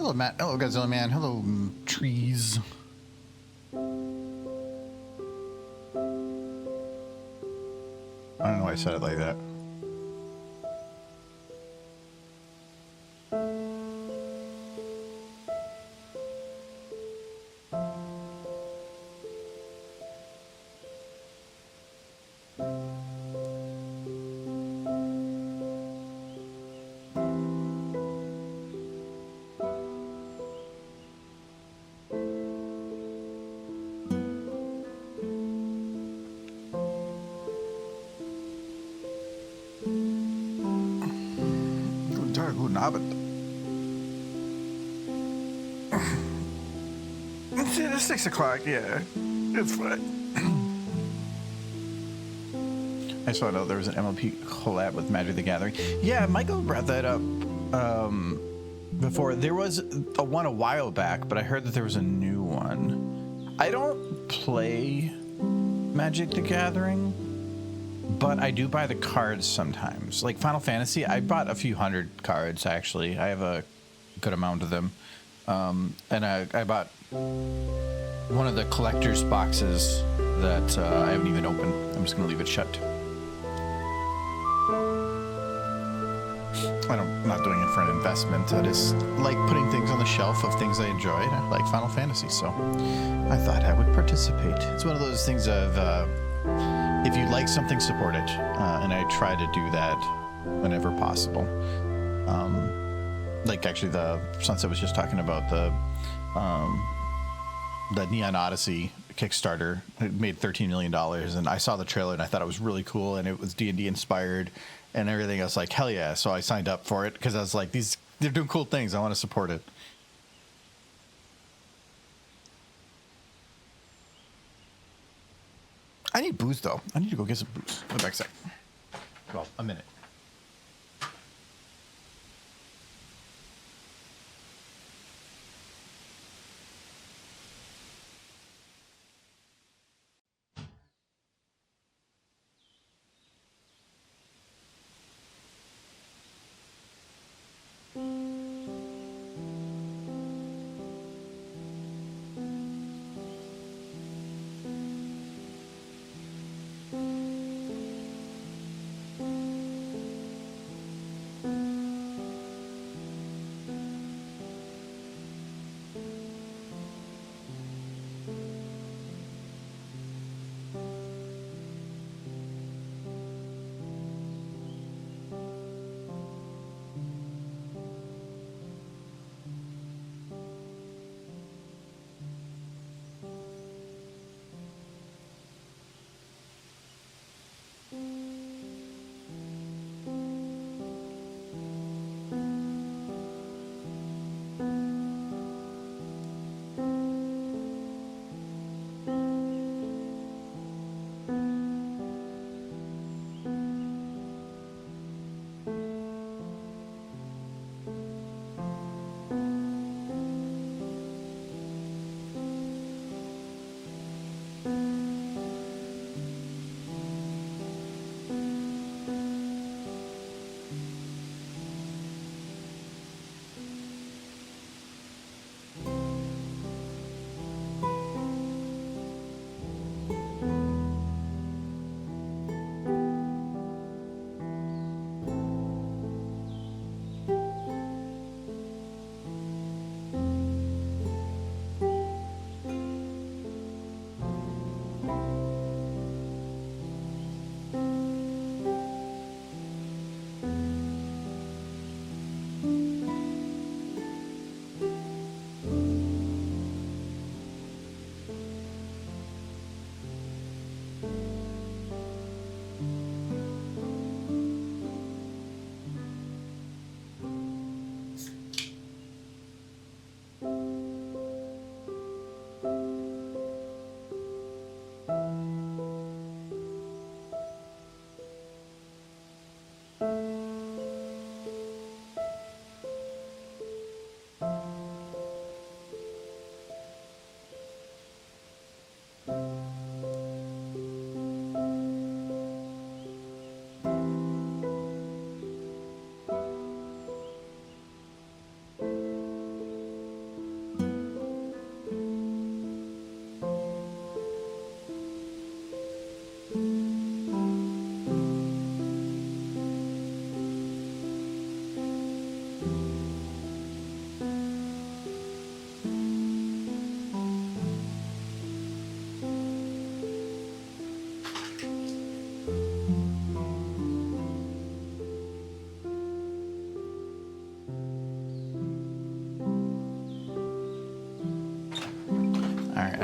Hello, Matt. Hello, Godzilla Man. Hello, trees. I don't know why I said it like that. Guten Abend. It's 6 o'clock, yeah. It's fine. I saw there was an MLP collab with Magic the Gathering. Yeah, Michael brought that up before. There was one a while back, but I heard that there was a new one. I don't play Magic the Gathering, but I do buy the cards sometimes. Like Final Fantasy, I bought a few hundred cards, actually. I have a good amount of them. And I bought one of the collector's boxes that I haven't even opened. I'm just going to leave it shut. I'm not doing it for an investment. I just like putting things on the shelf of things I enjoyed, like Final Fantasy. So I thought I would participate. It's one of those things of... if you like something, support it, and I try to do that whenever possible. Like actually, the Sunset was just talking about the Neon Odyssey Kickstarter. It made $13 million, and I saw the trailer and I thought it was really cool, and it was D&D inspired and everything. I was like, hell yeah! So I signed up for it because I was like, they're doing cool things. I want to support it. I need booze, though. I need to go get some booze. I'll be back a sec. Well, a minute.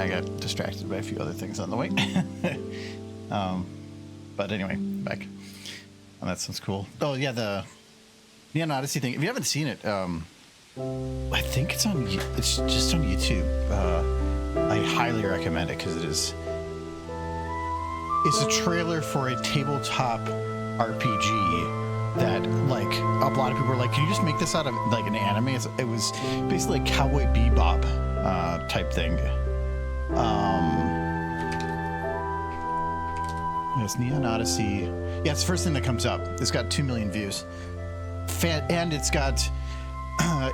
I got distracted by a few other things on the way. But anyway, back. Oh, that sounds cool. Oh yeah, the Neon Odyssey thing. If you haven't seen it, I think it's just on YouTube. I highly recommend it because it's a trailer for a tabletop RPG that, like, a lot of people were like, can you just make this out of like an anime? It was basically a Cowboy Bebop type thing. It's Neon Odyssey. Yeah, it's the first thing that comes up. It's got 2 million views. And it's got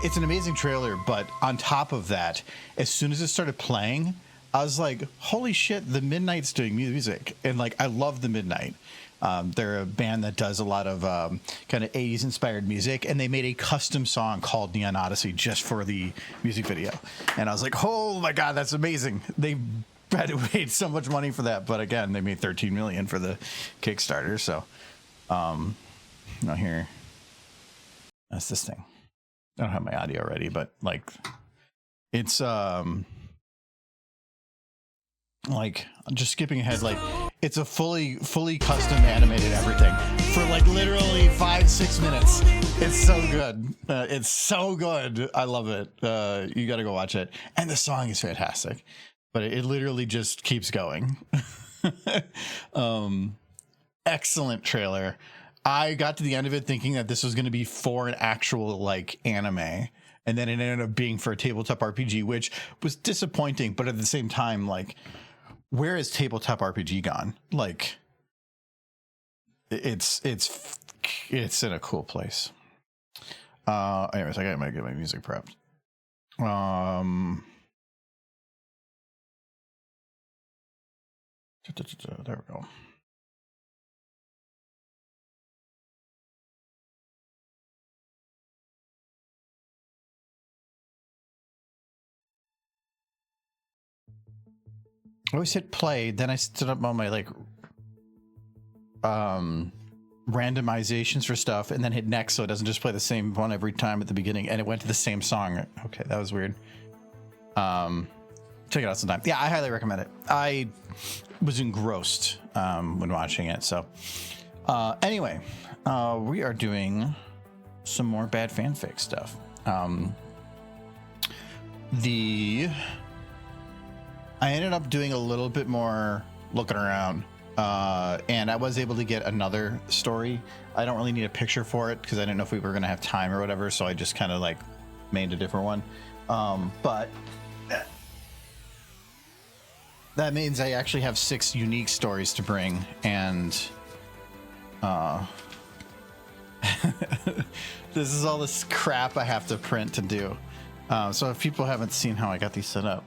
it's an amazing trailer, but on top of that, as soon as it started playing, I was like, holy shit, the Midnight's doing music. And like, I love the Midnight. They're a band that does a lot of kind of 80s inspired music, and they made a custom song called Neon Odyssey just for the music video. And I was like, oh my God, that's amazing. They had to pay so much money for that. But again, they made 13 million for the Kickstarter. So, now here, that's this thing. I don't have my audio ready, but like, it's like, just skipping ahead, like, it's a fully custom animated everything for like literally 5-6 minutes. It's so good. It's so good. I love it. You got to go watch it. And the song is fantastic, but it literally just keeps going. Excellent trailer. I got to the end of it thinking that this was going to be for an actual like anime, and then it ended up being for a tabletop RPG, which was disappointing. But at the same time, like, where is tabletop RPG gone? Like, it's in a cool place. Anyways, I gotta get my music prepped. There we go. I always hit play, then I stood up on my like randomizations for stuff, and then hit next so it doesn't just play the same one every time at the beginning, and it went to the same song. Okay, that was weird. Check it out sometime. Yeah, I highly recommend it. I was engrossed when watching it. So anyway, we are doing some more bad fanfic stuff. I ended up doing a little bit more looking around, and I was able to get another story. I don't really need a picture for it because I didn't know if we were going to have time or whatever, so I just kind of like made a different one. But that means I actually have 6 unique stories to bring, and this is all this crap I have to print to do. So if people haven't seen how I got these set up,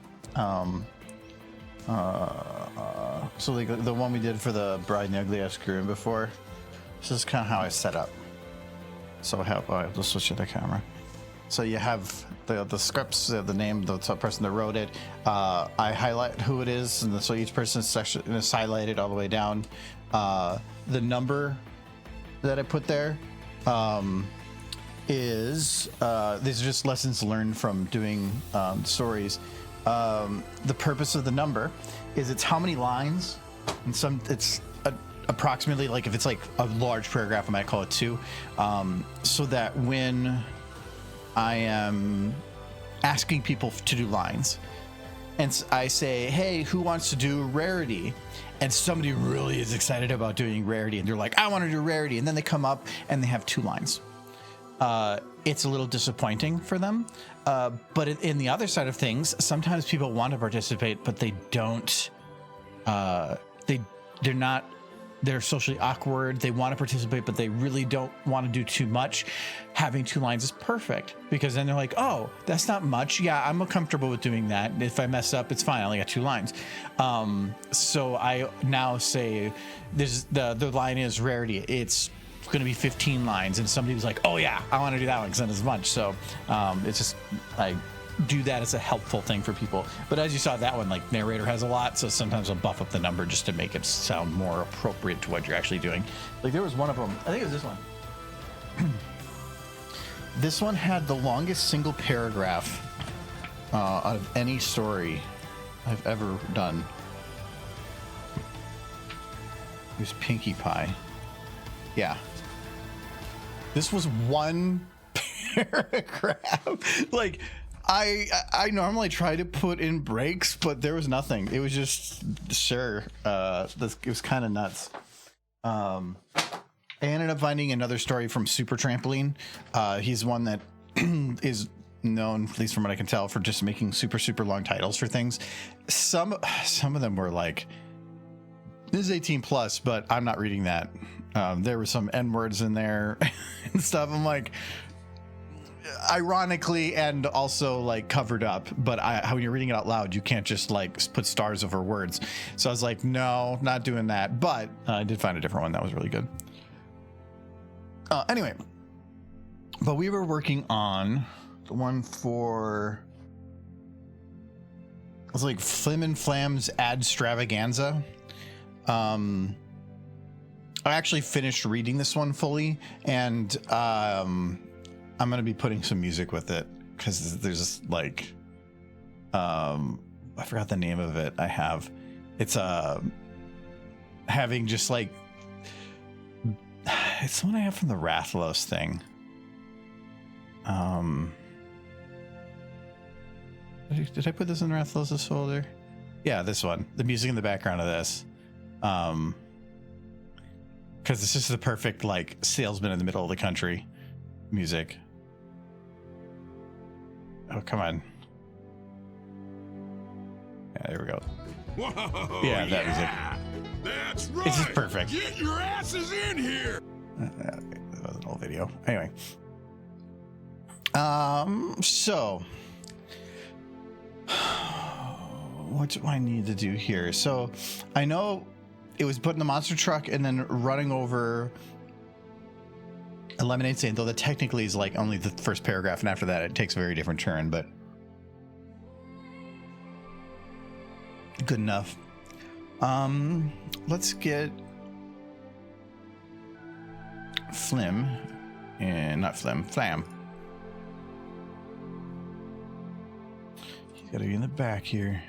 so like the one we did for the Bride and the Ugly I screw in before, this is kind of how I set up. So I have, I'll switch to the camera. So you have the scripts, the name, the person that wrote it. I highlight who it is, and so each person's section is highlighted all the way down. The number that I put there is these are just lessons learned from doing stories. The purpose of the number is it's how many lines, and it's approximately, like, if it's like a large paragraph, I might call it 2, so that when I am asking people to do lines, and I say, hey, who wants to do rarity? And somebody really is excited about doing rarity, and they're like, I want to do rarity, and then they come up and they have 2 lines. It's a little disappointing for them. But in the other side of things, sometimes people want to participate, but they don't, they're socially awkward. They want to participate, but they really don't want to do too much. Having 2 lines is perfect, because then they're like, oh, that's not much. Yeah, I'm comfortable with doing that. If I mess up, it's fine. I only got 2 lines. So I now say the line is rarity. It's going to be 15 lines, and somebody was like, oh yeah, I want to do that one because then it's much. So it's just, I do that as a helpful thing for people. But as you saw, that one, like, narrator has a lot, so sometimes I'll buff up the number just to make it sound more appropriate to what you're actually doing. Like, there was one of them, I think it was this one. This one had the longest single paragraph out of any story I've ever done. Here's Pinkie Pie. Yeah. This was one paragraph. Like, I normally try to put in breaks, but there was nothing. It was just, sure. It was kind of nuts. I ended up finding another story from Super Trampoline. He's one that is known, at least from what I can tell, for just making super, super long titles for things. Some of them were like, this is 18 plus, but I'm not reading that. There were some N words in there and stuff. I'm like, ironically and also like covered up, but when you're reading it out loud, you can't just like put stars over words. So I was like, no, not doing that. But I did find a different one that was really good. Anyway, but we were working on the one for, it was like Flim and Flam's Adstravaganza. I actually finished reading this one fully, and I'm gonna be putting some music with it because there's like I forgot the name of it. It's having just like, it's the one I have from the Rathlos thing. Did I put this in Rathlos' folder? Yeah, this one. The music in the background of this. Because it's just the perfect like salesman in the middle of the country music. Oh, come on. Yeah, there we go. Whoa, yeah, that music. That's right. It's just perfect. Get your asses in here. Okay, that was an old video. Anyway. So what do I need to do here? So I know it was put in the monster truck and then running over a lemonade stand, though that technically is like only the first paragraph, and after that it takes a very different turn, but good enough. Let's get Flim, and not Flim, Flam. He's got to be in the back here.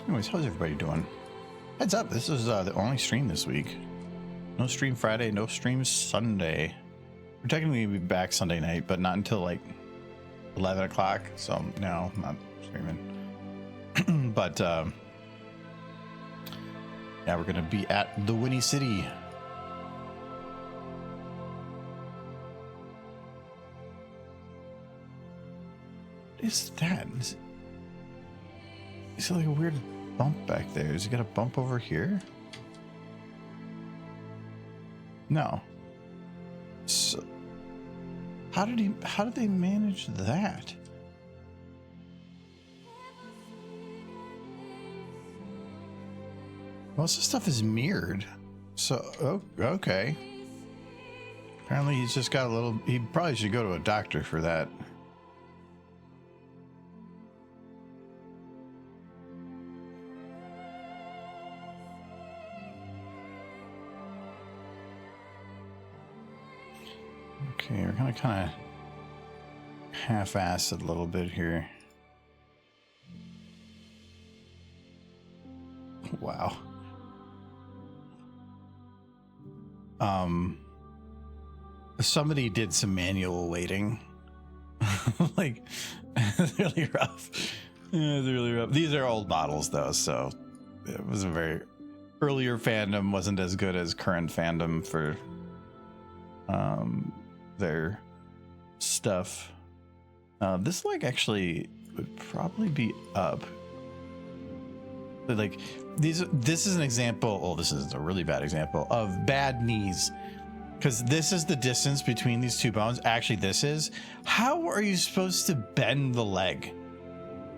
Anyways, how's everybody doing? Heads up, this is the only stream this week. No stream Friday, no stream Sunday. We're technically going to be back Sunday night, but not until like 11 o'clock. So no, I'm not streaming. But yeah, we're going to be at the Winnie City. What is that? Is it like a weird bump back there? Is it got a bump over here? No. So how did they manage that? Most of the stuff is mirrored. So, oh, okay. Apparently he's just got a little, he probably should go to a doctor for that. Okay, we're gonna kind of half-ass it a little bit here. Wow. Somebody did some manual weighting. Like, it's really rough. Yeah, it's really rough. These are old models though, so it was a very earlier fandom, wasn't as good as current fandom for their stuff. This like actually would probably be up, but like this is an example. Oh, this is a really bad example of bad knees, because this is the distance between these two bones. Actually, this is, how are you supposed to bend the leg?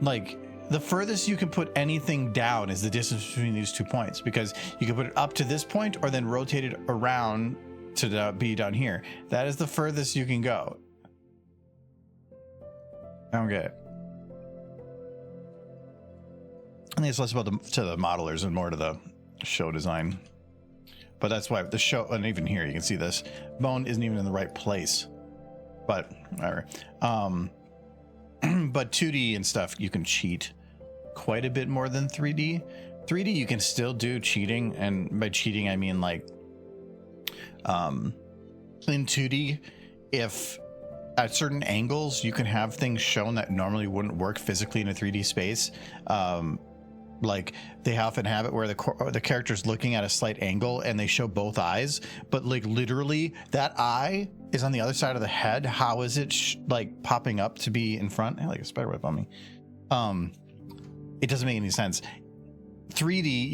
Like, the furthest you can put anything down is the distance between these 2 points, because you can put it up to this point or then rotate it around to be down here. That is the furthest you can go. I don't get it. I think it's less about to the modelers and more to the show design. but that's why the show, and even here you can see this bone isn't even in the right place. But whatever. But 2D and stuff, you can cheat quite a bit more than 3D. 3D, you can still do cheating, and by cheating I mean like in 2D, if at certain angles you can have things shown that normally wouldn't work physically in a 3D space. Like they often have it where the character's looking at a slight angle and they show both eyes, but like literally that eye is on the other side of the head. How is it like popping up to be in front? Like a spider web on me. It doesn't make any sense. 3D,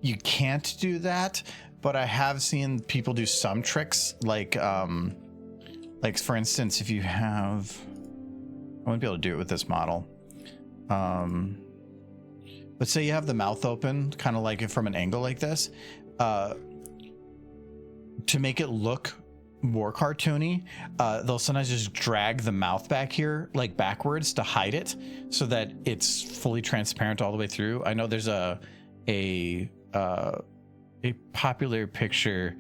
you can't do that, but I have seen people do some tricks, like for instance, if you have, I wouldn't be able to do it with this model. But say you have the mouth open, kind of like from an angle like this, to make it look more cartoony, they'll sometimes just drag the mouth back here, like backwards, to hide it, so that it's fully transparent all the way through. I know there's a popular picture.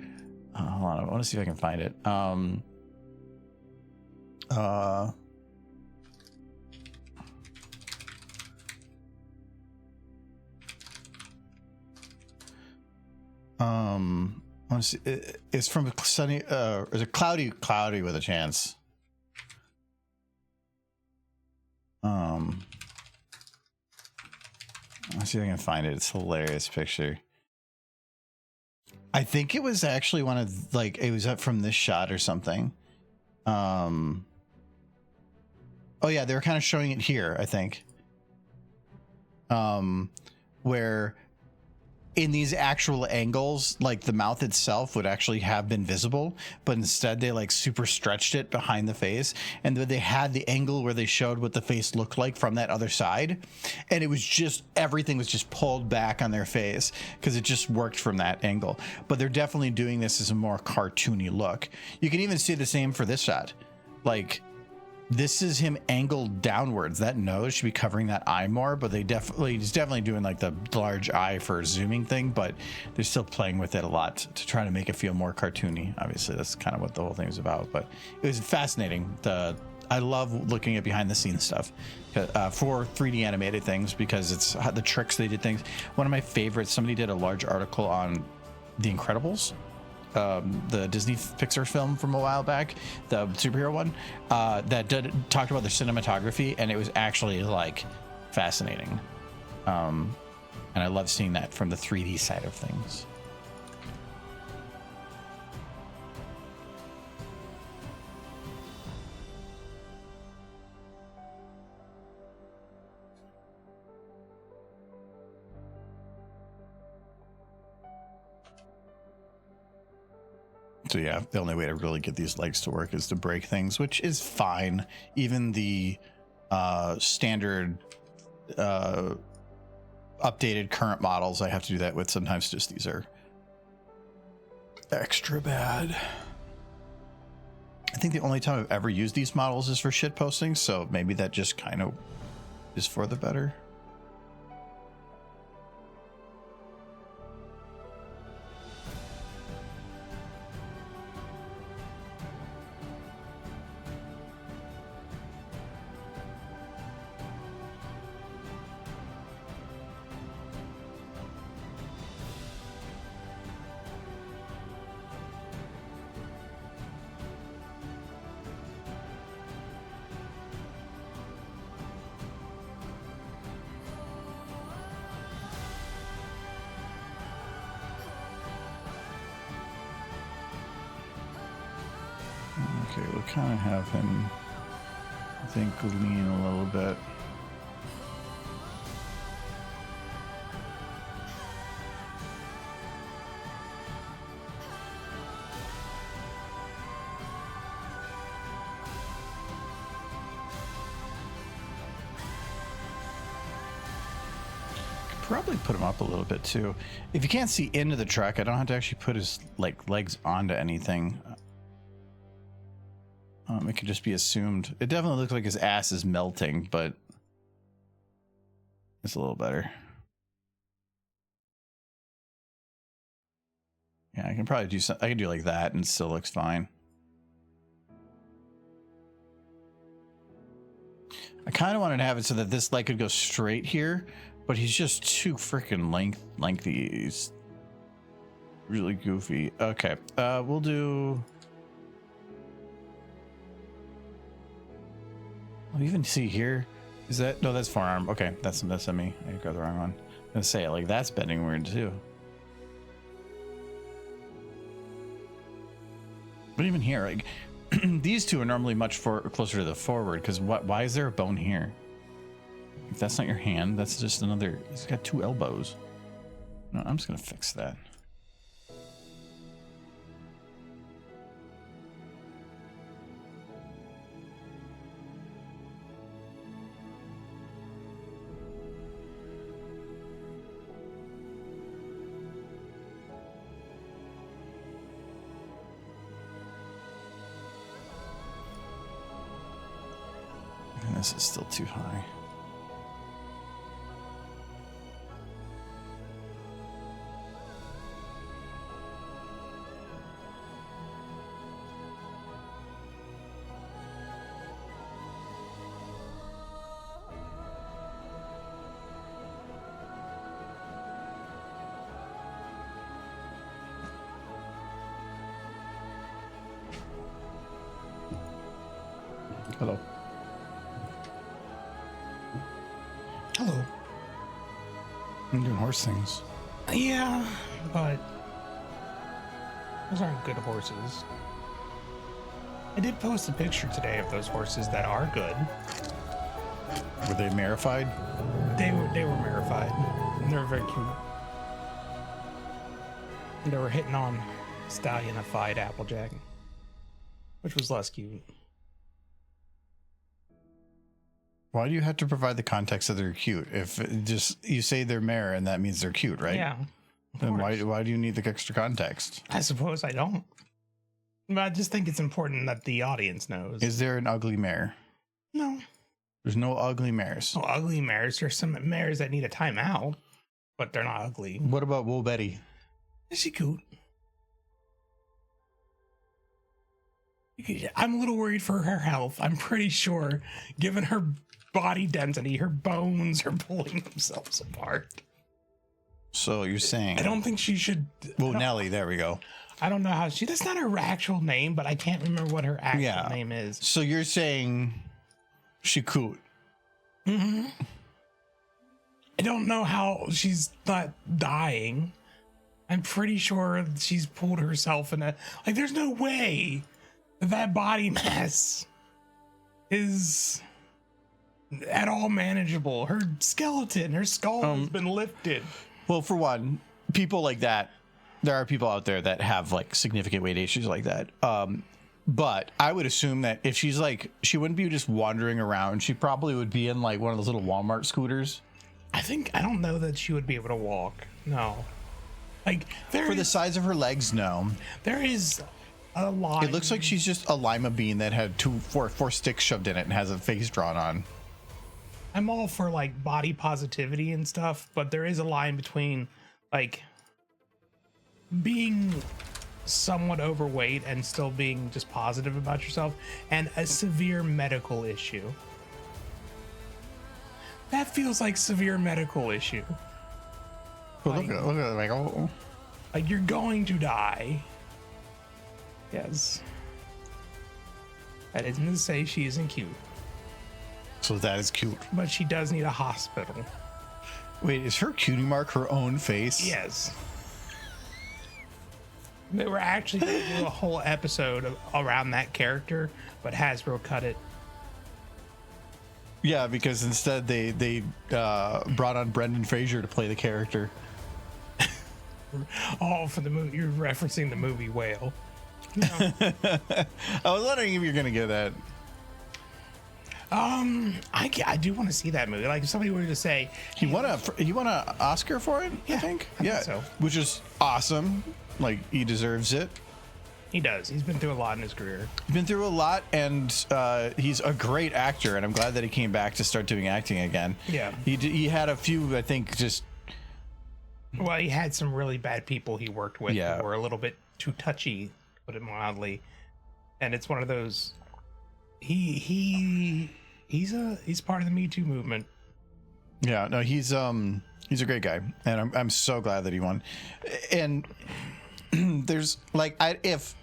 Hold on, I want to see if I can find it. I want to see, it's from a sunny, is it cloudy with a chance? Let's see if I can find it. It's a hilarious picture. I think it was actually one of, like, it was up from this shot or something. Oh yeah, they were kind of showing it here, I think. Where in these actual angles, like the mouth itself would actually have been visible, but instead they like super stretched it behind the face, and they had the angle where they showed what the face looked like from that other side, and it was just, everything was just pulled back on their face because it just worked from that angle. But they're definitely doing this as a more cartoony look. You can even see the same for this shot. Like, this is him angled downwards. That nose should be covering that eye more, but he's definitely doing like the large eye for a zooming thing, but they're still playing with it a lot to try to make it feel more cartoony. Obviously, that's kind of what the whole thing is about, but it was fascinating. I love looking at behind the scenes stuff for 3D animated things, because it's the tricks they did things. One of my favorites, somebody did a large article on The Incredibles, the Disney Pixar film from a while back, the superhero one, that talked about their cinematography, and it was actually like fascinating. And I love seeing that from the 3D side of things. So yeah, the only way to really get these legs to work is to break things, which is fine. Even the standard updated current models, I have to do that with. Sometimes just these are extra bad. I think the only time I've ever used these models is for shit posting, so maybe that just kind of is for the better. Okay, we'll kind of have him, I think, lean a little bit. Could probably put him up a little bit too. If you can't see into the truck, I don't have to actually put his legs onto anything. It could just be assumed. It definitely looks like his ass is melting, but it's a little better. Yeah, I can probably do some. I can do like that, and it still looks fine. I kind of wanted to have it so that this light could go straight here, but he's just too freaking lengthy. He's really goofy. Okay, we'll do. I'll even see here. Is that no? That's forearm. Okay, that's on me. I got the wrong one. I'm gonna say it like that's bending weird too. But even here, like these two are normally much closer to the forward. Because why is there a bone here? If that's not your hand, that's just another. He's got two elbows. No, I'm just gonna fix that. This is still too high. Hello. Hello. I'm doing horse things. Yeah, but those aren't good horses. I did post a picture today of those horses that are good. Were they marified? They were marified. They were very cute. They were hitting on Stallionified Applejack, which was less cute. Why do you have to provide the context that they're cute? If just you say they're mare and that means they're cute, right? Yeah. Then why do you need the extra context? I suppose I don't. But I just think it's important that the audience knows. Is there an ugly mare? No. There's no ugly mares. No ugly mares. There's some mares that need a timeout, but they're not ugly. What about Wool Betty? Is she cute? I'm a little worried for her health. I'm pretty sure, given her body density, her bones are pulling themselves apart. So you're saying... I don't think she should... Well, Nelly, there we go. I don't know how she... That's not her actual name, but I can't remember what her actual name is. So you're saying she cute. Mm-hmm. I don't know how she's not dying. I'm pretty sure she's pulled herself in a... Like, there's no way that body mass is at all manageable. Her skeleton, her skull has been lifted. Well, for one, people like that, there are people out there that have like significant weight issues like that. But I would assume that if she's like, she wouldn't be just wandering around. She probably would be in like one of those little Walmart scooters. I don't know that she would be able to walk. No. Like, for the size of her legs, no. There is a line. It looks like she's just a lima bean that had four sticks shoved in it and has a face drawn on. I'm all for like body positivity and stuff, but there is a line between like being somewhat overweight and still being just positive about yourself and a severe medical issue. That feels like severe medical issue. Well, look at it, like, oh. Like you're going to die. Yes. That isn't to say she isn't cute. So that is cute. But she does need a hospital. Wait, is her cutie mark her own face? Yes. They were actually going to do a whole episode around that character, but Hasbro cut it. Yeah, because instead they brought on Brendan Fraser to play the character. Oh, for the movie. You're referencing the movie Whale. No. I was wondering if you're going to get that. I do want to see that movie. Like if somebody were to say He won an Oscar for it, Yeah, I think. I think so. Which is awesome. Like he deserves it. he does. He's been through a lot in his career. He's been through a lot, and he's a great actor, and I'm glad that he came back to start doing acting again. Yeah. He had a few, I think, just Well, he had some really bad people he worked with Yeah. who were a little bit too touchy, to put it mildly. And it's one of those. He's part of the Me Too movement. Yeah, no, he's a great guy, and I'm so glad that he won. And there's like if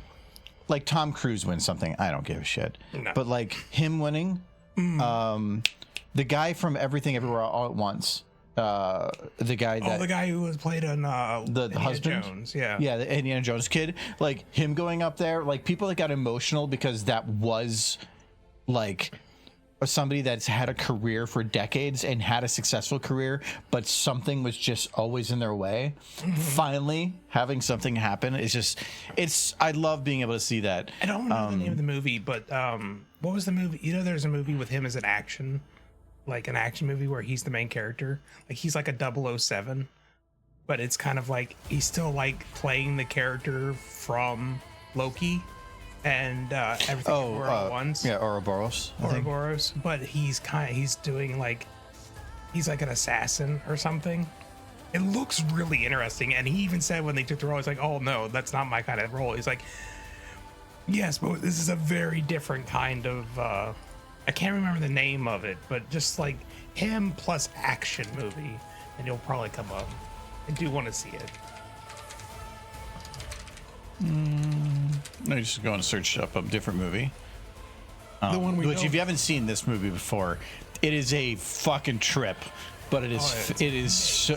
like Tom Cruise wins something, I don't give a shit. No. But like him winning, the guy from Everything Everywhere All at Once, the guy that the guy who was played on the Indiana husband, Jones, yeah, the Indiana Jones kid, like him going up there, like people that got emotional because that was like somebody that's had a career for decades and had a successful career, but something was just always in their way. Finally having something happen is just, I love being able to see that. I don't know the name of the movie, but what was the movie? You know, there's a movie with him as an action movie where he's the main character. Like he's like a 007, but it's kind of like he's still like playing the character from Loki and Everything Everywhere All at Once. Yeah, Ouroboros. I think. Ouroboros, but he's doing like he's like an assassin or something. It looks really interesting, and he even said when they took the role, he's like, "Oh no, that's not my kind of role." He's like, "Yes, but this is a very different kind of." I can't remember the name of it, but just like him plus action movie, and you'll probably come up. I do want to see it. No, you just go and search up a different movie. The one we Which, know. if you haven't seen this movie before, it is a fucking trip. But it is so,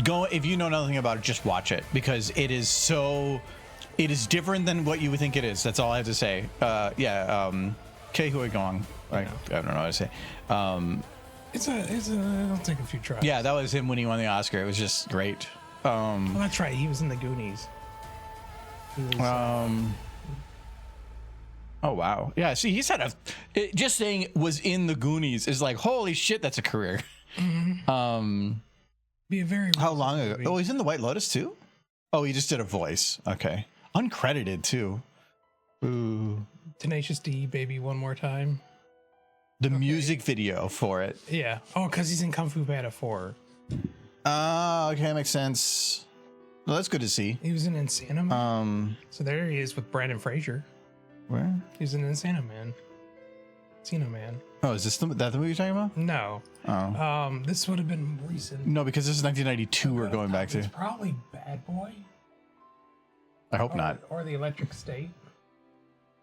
go if you know nothing about it, just watch it because it is different than what you would think it is. That's all I have to say. Kei Hui Gong. I don't know how to say. It'll take a few tries. Yeah, that was him when he won the Oscar. It was just great. Well, that's right. He was in the Goonies. He was, Oh wow. Yeah. See, he's had just saying was in the Goonies is like holy shit. That's a career. be a very How long ago? movie. Oh, he's in the White Lotus too. Oh, he just did a voice. Okay, uncredited too. Ooh. Tenacious D, Baby One More Time. The music video for it. Yeah. Oh, because he's in Kung Fu Panda 4. Okay, makes sense. Well, that's good to see. He was in Insano Man. So there he is with Brandon Fraser. Where? He's in Insano Man. Encino Man. Oh, is this the movie you're talking about? No. Oh. This would have been recent. No, because this is 1992 we're going back It's to. probably Bad Boy. I hope not. Or The Electric State.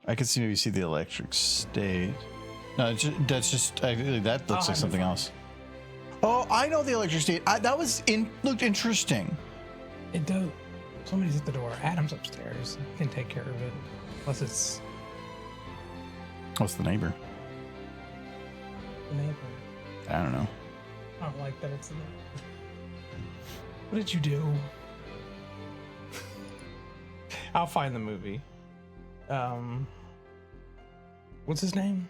I could maybe see the Electric State. No, that looks like something else. Oh, I know the Electric State. Looked interesting. It does. Somebody's at the door. Adam's upstairs. He can take care of it. Unless it's What's the neighbor? the neighbor. I don't know. I don't like that it's the neighbor. What did you do? I'll find the movie. What's his name?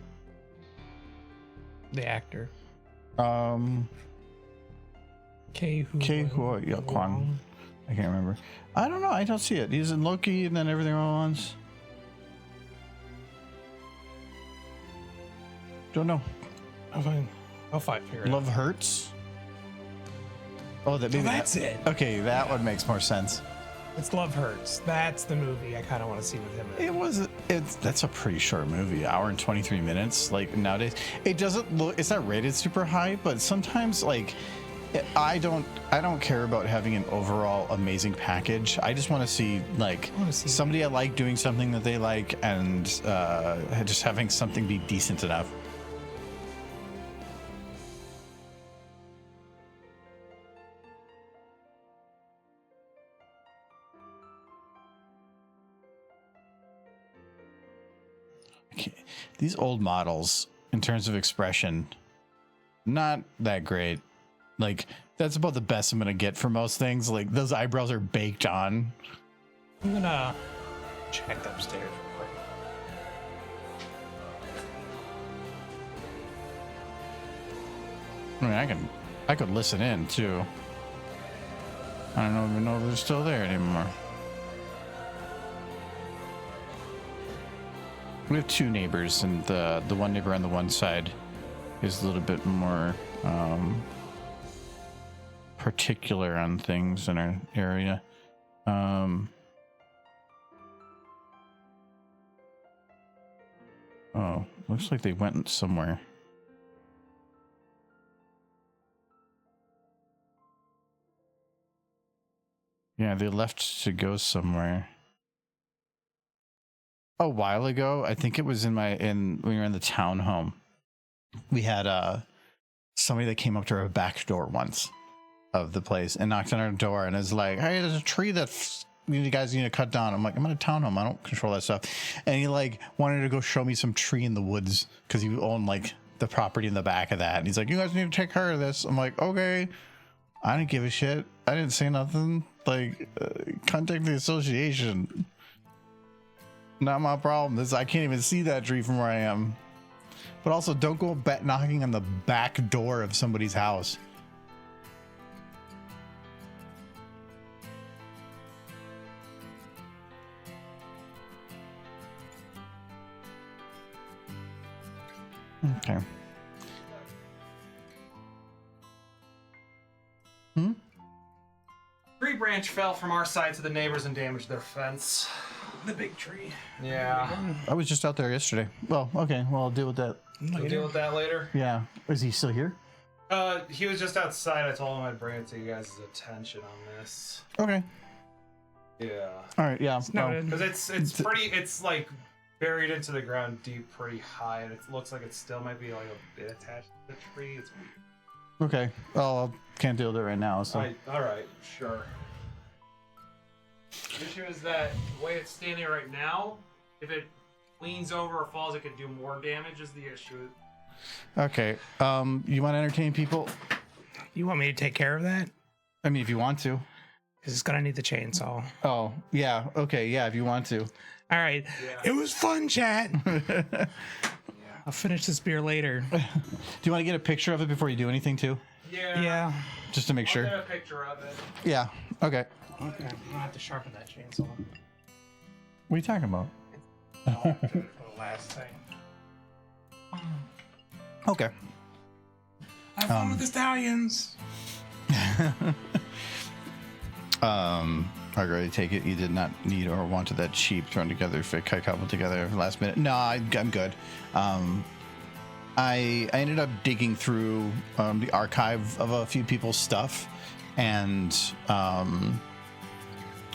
The actor. Kei Kwan. I can't remember. I don't know. I don't see it. He's in Loki and then Everything All at Once. Don't know. I'll figure it out. Love Hurts. Oh, that maybe that's it. Okay, that one makes more sense. It's Love Hurts. That's the movie I kind of want to see with him in. That's a pretty short movie, hour and 23 minutes. Like nowadays, it doesn't look. It's not rated super high, but sometimes like. I don't care about having an overall amazing package. I just want to see somebody I like doing something that they like and just having something be decent enough. Okay. These old models in terms of expression, not that great. Like, that's about the best I'm gonna get for most things. Like, those eyebrows are baked on. I'm gonna check upstairs real quick. I mean, I could listen in too. I don't even know if they're still there anymore. We have two neighbors, and the one neighbor on the one side is a little bit more particular on things in our area. Oh, looks like they went somewhere. Yeah, they left to go somewhere. A while ago, I think it was when we were in the townhome. We had somebody that came up to our back door once of the place and knocked on our door and is like, "Hey, there's a tree that you guys need to cut down." I'm like, "I'm in a townhome. I don't control that stuff." And he like wanted to go show me some tree in the woods because he owned like the property in the back of that. And he's like, "You guys need to take care of this." I'm like, "Okay." I didn't give a shit. I didn't say nothing. Like, contact the association. Not my problem. I can't even see that tree from where I am. But also, don't go knocking on the back door of somebody's house. Okay. Tree branch fell from our side to the neighbors and damaged their fence. The big tree. Yeah. I was just out there yesterday. Well, okay. Well, I'll deal with that. We'll deal with that later. Yeah. Is he still here? He was just outside. I told him I'd bring it to you guys' attention on this. Okay. Yeah. All right. Yeah. Because it's like buried into the ground deep, pretty high, and it looks like it still might be like a bit attached to the tree. It's weird. Okay. Well, I can't deal with it right now. So. All right. Sure. The issue is that the way it's standing right now, if it leans over or falls, it could do more damage. Is the issue? Okay. You want to entertain people? You want me to take care of that? I mean, if you want to. Because it's gonna need the chainsaw. Oh, yeah. Okay. Yeah, if you want to. All right. Yeah. It was fun, chat. I'll finish this beer later. Do you want to get a picture of it before you do anything too? Yeah. Just to make sure. I'll get a picture of it. Yeah. Okay. Okay. I'll have to sharpen that chainsaw. What are you talking about? For the last thing. Okay. Have fun with the stallions. Margaret, I take it you did not need or wanted that cheap thrown together for coupled together last minute. No, I'm good. I ended up digging through the archive of a few people's stuff and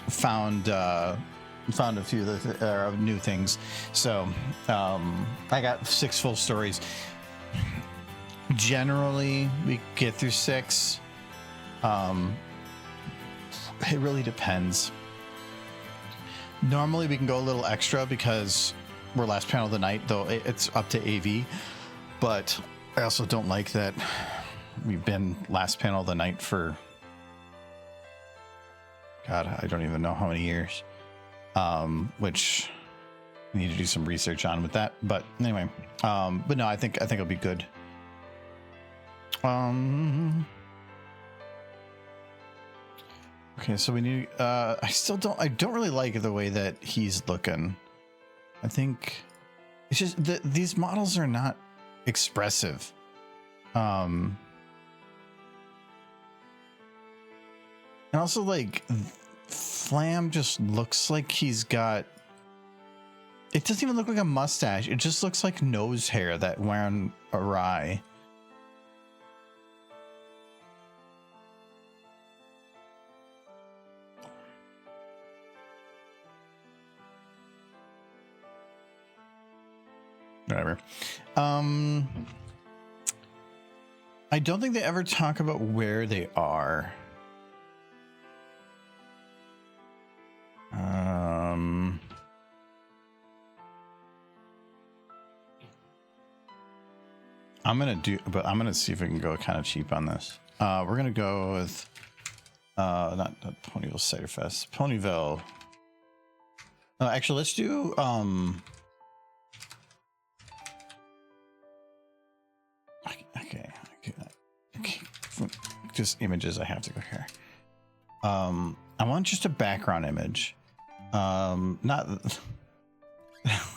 found a few of the new things. So I got 6 full stories. Generally, we get through 6. It really depends. Normally, we can go a little extra because we're last panel of the night, though it's up to AV. But I also don't like that we've been last panel of the night for, God, I don't even know how many years. Which I need to do some research on with that. But anyway, but no, I think it'll be good. Okay, so we need. I don't really like the way that he's looking. I think it's just these models are not expressive. And also, like, Flam just looks like he's got. It doesn't even look like a mustache. It just looks like nose hair that went awry. Whatever. I don't think they ever talk about where they are. I'm gonna see if we can go kind of cheap on this. We're gonna go with not Ponyville Cider Fest, Ponyville. Actually, let's do Okay. Just images. I have to go here. I want just a background image. Not.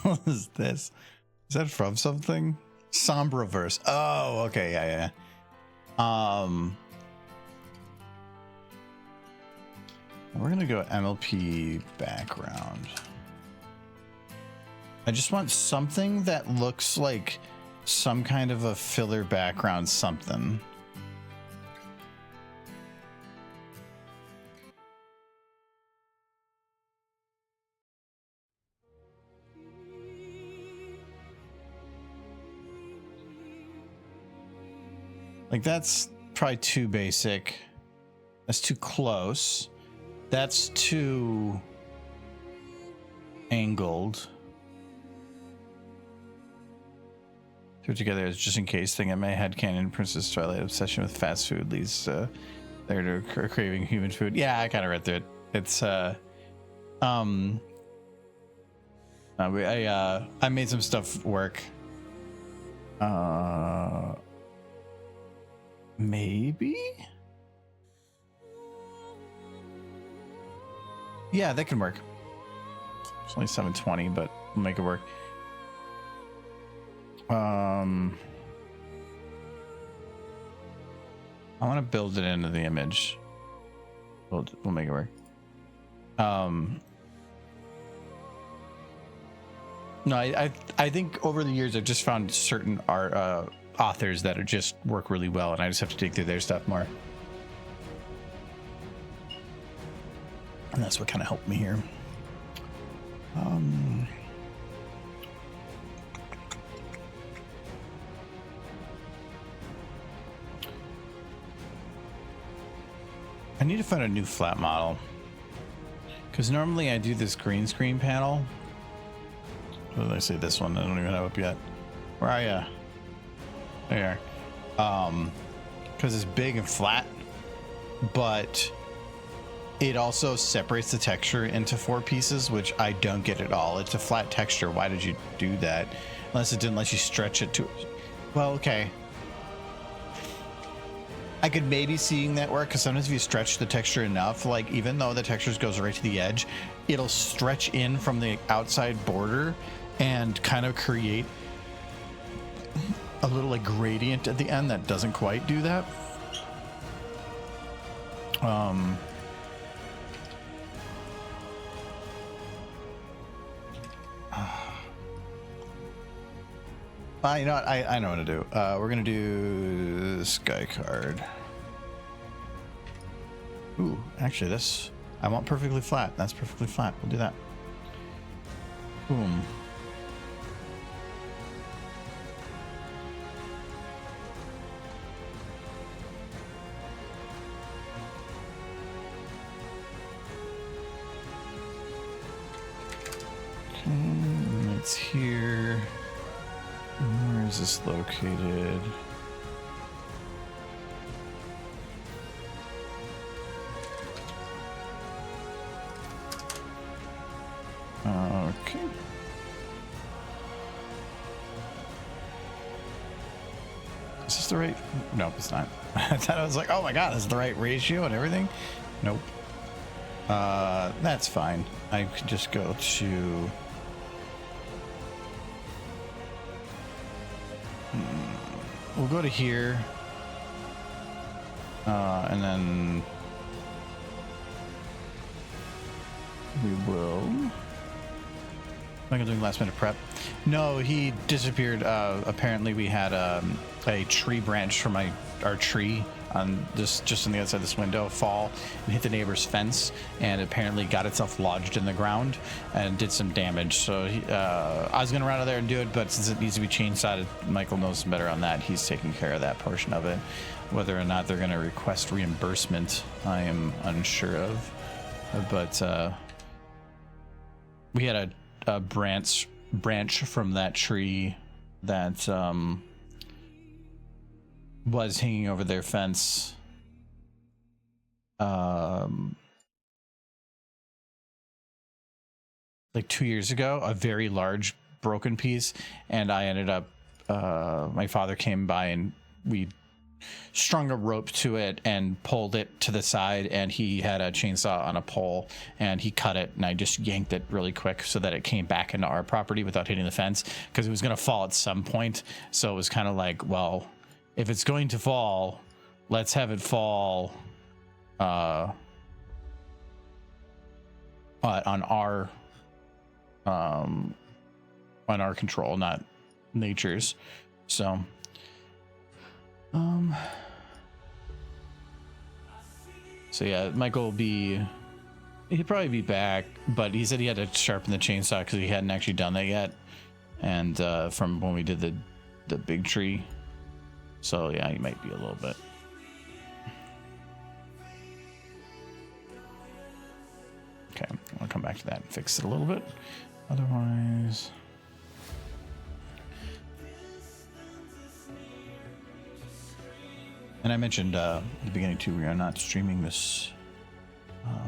What is this? Is that from something? Sombra verse. Oh, okay, yeah. We're gonna go MLP background. I just want something that looks like some kind of a filler background something. Like that's probably too basic. That's too close. That's too angled. Threw together as just in case thing in my head canon. Princess Twilight obsession with fast food leads there to craving human food. Yeah, I kind of read through it. It's I made some stuff work. Maybe. Yeah, that can work. It's only 720, but we'll make it work. I want to build it into the image. We'll make it work. No, I think over the years I've just found certain art authors that are just work really well, and I just have to dig through their stuff more. And that's what kind of helped me here. I need to find a new flat model, because normally I do this green screen panel. What did I say? This one? I don't even have it up yet. Where are ya? There. Because it's big and flat, but it also separates the texture into 4 pieces, which I don't get at all. It's a flat texture. Why did you do that? Unless it didn't let you stretch it to... Well, okay. I could maybe seeing that work, because sometimes if you stretch the texture enough, like even though the texture goes right to the edge, it'll stretch in from the outside border and kind of create a little like gradient at the end that doesn't quite do that. You know what? I know what to do. We're gonna do sky card. Ooh, actually, this I want perfectly flat. That's perfectly flat. We'll do that. Boom. Okay, it's here. Where is this located? Okay. Is this the right? Nope, it's not. I thought I was like, oh my god, is the right ratio and everything? Nope. That's fine. I could just go to... We'll go to here, and then we will. Am I doing last minute prep? No, he disappeared. Apparently, we had a tree branch from our tree on this just on the outside of this window fall and hit the neighbor's fence, and apparently got itself lodged in the ground and did some damage. So I was gonna run out there and do it, but since it needs to be chainsawed, Michael knows better on that. He's taking care of that portion of it. Whether or not they're gonna request reimbursement, I am unsure of. But we had a branch from that tree that was hanging over their fence like 2 years ago, a very large broken piece, and I ended up my father came by and we strung a rope to it and pulled it to the side, and he had a chainsaw on a pole and he cut it, and I just yanked it really quick so that it came back into our property without hitting the fence, because it was going to fall at some point. So it was kind of like, well, if it's going to fall, let's have it fall on our control, not nature's. So yeah, Michael will be, he'd probably be back, but he said he had to sharpen the chainsaw because he hadn't actually done that yet, and from when we did the big tree. So yeah, he might be a little bit. Okay, I'll come back to that and fix it a little bit. Otherwise, and I mentioned at the beginning too, we are not streaming this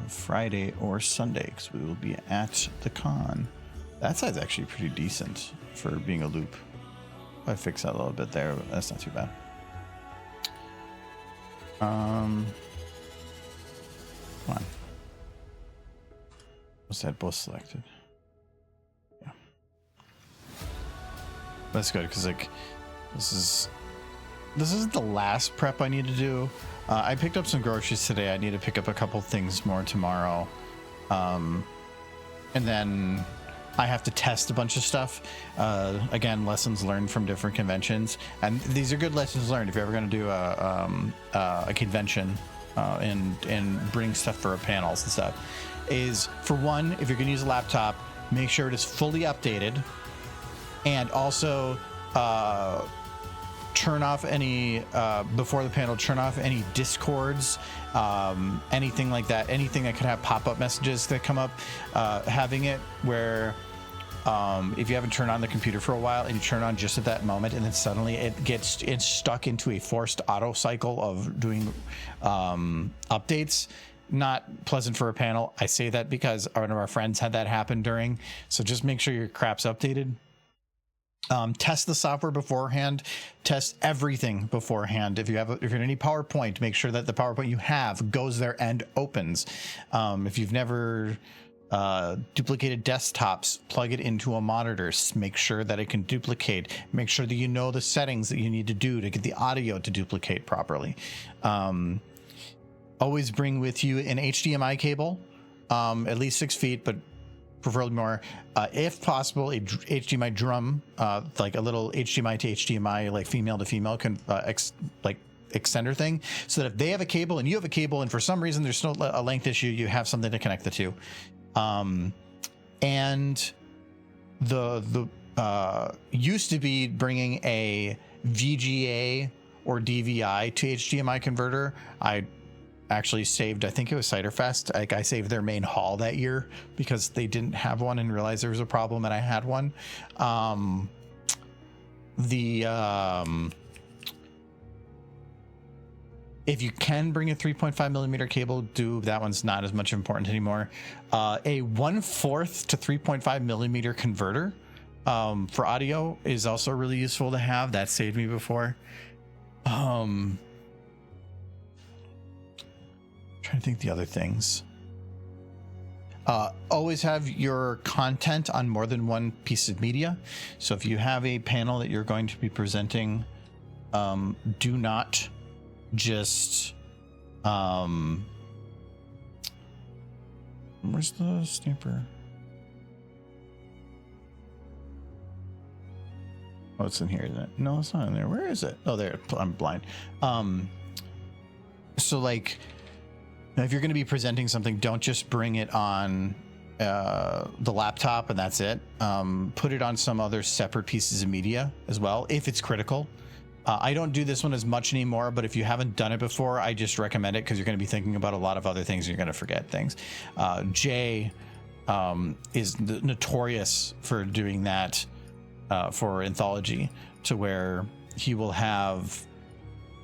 Friday or Sunday because we will be at the con. That side's actually pretty decent for being a loop. I fix that a little bit there, but that's not too bad. Come on. Was that both selected? Yeah. That's good because like this isn't the last prep I need to do. I picked up some groceries today. I need to pick up a couple things more tomorrow, and then I have to test a bunch of stuff. Again, lessons learned from different conventions, and these are good lessons learned if you're ever going to do a convention and bring stuff for panels and stuff. Is for one, if you're going to use a laptop, make sure it is fully updated, and also turn off any before the panel. Turn off any discords, anything like that. Anything that could have pop-up messages that come up. Having it where if you haven't turned on the computer for a while and you turn on just at that moment, and then suddenly it's stuck into a forced auto cycle of doing updates. Not pleasant for a panel. I say that because one of our friends had that happen during. So just make sure your crap's updated. Test the software beforehand. Test everything beforehand. If you're in any PowerPoint, make sure that the PowerPoint you have goes there and opens. If you've never duplicated desktops, plug it into a monitor. Make sure that it can duplicate. Make sure that you know the settings that you need to do to get the audio to duplicate properly. Always bring with you an HDMI cable, at least 6 feet, but preferably more. If possible, a HDMI drum, like a little HDMI to HDMI, like female to female, extender thing, so that if they have a cable and you have a cable, and for some reason there's no a length issue, you have something to connect the two. And the used to be bringing a VGA or DVI to HDMI converter. I actually saved, I think it was Ciderfest. Like I saved their main hall that year because they didn't have one and realized there was a problem, and I had one. If you can bring a 3.5 millimeter cable, do. That one's not as much important anymore. A 1/4 to 3.5 millimeter converter for audio is also really useful to have. That saved me before. Trying to think the other things. Always have your content on more than one piece of media. So if you have a panel that you're going to be presenting, do not just where's the stamper? Oh, it's in here, isn't it? No, it's not in there. Where is it? Oh, there. I'm blind. So like, if you're going to be presenting something, don't just bring it on the laptop and that's it. Put it on some other separate pieces of media as well, if it's critical. I don't do this one as much anymore, but if you haven't done it before, I just recommend it because you're going to be thinking about a lot of other things and you're going to forget things. Jay is notorious for doing that for anthology, to where he will have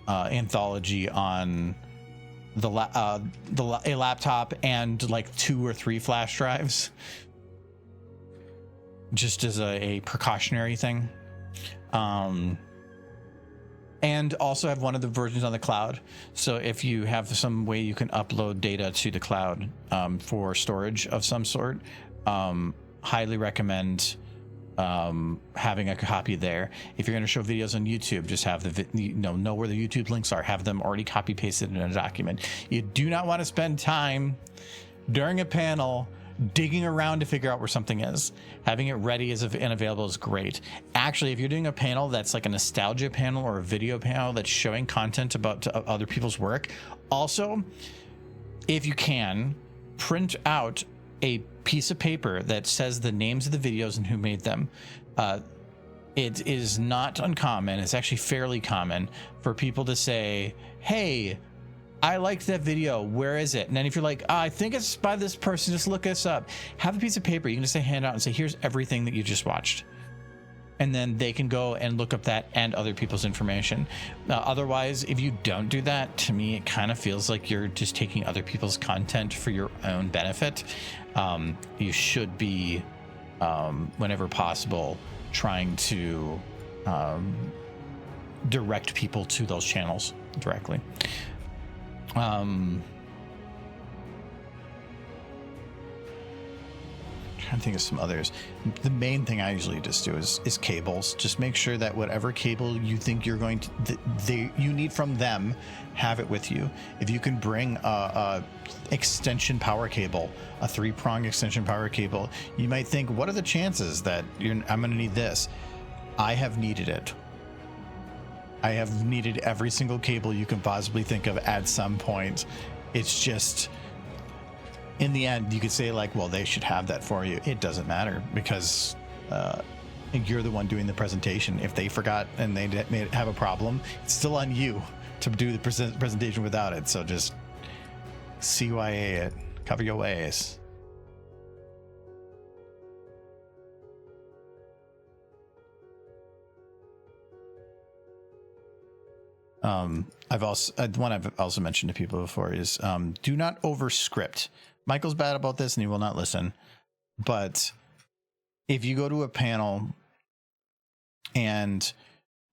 anthology on a laptop and like 2 or 3 flash drives, just as a precautionary thing. And also have one of the versions on the cloud. So if you have some way you can upload data to the cloud for storage of some sort, highly recommend having a copy there. If you're going to show videos on YouTube, just have know where the YouTube links are. Have them already copy pasted in a document. You do not want to spend time during a panel digging around to figure out where something is. Having it ready and available is great. Actually, if you're doing a panel that's like a nostalgia panel or a video panel that's showing content about other people's work, also, if you can, print out a piece of paper that says the names of the videos and who made them. It is not uncommon. It's actually fairly common for people to say, hey, I liked that video. Where is it? And then if you're like, I think it's by this person, just look this up. Have a piece of paper. You can just say, hand out and say, here's everything that you just watched. And then they can go and look up that and other people's information. Otherwise, if you don't do that, to me, it kind of feels like you're just taking other people's content for your own benefit. You should be, whenever possible, trying to direct people to those channels directly. Trying to think of some others. The main thing I usually just do is cables. Just make sure that whatever cable you think you're going to you need from them, have it with you. If you can bring a extension power cable, a 3-prong extension power cable, you might think, what are the chances that I'm going to need this? I have needed it. I have needed every single cable you can possibly think of at some point. It's just, in the end, you could say like, well, they should have that for you. It doesn't matter because you're the one doing the presentation. If they forgot and they have a problem, it's still on you to do the presentation without it. So just CYA it, cover your ways. I've also mentioned to people before is do not overscript. Michael's bad about this and he will not listen. But if you go to a panel and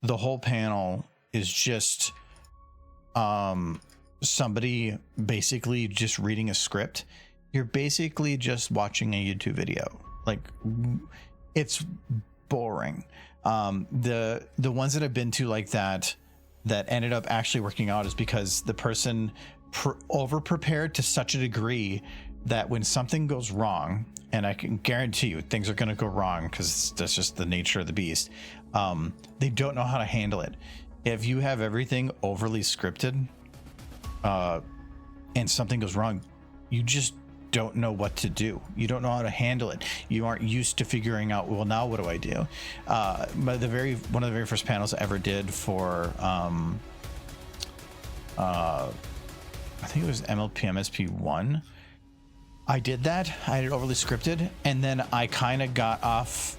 the whole panel is just somebody basically just reading a script, you're basically just watching a YouTube video. Like, it's boring. The ones that I've been to like that ended up actually working out is because the person over prepared to such a degree that when something goes wrong, and I can guarantee you things are going to go wrong because that's just the nature of the beast, they don't know how to handle it. If you have everything overly scripted and something goes wrong, you just don't know what to do. You don't know how to handle it. You aren't used to figuring out, well, now what do I do? But one of the very first panels I ever did for I think it was MLP-MSP1, I did that. I had it overly scripted, and then I kind of got off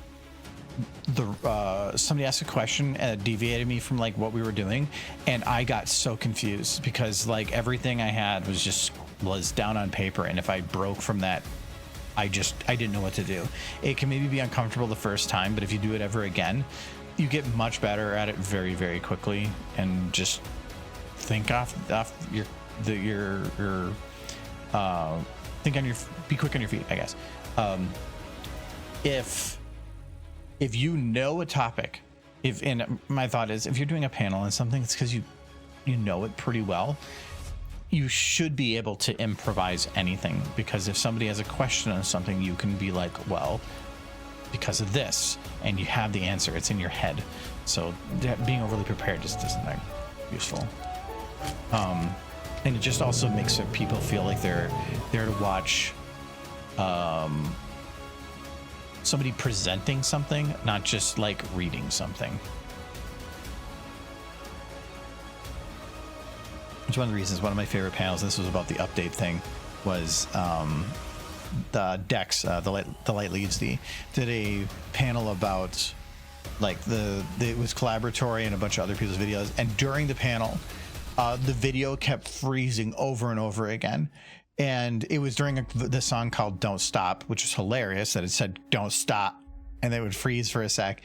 somebody asked a question and it deviated me from like what we were doing, and I got so confused because like everything I had was down on paper, and if I broke from that, I didn't know what to do. It can maybe be uncomfortable the first time, but if you do it ever again, you get much better at it very, very quickly, and just think be quick on your feet, I guess. If you know a topic, and my thought is, if you're doing a panel and something, it's because you know it pretty well. You should be able to improvise anything, because if somebody has a question on something, you can be like, well, because of this, and you have the answer. It's in your head. So being overly prepared just isn't that useful. And it just also makes people feel like they're there to watch somebody presenting something, not just like reading something. It's one of the reasons, one of my favorite panels, this was about the update thing, was the Dex, the Light Leads did a panel about like it was collaboratory and a bunch of other people's videos, and during the panel the video kept freezing over and over again, and it was during the song called Don't Stop, which was hilarious that it said don't stop and they would freeze for a sec.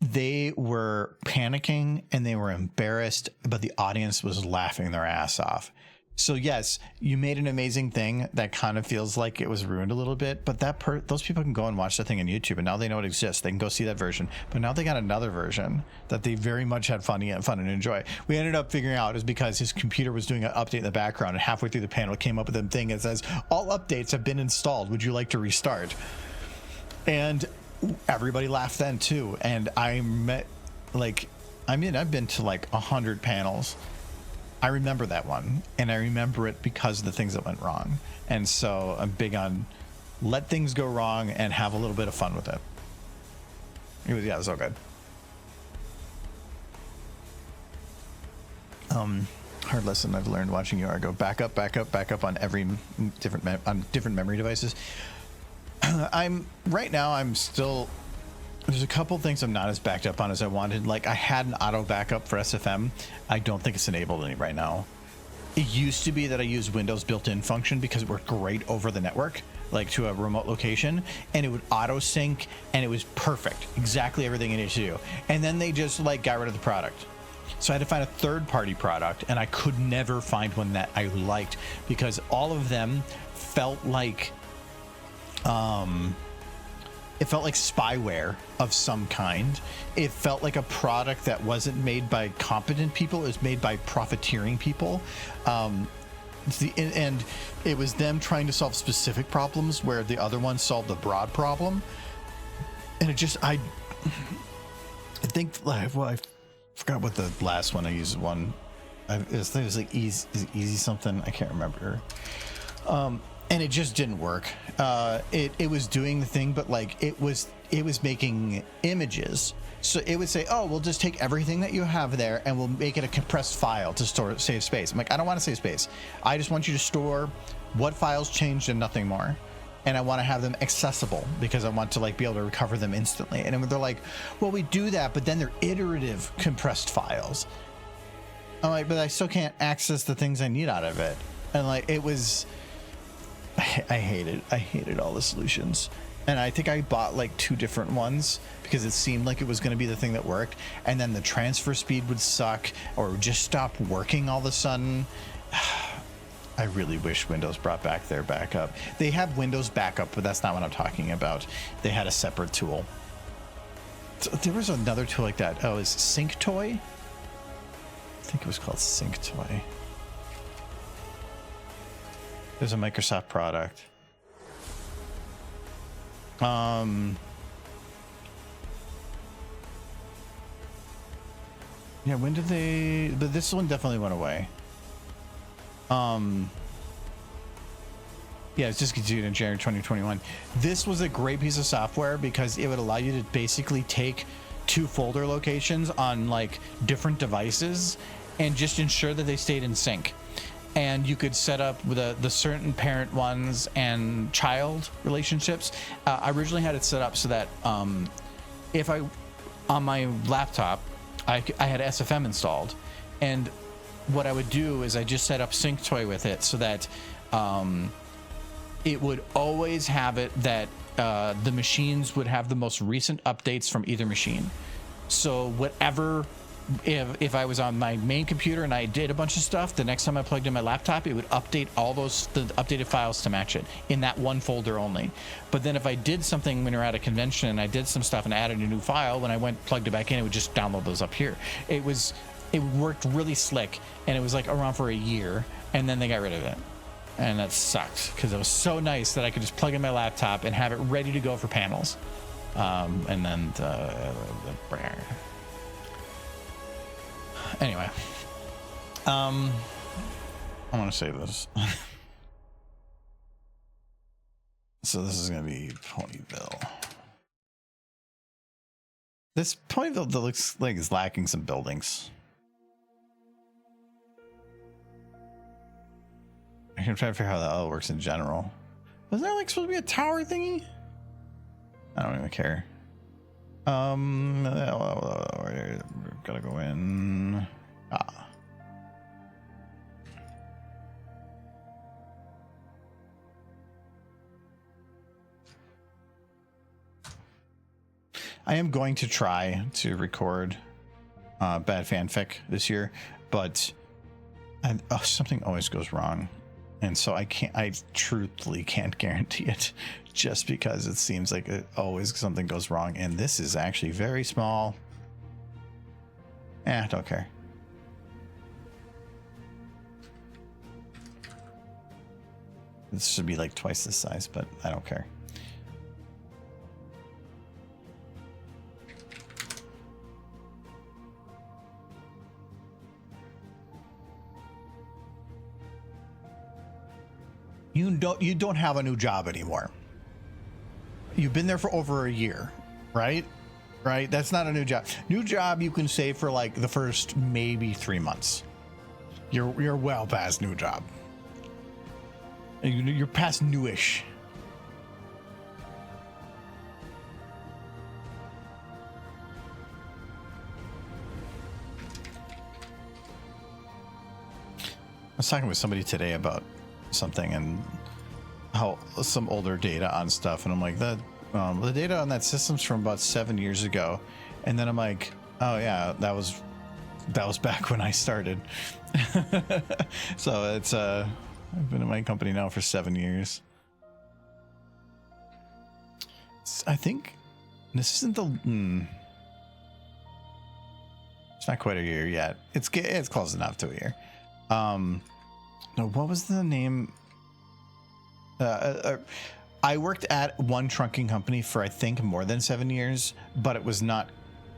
They were panicking and they were embarrassed, but the audience was laughing their ass off So yes, you made an amazing thing that kind of feels like it was ruined a little bit, but those people can go and watch that thing on YouTube, and now they know it exists. They can go see that version, but now they got another version that they very much had fun and enjoy. We ended up figuring out is because his computer was doing an update in the background, and halfway through the panel it came up with a thing that says, all updates have been installed. Would you like to restart? And everybody laughed then too. And I've been to like 100 panels. I remember that one, and I remember it because of the things that went wrong. And so I'm big on let things go wrong and have a little bit of fun with it. It was all good. Hard lesson I've learned watching you, Argo. Back up on every different memory devices. I'm still. There's a couple things I'm not as backed up on as I wanted. Like I had an auto backup for SFM. I don't think it's enabled right now. It used to be that I used Windows built-in function because it worked great over the network, like to a remote location, and it would auto sync, and it was perfect, exactly everything it needed to do. And then they just like got rid of the product. So I had to find a third-party product, and I could never find one that I liked because all of them felt like it felt like spyware of some kind. It felt like a product that wasn't made by competent people. It was made by profiteering people. And it was them trying to solve specific problems where the other one solved a broad problem. And it just, I think, well, I forgot what the last one I used one. It was like easy something. I can't remember. And it just didn't work. It was doing the thing, but like it was making images. So it would say, oh, we'll just take everything that you have there and we'll make it a compressed file to save space. I'm like, I don't want to save space. I just want you to store what files changed and nothing more. And I want to have them accessible because I want to like be able to recover them instantly. And they're like, well, we do that, but then they're iterative compressed files. I'm like, but I still can't access the things I need out of it. And like, it was, I hated all the solutions. And I think I bought like 2 different ones because it seemed like it was going to be the thing that worked. And then the transfer speed would suck or just stop working all of a sudden. I really wish Windows brought back their backup. They have Windows backup, but that's not what I'm talking about. They had a separate tool. So there was another tool like that. Oh, it's SyncToy? I think it was called SyncToy. There's a Microsoft product. Yeah, when did they... But this one definitely went away. Yeah, it's discontinued in January 2021. This was a great piece of software because it would allow you to basically take 2 folder locations on like different devices and just ensure that they stayed in sync. And you could set up the certain parent ones and child relationships. I originally had it set up so that if I, on my laptop, I had SFM installed, and what I would do is I just set up SyncToy with it so that it would always have it that the machines would have the most recent updates from either machine. So whatever, if I was on my main computer and I did a bunch of stuff, the next time I plugged in my laptop, it would update all the updated files to match it in that one folder only. But then if I did something when we were at a convention and I did some stuff and added a new file, when I plugged it back in, it would just download those up here. It worked really slick, and it was like around for a year, and then they got rid of it. And that sucked because it was so nice that I could just plug in my laptop and have it ready to go for panels. And then anyway, I want to save this. So this is going to be Ponyville. This Ponyville that looks like it's lacking some buildings. I'm trying to figure out how that all works in general. Wasn't there like supposed to be a tower thingy? I don't even care. Gotta go in. I am going to try to record bad fanfic this year, but And something always goes wrong. And so I truthfully can't guarantee it just because it seems like always something goes wrong. And this is actually very small. I don't care. This should be like twice this size, but I don't care. You don't have a new job anymore. You've been there for over a year, right? Right? That's not a new job. New job you can say for like the first maybe 3 months. You're well past new job. You're past newish. I was talking with somebody today about something and how some older data on stuff, and I'm like, the data on that system's from about 7 years ago, and then I'm like, oh yeah, that was back when I started. So it's I've been at my company now for 7 years. I think this isn't the it's not quite a year yet. It's close enough to a year. No, what was the name? I worked at one trunking company for I think more than 7 years, but it was not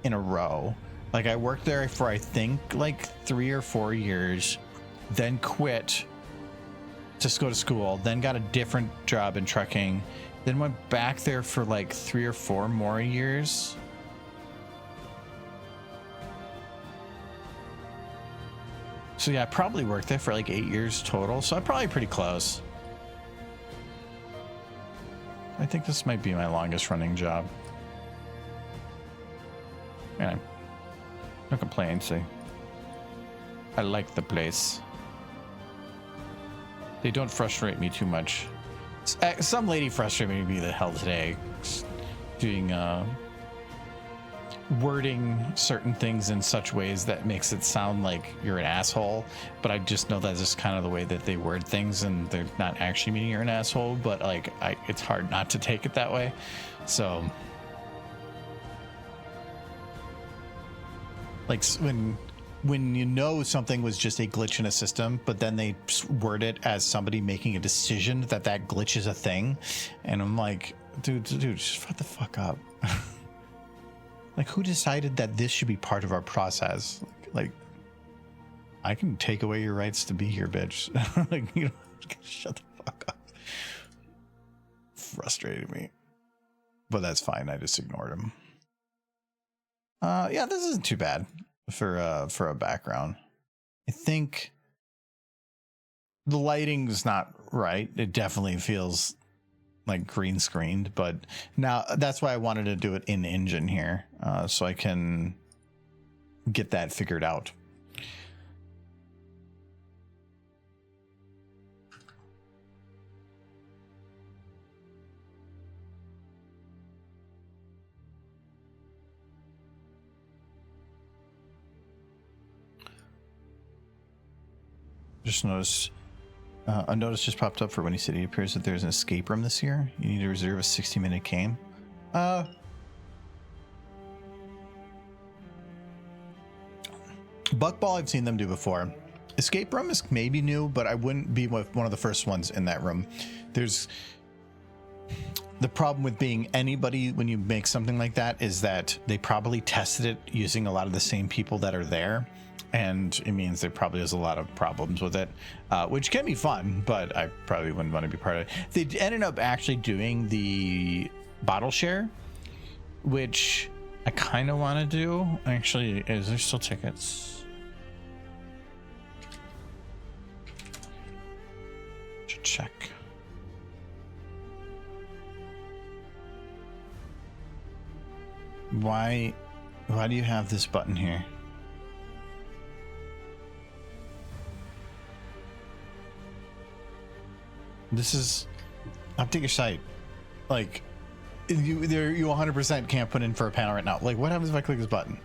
in a row. Like I worked there for I think like 3 or 4 years, then quit to go to school, then got a different job in trucking, then went back there for like 3 or 4 more years. So yeah, I probably worked there for like 8 years total. So I'm probably pretty close. I think this might be my longest running job. Yeah, no complaints. I like the place. They don't frustrate me too much. Some lady frustrated me the hell today, doing wording certain things in such ways that makes it sound like you're an asshole, but I just know that's just kind of the way that they word things, and they're not actually meaning you're an asshole, but like it's hard not to take it that way. So like when you know something was just a glitch in a system, but then they word it as somebody making a decision that glitch is a thing, and I'm like, dude, just shut the fuck up. Like, who decided that this should be part of our process? Like, I can take away your rights to be here, bitch. Like, you know, shut the fuck up. Frustrated me. But that's fine. I just ignored him. Yeah, this isn't too bad for a background. I think the lighting's not right. It definitely feels like green screened, but now that's why I wanted to do it in engine here, so I can get that figured out. Just noticed a notice just popped up for Windy City. It appears that there's an escape room this year. You need to reserve a 60-minute game. Buckball, I've seen them do before. Escape room is maybe new, but I wouldn't be one of the first ones in that room. There's the problem with being anybody when you make something like that is that they probably tested it using a lot of the same people that are there. And it means there probably is a lot of problems with it, which can be fun, but I probably wouldn't want to be part of it. They ended up actually doing the bottle share, which I kind of want to do. Actually, is there still tickets? Should check. Why do you have this button here? This is update your site. Like you 100% can't put in for a panel right now. Like what happens if I click this button?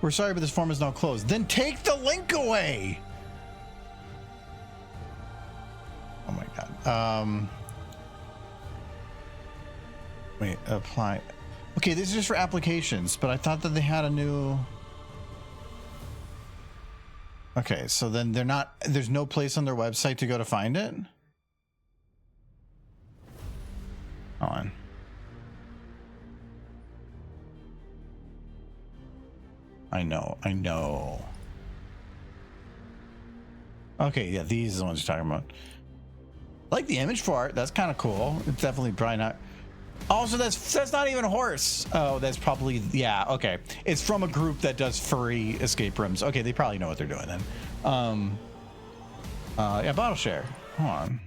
We're sorry, but this form is now closed. Then take the link away. Oh my god. Wait, apply. Okay, this is just for applications, but I thought that they had a new. Okay, so then they're not. There's no place on their website to go to find it. Hold on. I know. Okay, yeah, these are the ones you're talking about. I like the image for it. That's kind of cool. It's definitely probably not. Also, that's not even a horse. Oh, that's probably, yeah, okay. It's from a group that does furry escape rooms. Okay, they probably know what they're doing then. Yeah, bottle share. Hold on.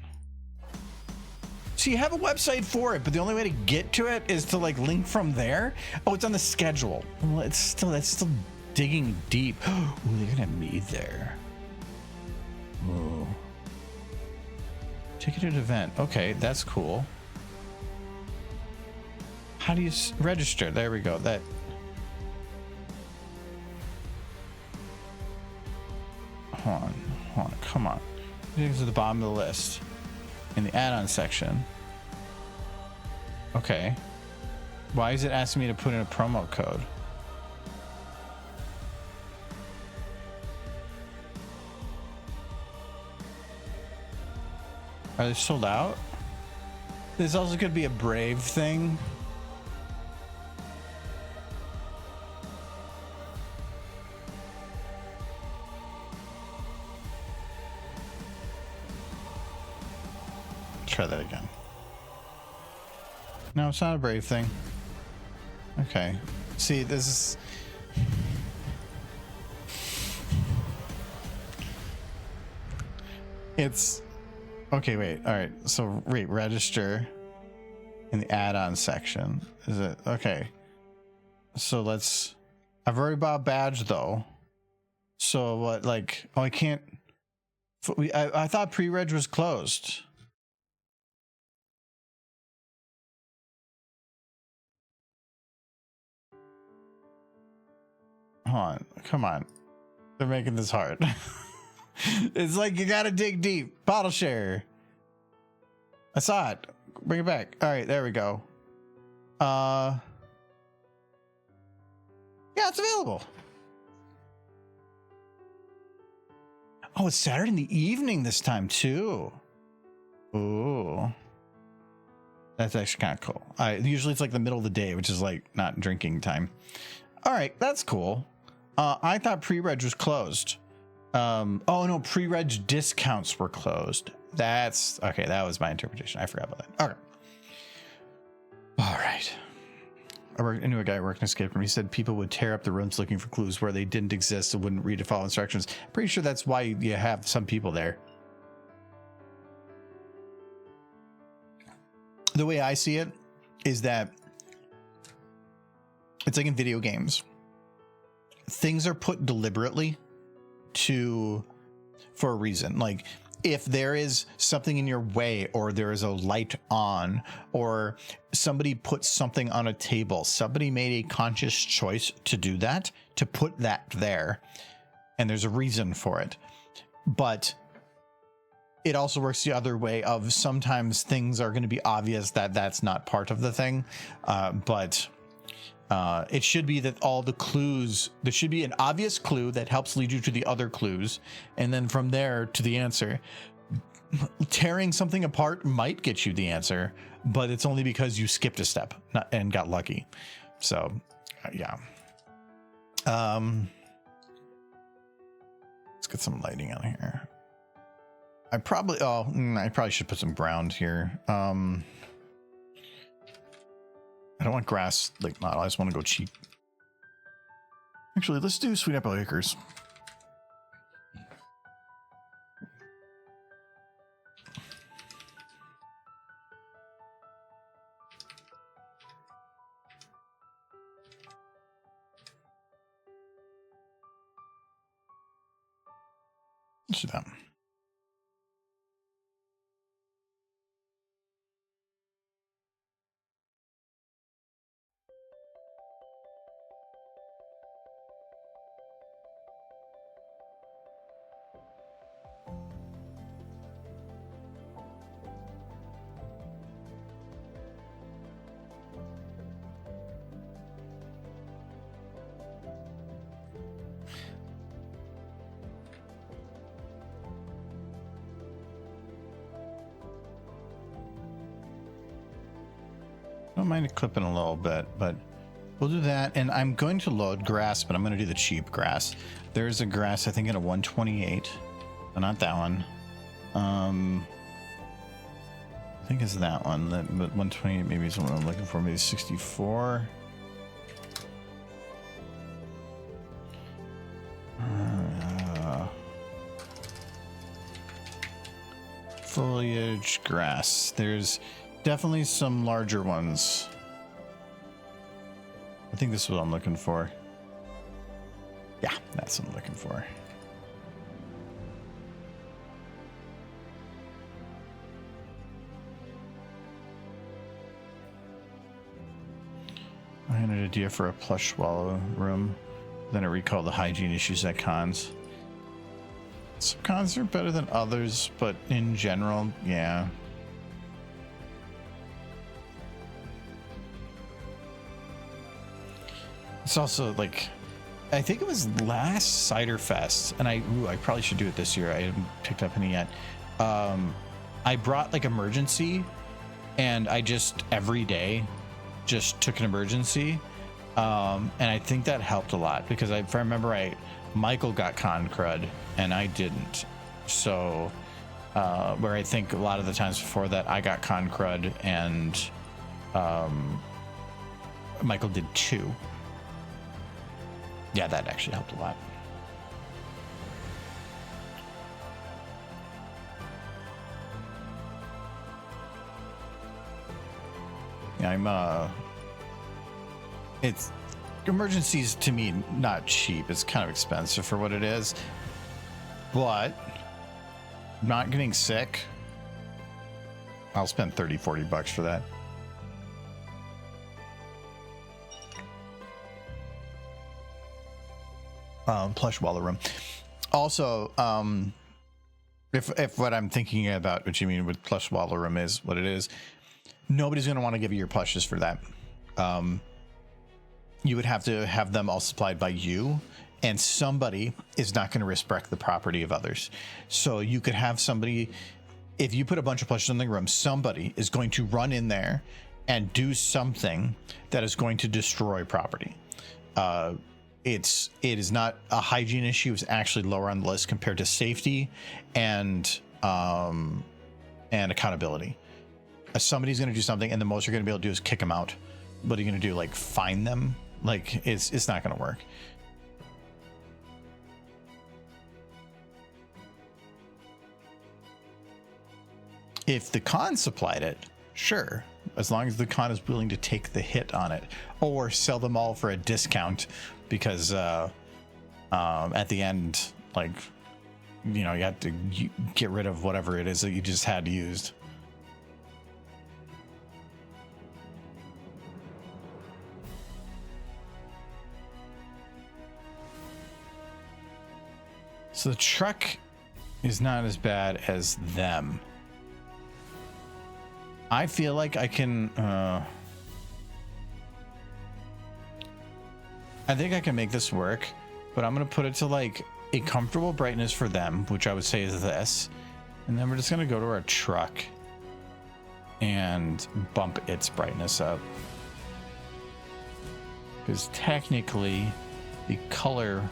So you have a website for it, but the only way to get to it is to like link from there. Oh, it's on the schedule. Well, that's still digging deep. Ooh, they're gonna have me there. Ooh. Ticketed event. Okay, that's cool. How do you register? There we go. That. Hold on. Come on. These are the bottom of the list in the add-on section. Okay. Why is it asking me to put in a promo code? Are they sold out? This also could be a Brave thing. Try that again. No, it's not a Brave thing. Okay. See, this is... It's... Okay, wait. All right. So, wait, register in the add-on section. Is it? Okay. So, let's... I've already bought a badge, though. So, what, like... Oh, I can't... I thought pre-reg was closed. Hold on. Come on. They're making this hard. It's like you gotta dig deep. Bottle share. I saw it. Bring it back. All right, there we go. Yeah, it's available. Oh, it's Saturday in the evening this time too. Ooh. That's actually kind of cool. Usually it's like the middle of the day, which is like not drinking time. All right, that's cool. I thought pre-reg was closed. Oh no, pre-reg discounts were closed. That's okay. That was my interpretation. I forgot about that. Okay. All right. I knew a guy working escape room. He said people would tear up the rooms looking for clues where they didn't exist and wouldn't read or follow instructions. Pretty sure that's why you have some people there. The way I see it is that it's like in video games. Things are put deliberately for a reason. Like if there is something in your way, or there is a light on, or somebody puts something on a table, somebody made a conscious choice to do that, to put that there, and there's a reason for it. But it also works the other way of sometimes things are going to be obvious that that's not part of the thing, but it should be that all the clues, there should be an obvious clue that helps lead you to the other clues, and then from there to the answer. Tearing something apart might get you the answer, but it's only because you skipped a step and got lucky. So, yeah. Let's get some lighting on here. I probably should put some ground here. I don't want grass like model. I just want to go cheap. Actually, let's do Sweet Apple Acres. Let's do that. Don't mind clipping a little bit, but we'll do that. And I'm going to load grass, but I'm going to do the cheap grass. There's a grass, I think, in a 128. But not that one. I think it's that one. But 128 maybe is what I'm looking for. Maybe 64. Foliage grass. There's definitely some larger ones. I think this is what I'm looking for. Yeah, that's what I'm looking for. I had an idea for a plush swallow room. Then I recall the hygiene issues at cons. Some cons are better than others, but in general, yeah. It's also like, I think it was last Cider Fest, and I probably should do it this year. I haven't picked up any yet. I brought like emergency, and I just every day just took an emergency, and I think that helped a lot because if I remember right, Michael got con crud and I didn't. So where I think a lot of the times before that I got con crud and Michael did too. Yeah, that actually helped a lot. Yeah, it's emergencies to me not cheap. It's kind of expensive for what it is, but not getting sick, I'll spend 30-40 bucks for that. Plush wallow room. Also, if what I'm thinking about what you mean with plush wallow room is what it is, nobody's going to want to give you your plushes for that. You would have to have them all supplied by you, and somebody is not going to respect the property of others. So you could have somebody, if you put a bunch of plushes in the room, somebody is going to run in there and do something that is going to destroy property. It is not a hygiene issue. It's actually lower on the list compared to safety and accountability. Somebody's going to do something, and the most you're going to be able to do is kick them out. What are you going to do? Like fine them? Like it's not going to work. If the con supplied it, sure, as long as the con is willing to take the hit on it or sell them all for a discount, because at the end, like, you know, you have to get rid of whatever it is that you just had used. So the truck is not as bad as them. I feel like I can, I think I can make this work, but I'm going to put it to like a comfortable brightness for them, which I would say is this. And then we're just going to go to our truck and bump its brightness up. Because technically the color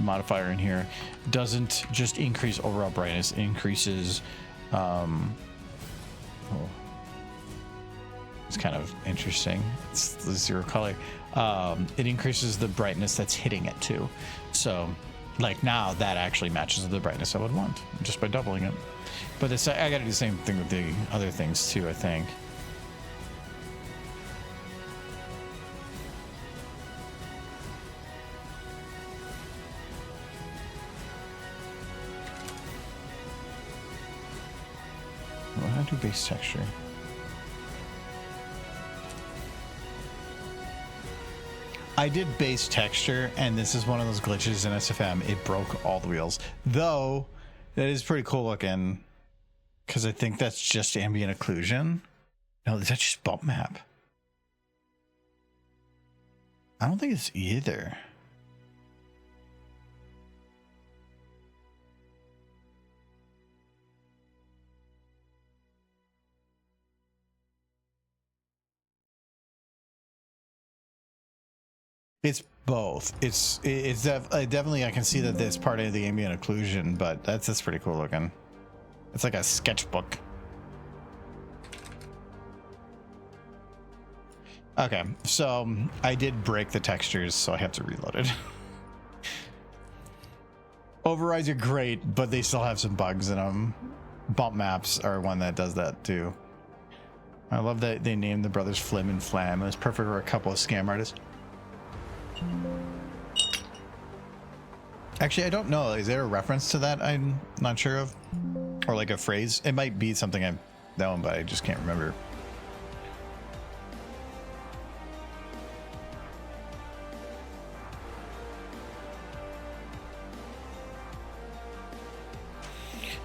modifier in here doesn't just increase overall brightness, it increases it's kind of interesting. It's the zero color. It increases the brightness that's hitting it too. So like now that actually matches the brightness I would want just by doubling it. But this, I gotta do the same thing with the other things too, I think. How do base texture? I did base texture, and this is one of those glitches in SFM. It broke all the wheels, though. That is pretty cool looking, because I think that's just ambient occlusion. No, that's just bump map. I don't think it's either. It's both. Definitely I can see that there's part of the ambient occlusion, but that's pretty cool looking. It's like a sketchbook. Okay, so I did break the textures, so I have to reload it. Overrides are great, but they still have some bugs in them. Bump maps are one that does that too. I love that they named the brothers Flim and Flam. It was perfect for a couple of scam artists. Actually, I don't know. Is there a reference to that I'm not sure of? Or like a phrase? It might be something I've known, but I just can't remember.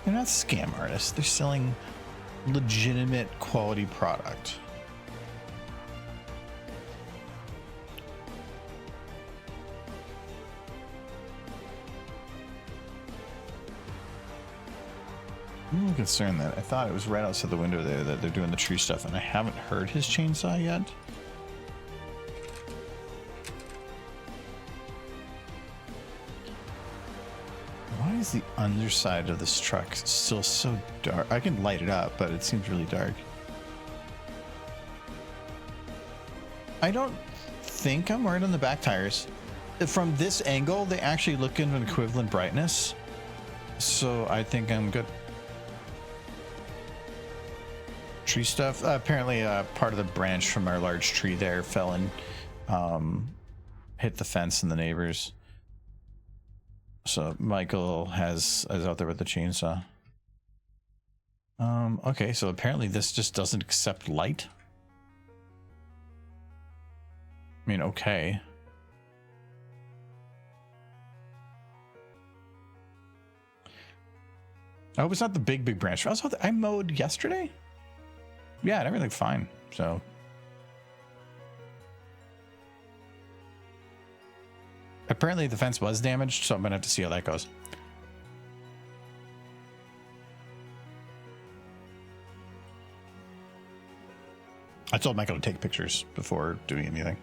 They're not scam artists. They're selling legitimate quality product. I'm a little concerned that I thought it was right outside the window there that they're doing the tree stuff, and I haven't heard his chainsaw yet. Why is the underside of this truck still so dark? I can light it up, but it seems really dark. I don't think I'm right on the back tires. From this angle, they actually look in an equivalent brightness. So I think I'm good. Tree stuff. Apparently, part of the branch from our large tree there fell and hit the fence and the neighbors. So Michael is out there with the chainsaw. Okay, so apparently this just doesn't accept light. I mean, okay. Oh, it's not the big branch. I mowed yesterday. Yeah, and everything's fine. So. Apparently the fence was damaged, so I'm gonna have to see how that goes. I told Michael to take pictures before doing anything.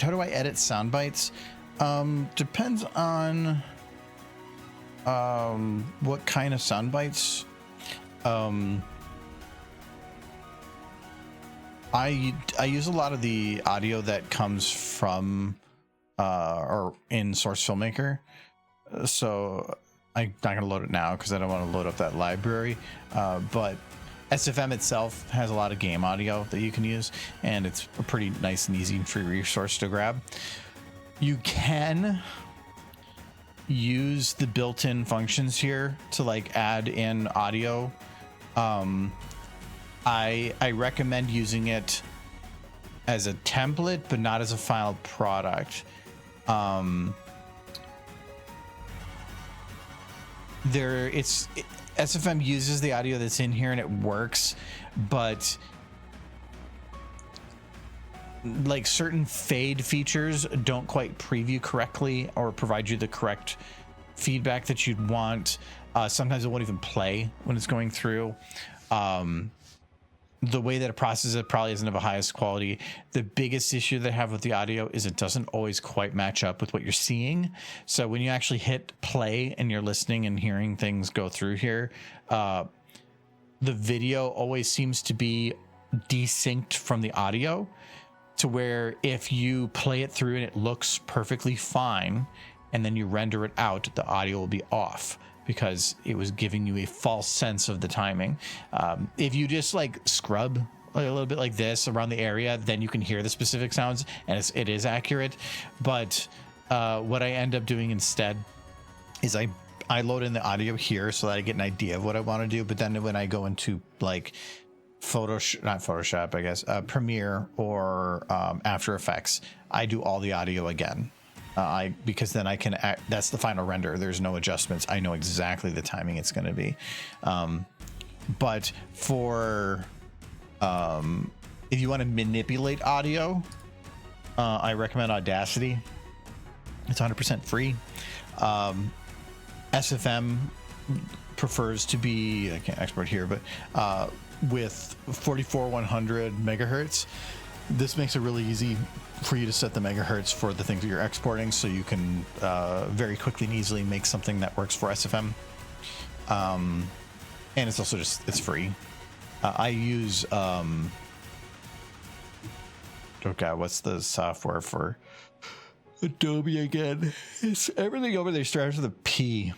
How do I edit sound bites? Depends on what kind of sound bites. I use a lot of the audio that comes from or in Source Filmmaker, so I'm not gonna load it now because I don't want to load up that library, but SFM itself has a lot of game audio that you can use, and it's a pretty nice and easy free resource to grab. You can use the built-in functions here to like add in audio. I recommend using it as a template, but not as a final product. SFM uses the audio that's in here and it works, but like certain fade features don't quite preview correctly or provide you the correct feedback that you'd want. Sometimes it won't even play when it's going through. The way that it processes it probably isn't of the highest quality. The biggest issue they have with the audio is it doesn't always quite match up with what you're seeing. So when you actually hit play and you're listening and hearing things go through here, the video always seems to be desynced from the audio, to where if you play it through and it looks perfectly fine and then you render it out, the audio will be off, because it was giving you a false sense of the timing. If you just like scrub a little bit like this around the area, then you can hear the specific sounds and it is accurate. But what I end up doing instead is I load in the audio here so that I get an idea of what I want to do. But then when I go into like Premiere or After Effects, I do all the audio again. Because then I can that's the final render. There's no adjustments. I know exactly the timing it's going to be. But for if you want to manipulate audio, I recommend Audacity. It's 100% free. SFM prefers to be, I can't export here, but with 44100 megahertz. This makes it really easy for you to set the megahertz for the things that you're exporting, so you can very quickly and easily make something that works for SFM. And it's also it's free. I use oh god, what's the software for Adobe again? It's everything over there starts with a P.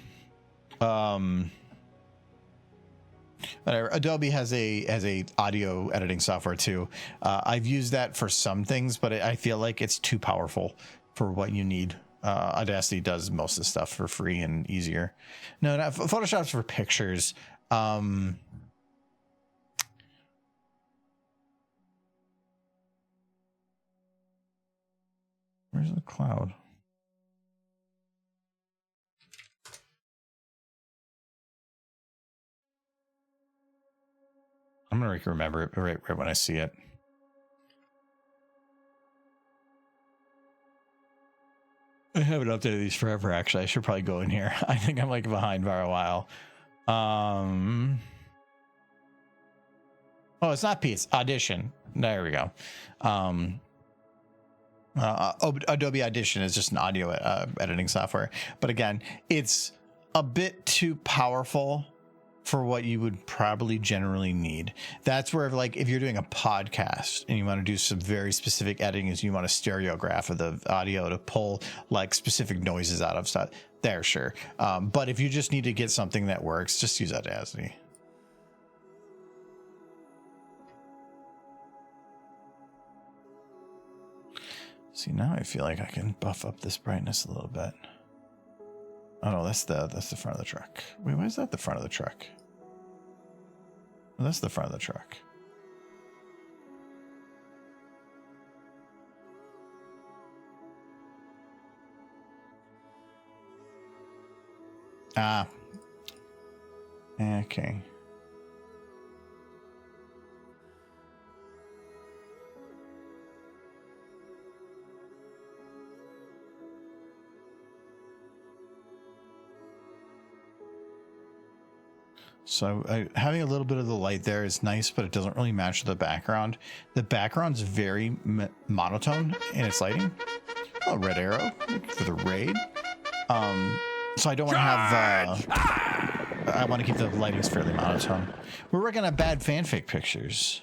Whatever. Adobe has a audio editing software too. I've used that for some things, but I feel like it's too powerful for what you need. Audacity does most of the stuff for free and easier. No, not Photoshop's for pictures. Where's the cloud? I'm gonna remember it right when I see it. I haven't updated these forever. Actually, I should probably go in here. I think I'm like behind by a while. Oh, it's not P. It's Audition. There we go. Adobe Audition is just an audio editing software, but again, it's a bit too powerful for what you would probably generally need. That's where, like, if you're doing a podcast and you want to do some very specific editing, is you want to stereograph of the audio to pull like specific noises out of stuff there, sure. But if you just need to get something that works, just use Audacity. See, now I feel like I can buff up this brightness a little bit. Oh no, that's the front of the truck. Wait, why is that the front of the truck? Oh, that's the front of the truck. Ah. Okay. So having a little bit of the light there is nice, but it doesn't really match the background. The background's very monotone in its lighting. Oh, red arrow for the raid. So I don't want to have, I want to keep the lightings fairly monotone. We're working on bad fanfic pictures,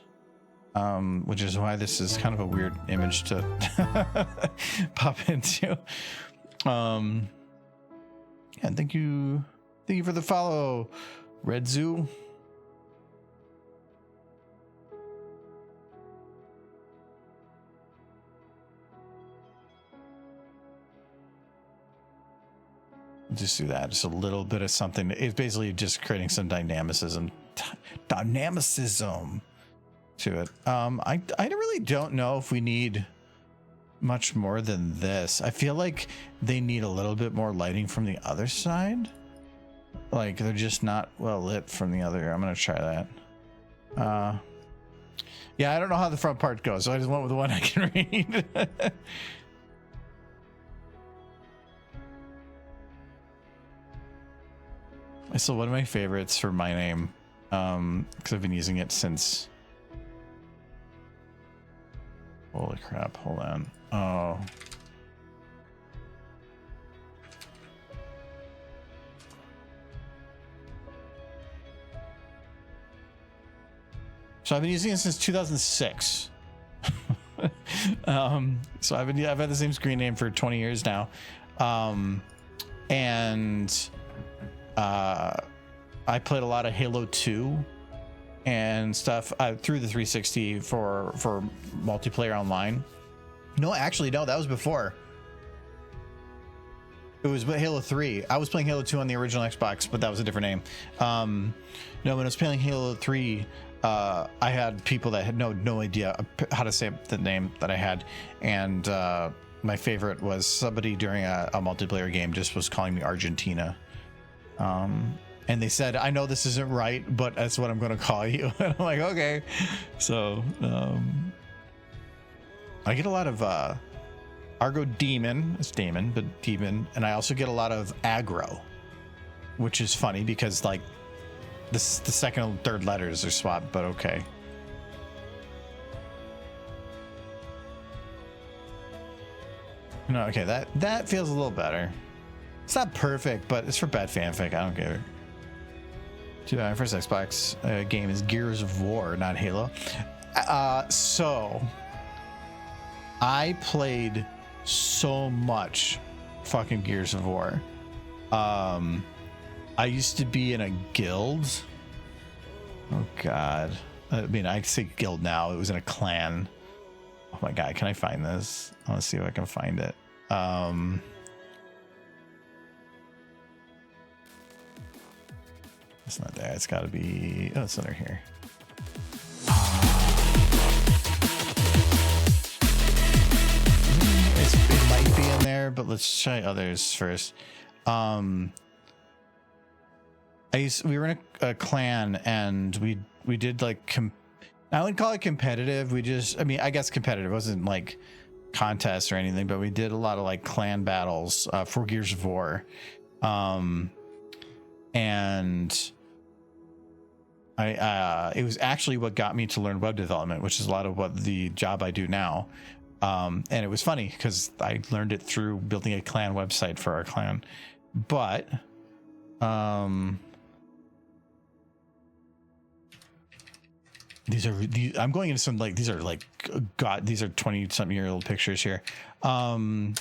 which is why this is kind of a weird image to pop into. And thank you for the follow, Red Zoo. Just do that. Just a little bit of something. It's basically just creating some dynamicism to it. I really don't know if we need much more than this. I feel like they need a little bit more lighting from the other side. Like they're just not well lit from the other. I'm gonna try that. Yeah, I don't know how the front part goes, so I just went with the one I can read. So one of my favorites for my name, because I've been using it since. Holy crap! Hold on. Oh. So I've been using it since 2006. So I've had the same screen name for 20 years now, and I played a lot of Halo 2 and stuff through the 360 for multiplayer online. No, actually, no, that was before. It was Halo 3. I was playing Halo 2 on the original Xbox, but that was a different name. No, when I was playing Halo 3, I had people that had no idea how to say the name that I had, and my favorite was somebody during a multiplayer game just was calling me Argentina. And they said, I know this isn't right, but that's what I'm going to call you. And I'm like, okay. So I get a lot of Argo Demon. It's Damon, but Demon. And I also get a lot of aggro, which is funny because like the second and third letters are swapped, but okay. No, okay, that feels a little better. It's not perfect, but it's for bad fanfic. I don't care. My first Xbox game is Gears of War, not Halo. So I played so much fucking Gears of War. I used to be in a guild. Oh God. I mean, I say guild now. It was in a clan. Oh my God, can I find this? I want to see if I can find it. It's not there. It's got to be. Oh, it's under here. It might be in there, but let's try others first. We were in a clan, and we did like I wouldn't call it competitive. I mean, I guess competitive. It wasn't like contests or anything, but we did a lot of like clan battles for Gears of War. And it was actually what got me to learn web development, which is a lot of what the job I do now. And it was funny because I learned it through building a clan website for our clan. But I'm going into some like these are 20-something-year-old pictures here. Not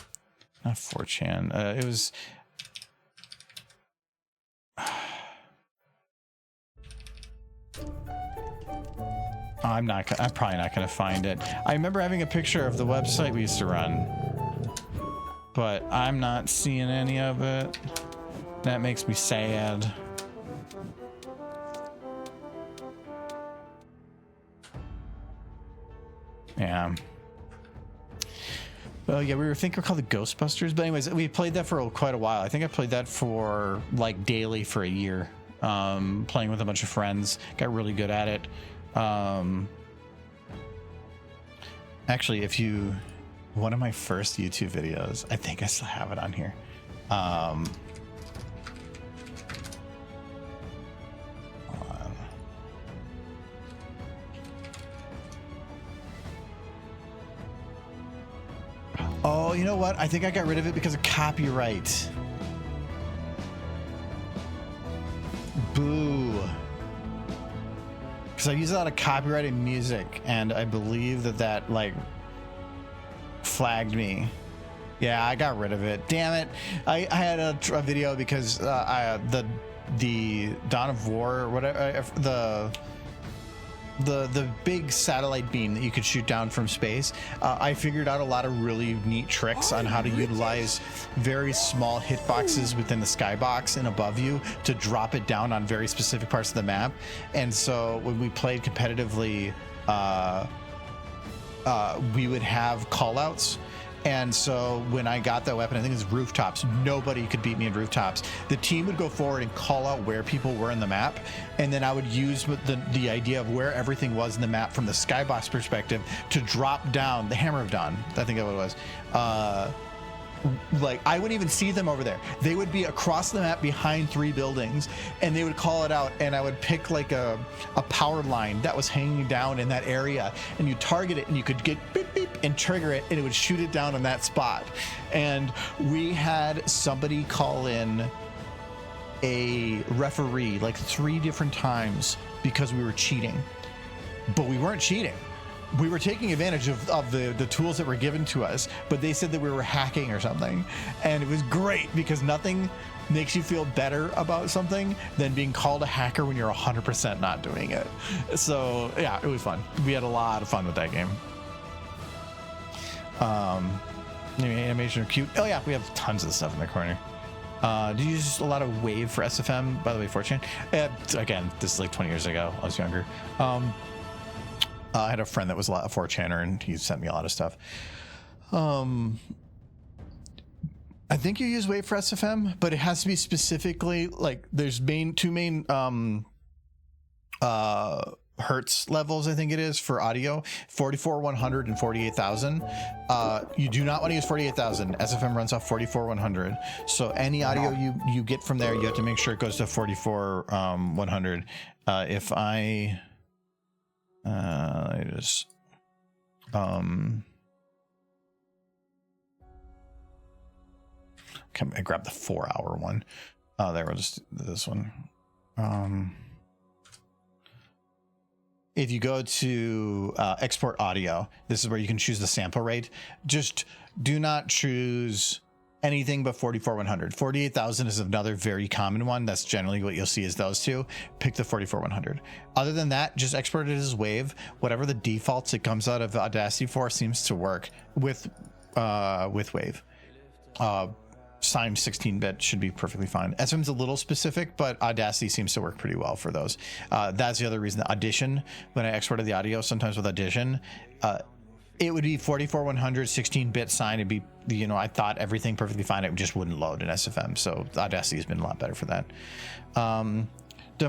4chan. It was. I'm probably not gonna find it. I remember having a picture of the website we used to run, but I'm not seeing any of it. That makes me sad. Yeah. Well, yeah, we were called the Ghostbusters, but anyways, we played that for quite a while. I think I played that for like daily for a year, playing with a bunch of friends. Got really good at it. Actually, one of my first YouTube videos, I think I still have it on here. Hold on. Oh, you know what? I think I got rid of it because of copyright. Boo. Because I use a lot of copyrighted music, and I believe that like flagged me. Yeah, I got rid of it. Damn it! I had a video because the Dawn of War or whatever, the big satellite beam that you could shoot down from space. I figured out a lot of really neat tricks on how to utilize very small hitboxes within the skybox and above you to drop it down on very specific parts of the map. And so when we played competitively, we would have callouts. And so when I got that weapon, I think it was rooftops. Nobody could beat me in rooftops. The team would go forward and call out where people were in the map. And then I would use the idea of where everything was in the map from the skybox perspective to drop down the Hammer of Dawn. I think that's what it was. Like I wouldn't even see them over there. They would be across the map behind 3 buildings, and they would call it out, and I would pick like a power line that was hanging down in that area, and you target it and you could get beep beep and trigger it, and it would shoot it down in that spot. And we had somebody call in a referee like 3 different times because we were cheating, but we weren't cheating. We were taking advantage of the tools that were given to us, but they said that we were hacking or something. And it was great because nothing makes you feel better about something than being called a hacker when you're 100% not doing it. So yeah, it was fun. We had a lot of fun with that game. Animation are cute. Oh yeah, we have tons of stuff in the corner. Do you use a lot of Wave for SFM? By the way, 4chan. Again, this is like 20 years ago. I was younger. I had a friend that was a 4chaner, and he sent me a lot of stuff. I think you use Wave for SFM, but it has to be specifically like there's two main hertz levels. I think it is for audio: 44,100 and 48,000. You do not want to use 48,000. SFM runs off 44,100. So any audio you get from there, you have to make sure it goes to 44,100. If I just I grabbed the 4-hour one. There, we'll just do this one. If you go to export audio, this is where you can choose the sample rate. Just do not choose anything but 44,100. 48,000 is another very common one. That's generally what you'll see is those two. Pick the 44,100. Other than that, just export it as Wave. Whatever the defaults it comes out of Audacity for seems to work with Wave. Signed 16-bit should be perfectly fine. SFM's a little specific, but Audacity seems to work pretty well for those. That's the other reason. The Audition, when I exported the audio, sometimes with Audition, it would be 44,100, 16-bit sign. It'd be, I thought everything perfectly fine. It just wouldn't load in SFM. So Audacity has been a lot better for that. Don't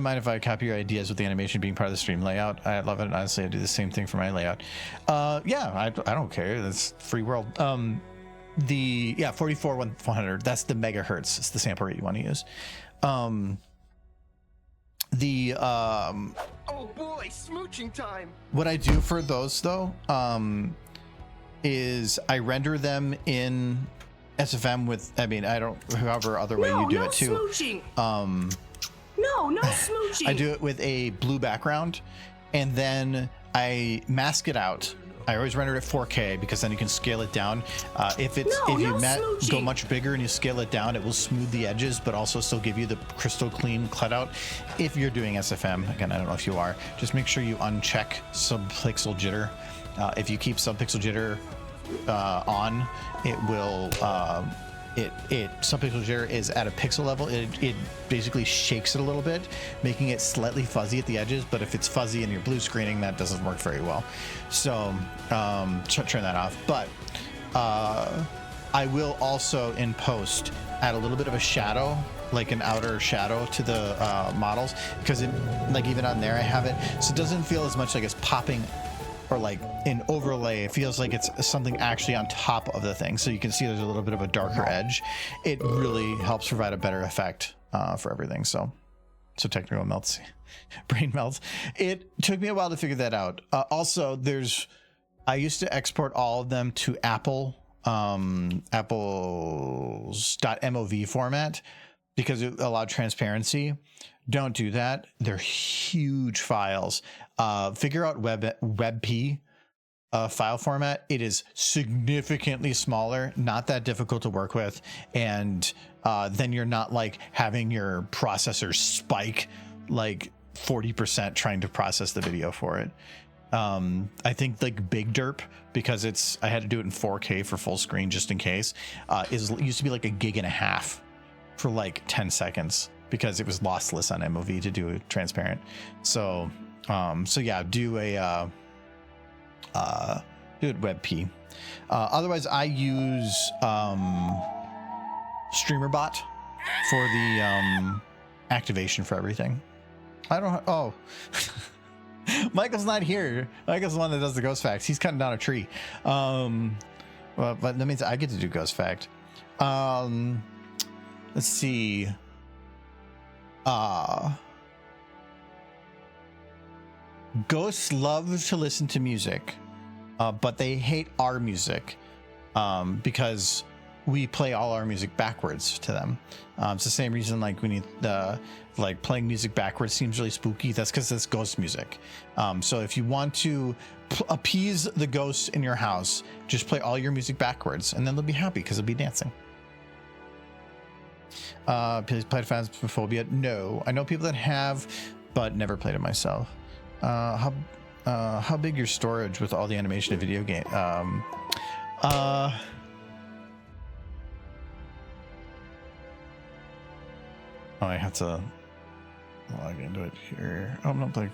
mind if I copy your ideas with the animation being part of the stream layout. I love it. Honestly, I do the same thing for my layout. Yeah, I don't care. That's free world. 44,100. That's the megahertz. It's the sample rate you want to use. Oh boy, smooching time. What I do for those though, is I render them in SFM with. However other way you do it too. Smooching. No smooching. I do it with a blue background, and then I mask it out. I always render it at 4K because then you can scale it down. If you go much bigger and you scale it down, it will smooth the edges, but also still give you the crystal clean cutout. If you're doing SFM, again, I don't know if you are, just make sure you uncheck subpixel jitter. If you keep subpixel jitter on, it will. Subpixel jitter is at a pixel level. It basically shakes it a little bit, making it slightly fuzzy at the edges. But if it's fuzzy and you're blue screening, that doesn't work very well. So turn that off. But I will also in post add a little bit of a shadow, like an outer shadow to the models, because even on there I have it, so it doesn't feel as much like it's popping or like an overlay. It feels like it's something actually on top of the thing, so you can see there's a little bit of a darker edge. It really helps provide a better effect for everything. So technical melts, brain melts. It took me a while to figure that out. Also, I used to export all of them to Apple's .mov format because it allowed transparency. Don't do that. They're huge files. Figure out WebP file format. It is significantly smaller, not that difficult to work with, and then you're not like having your processor spike like 40% trying to process the video for it. I think like Big Derp, because I had to do it in 4K for full screen just in case, used to be like 1.5 gigs for like 10 seconds. Because it was lossless on MOV to do it transparent. So yeah, do it WebP. Otherwise, I use StreamerBot for the activation for everything. Michael's not here. Michael's the one that does the ghost facts. He's cutting down a tree. Well, but that means I get to do ghost fact. Let's see. Ghosts love to listen to music, but they hate our music because we play all our music backwards to them. It's the same reason like we need like playing music backwards seems really spooky. That's because it's ghost music. So if you want to appease the ghosts in your house, just play all your music backwards, and then they'll be happy because they'll be dancing. Played Phasmophobia? No, I know people that have, but never played it myself. How big your storage with all the animation of video game? I have to log into it here. Oh, no, like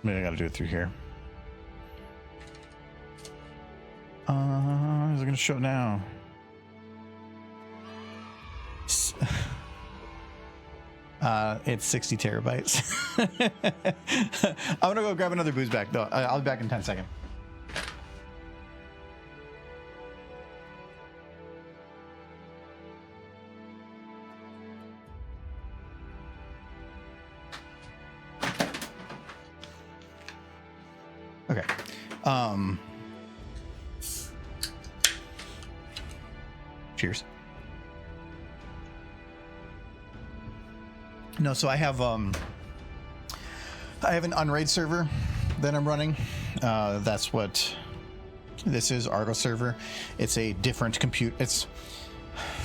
maybe I got to do it through here. Is it going to show now? It's 60 terabytes. I'm gonna go grab another booze back though. I'll be back in 10 seconds. Okay. Cheers. No, so I have an Unraid server that I'm running. That's what this is, Argo server. It's a different compute. It's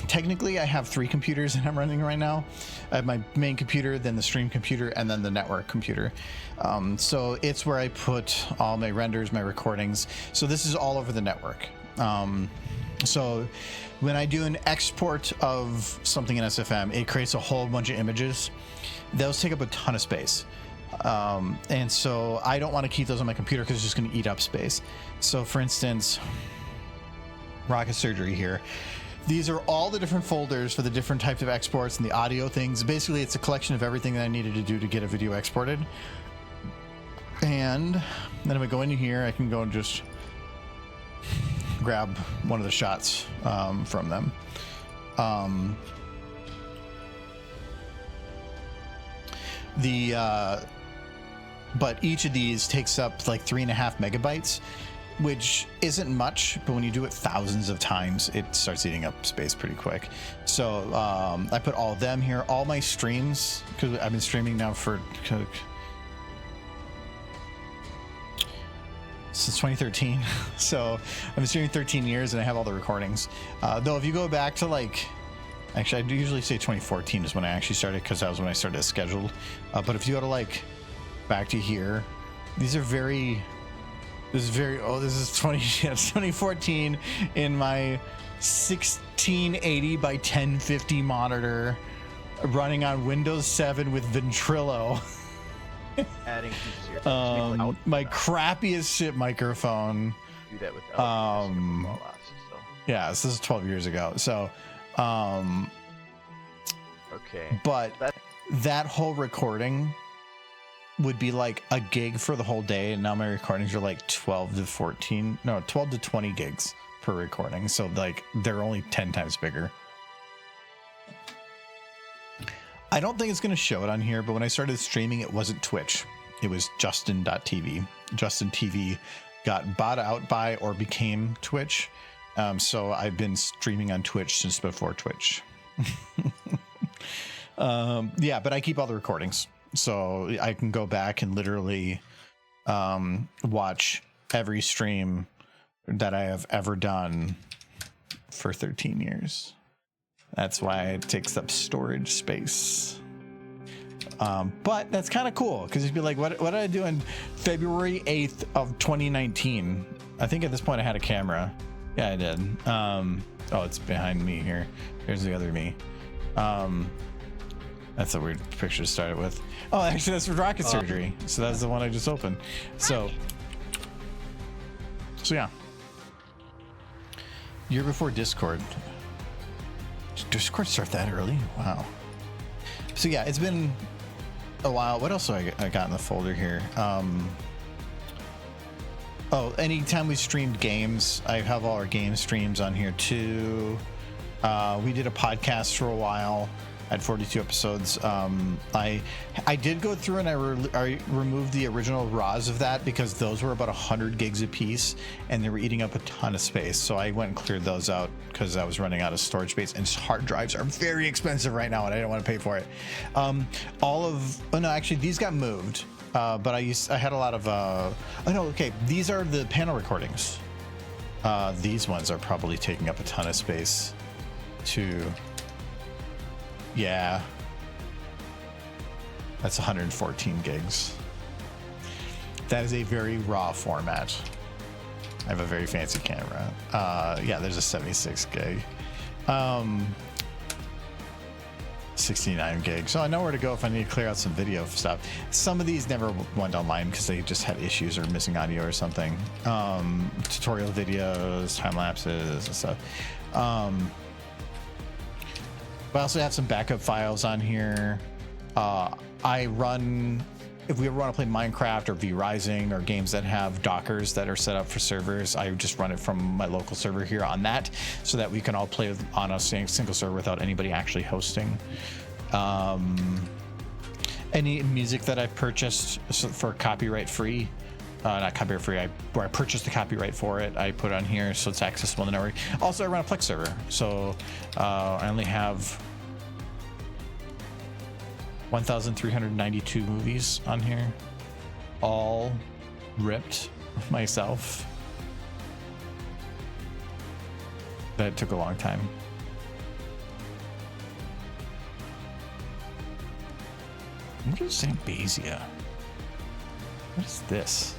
technically I have 3 computers that I'm running right now. I have my main computer, then the stream computer, and then the network computer. So it's where I put all my renders, my recordings. So this is all over the network. So when I do an export of something in SFM, it creates a whole bunch of images. Those take up a ton of space. And so I don't want to keep those on my computer because it's just going to eat up space. So for instance, rocket surgery here. These are all the different folders for the different types of exports and the audio things. Basically, it's a collection of everything that I needed to do to get a video exported. And then if I go into here, I can go and just grab one of the shots from them. But each of these takes up like 3.5 megabytes, which isn't much, but when you do it thousands of times, it starts eating up space pretty quick. So I put all of them here, all my streams, because I've been streaming now since 2013. So I've been streaming 13 years and I have all the recordings. Though if you go back to actually I do usually say 2014 is when I actually started, because that was when I started scheduled. But if you go to back to here, these are this is 2014 in my 1680 by 1050 monitor running on Windows 7 with Ventrilo. Adding features here. My crappiest shit microphone. Do that with yeah, this is 12 years ago. So okay. But that whole recording would be like a gig for the whole day, and now my recordings are like 12 to 20 gigs per recording. So they're only 10 times bigger. I don't think it's going to show it on here, but when I started streaming, it wasn't Twitch. It was Justin.tv. Justin TV got bought out by or became Twitch. So I've been streaming on Twitch since before Twitch. Yeah, but I keep all the recordings. So I can go back and literally watch every stream that I have ever done for 13 years. That's why it takes up storage space. But that's kind of cool, because you'd be like, what did I do on February 8th of 2019? I think at this point I had a camera. Yeah, I did. Oh, it's behind me here. Here's the other me. That's a weird picture to start it with. Oh, actually, that's for rocket surgery. So that's the one I just opened. So yeah. Year before Discord. Did Discord start that early? Wow. So yeah, it's been a while. What else have I got in the folder here? Oh, anytime we streamed games, I have all our game streams on here too. We did a podcast for a while. I had 42 episodes. I did go through and I removed the original RAWs of that, because those were about 100 gigs a piece and they were eating up a ton of space. So I went and cleared those out because I was running out of storage space, and hard drives are very expensive right now and I didn't want to pay for it. Actually these got moved. But I had a lot of, these are the panel recordings. These ones are probably taking up a ton of space too. Yeah, that's 114 gigs. That is a very raw format. I have a very fancy camera. Yeah, there's a 76 gig. 69 gigs. So I know where to go if I need to clear out some video stuff. Some of these never went online because they just had issues or missing audio or something. Tutorial videos, time lapses and stuff. But I also have some backup files on here. I run, if we ever want to play Minecraft or V-Rising or games that have Dockers that are set up for servers, I just run it from my local server here on that so that we can all play on a single server without anybody actually hosting. Any music that I purchased for copyright free, not copyright free, where I purchased the copyright for it, I put on here so it's accessible on the network. Also, I run a Plex server, so I only have 1,392 movies on here, all ripped myself. That took a long time. What is Zambasia? What is this?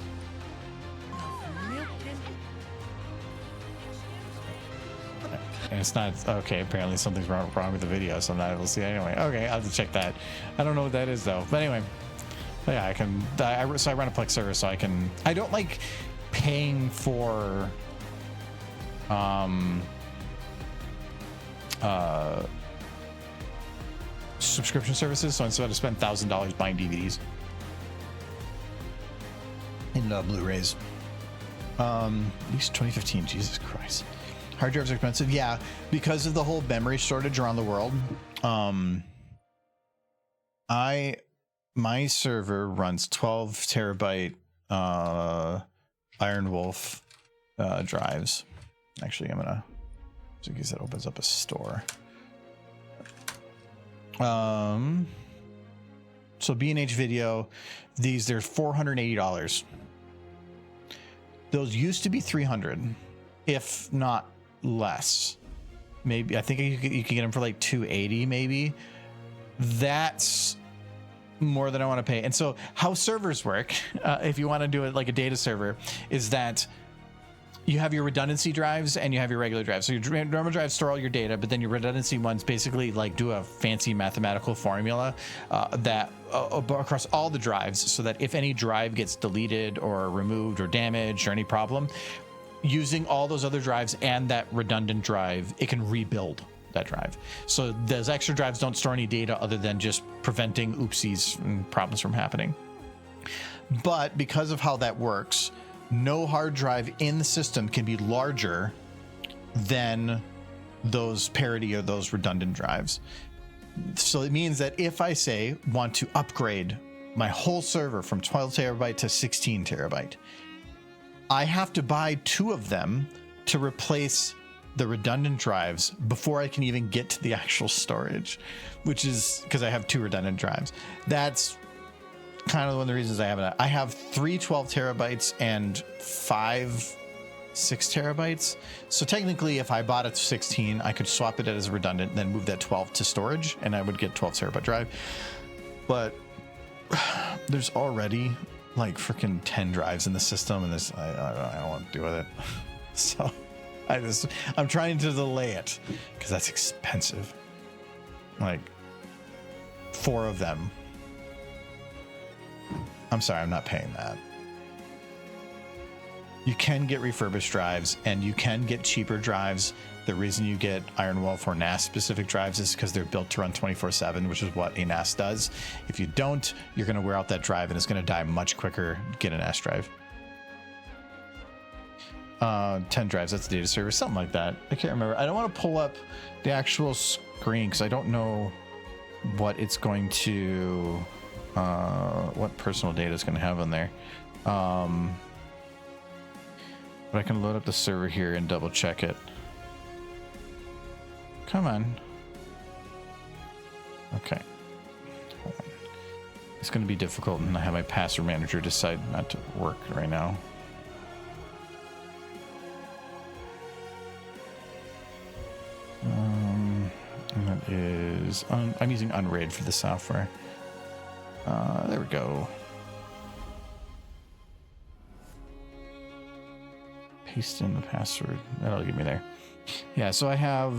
And it's not okay. Apparently something's wrong with the video, so I'm not able to see it anyway. Okay, I'll have to check that. I don't know what that is though. But anyway, yeah, I can. So I run a Plex server, so I can. I don't like paying for subscription services. So instead of spend $1,000 buying DVDs and Blu-rays, at least 2015. Jesus Christ. Hard drives are expensive. Yeah, because of the whole memory shortage around the world. My server runs 12 terabyte Iron Wolf drives. Actually, I'm gonna, so in case that opens up a store. So B&H Video, they're $480. Those used to be $300, if not less. Maybe I think you could get them for like $280 maybe. That's more than I want to pay. And so how servers work, if you want to do it like a data server, is that you have your redundancy drives and you have your regular drives. So your normal drives store all your data, but then your redundancy ones basically like do a fancy mathematical formula that across all the drives, so that if any drive gets deleted or removed or damaged or any problem, using all those other drives and that redundant drive, it can rebuild that drive. So those extra drives don't store any data other than just preventing oopsies and problems from happening. But because of how that works, no hard drive in the system can be larger than those parity or those redundant drives. So it means that if I say want to upgrade my whole server from 12 terabyte to 16 terabyte, I have to buy 2 of them to replace the redundant drives before I can even get to the actual storage, which is because I have 2 redundant drives. That's kind of one of the reasons I have it. I have 3 12 terabytes and 5 6 terabytes. So technically, if I bought a 16, I could swap it as redundant, then move that 12 to storage, and I would get 12 terabyte drive. But there's already like freaking 10 drives in the system, and this I don't want to do with it. So I'm trying to delay it because that's expensive. Like 4 of them. I'm sorry, I'm not paying that. You can get refurbished drives and you can get cheaper drives. The reason you get Iron Wolf or NAS specific drives is because they're built to run 24/7, which is what a NAS does. If you don't, you're going to wear out that drive and it's going to die much quicker. Get a NAS drive. 10 drives, that's a data server, something like that. I can't remember. I don't want to pull up the actual screen because I don't know what it's going to, what personal data is going to have on there. But I can load up the server here and double check it. Come on. Okay. Hold on. It's going to be difficult, and I have my password manager decide not to work right now. That is, I'm using Unraid for the software. There we go. Paste in the password. That'll get me there. Yeah, so I have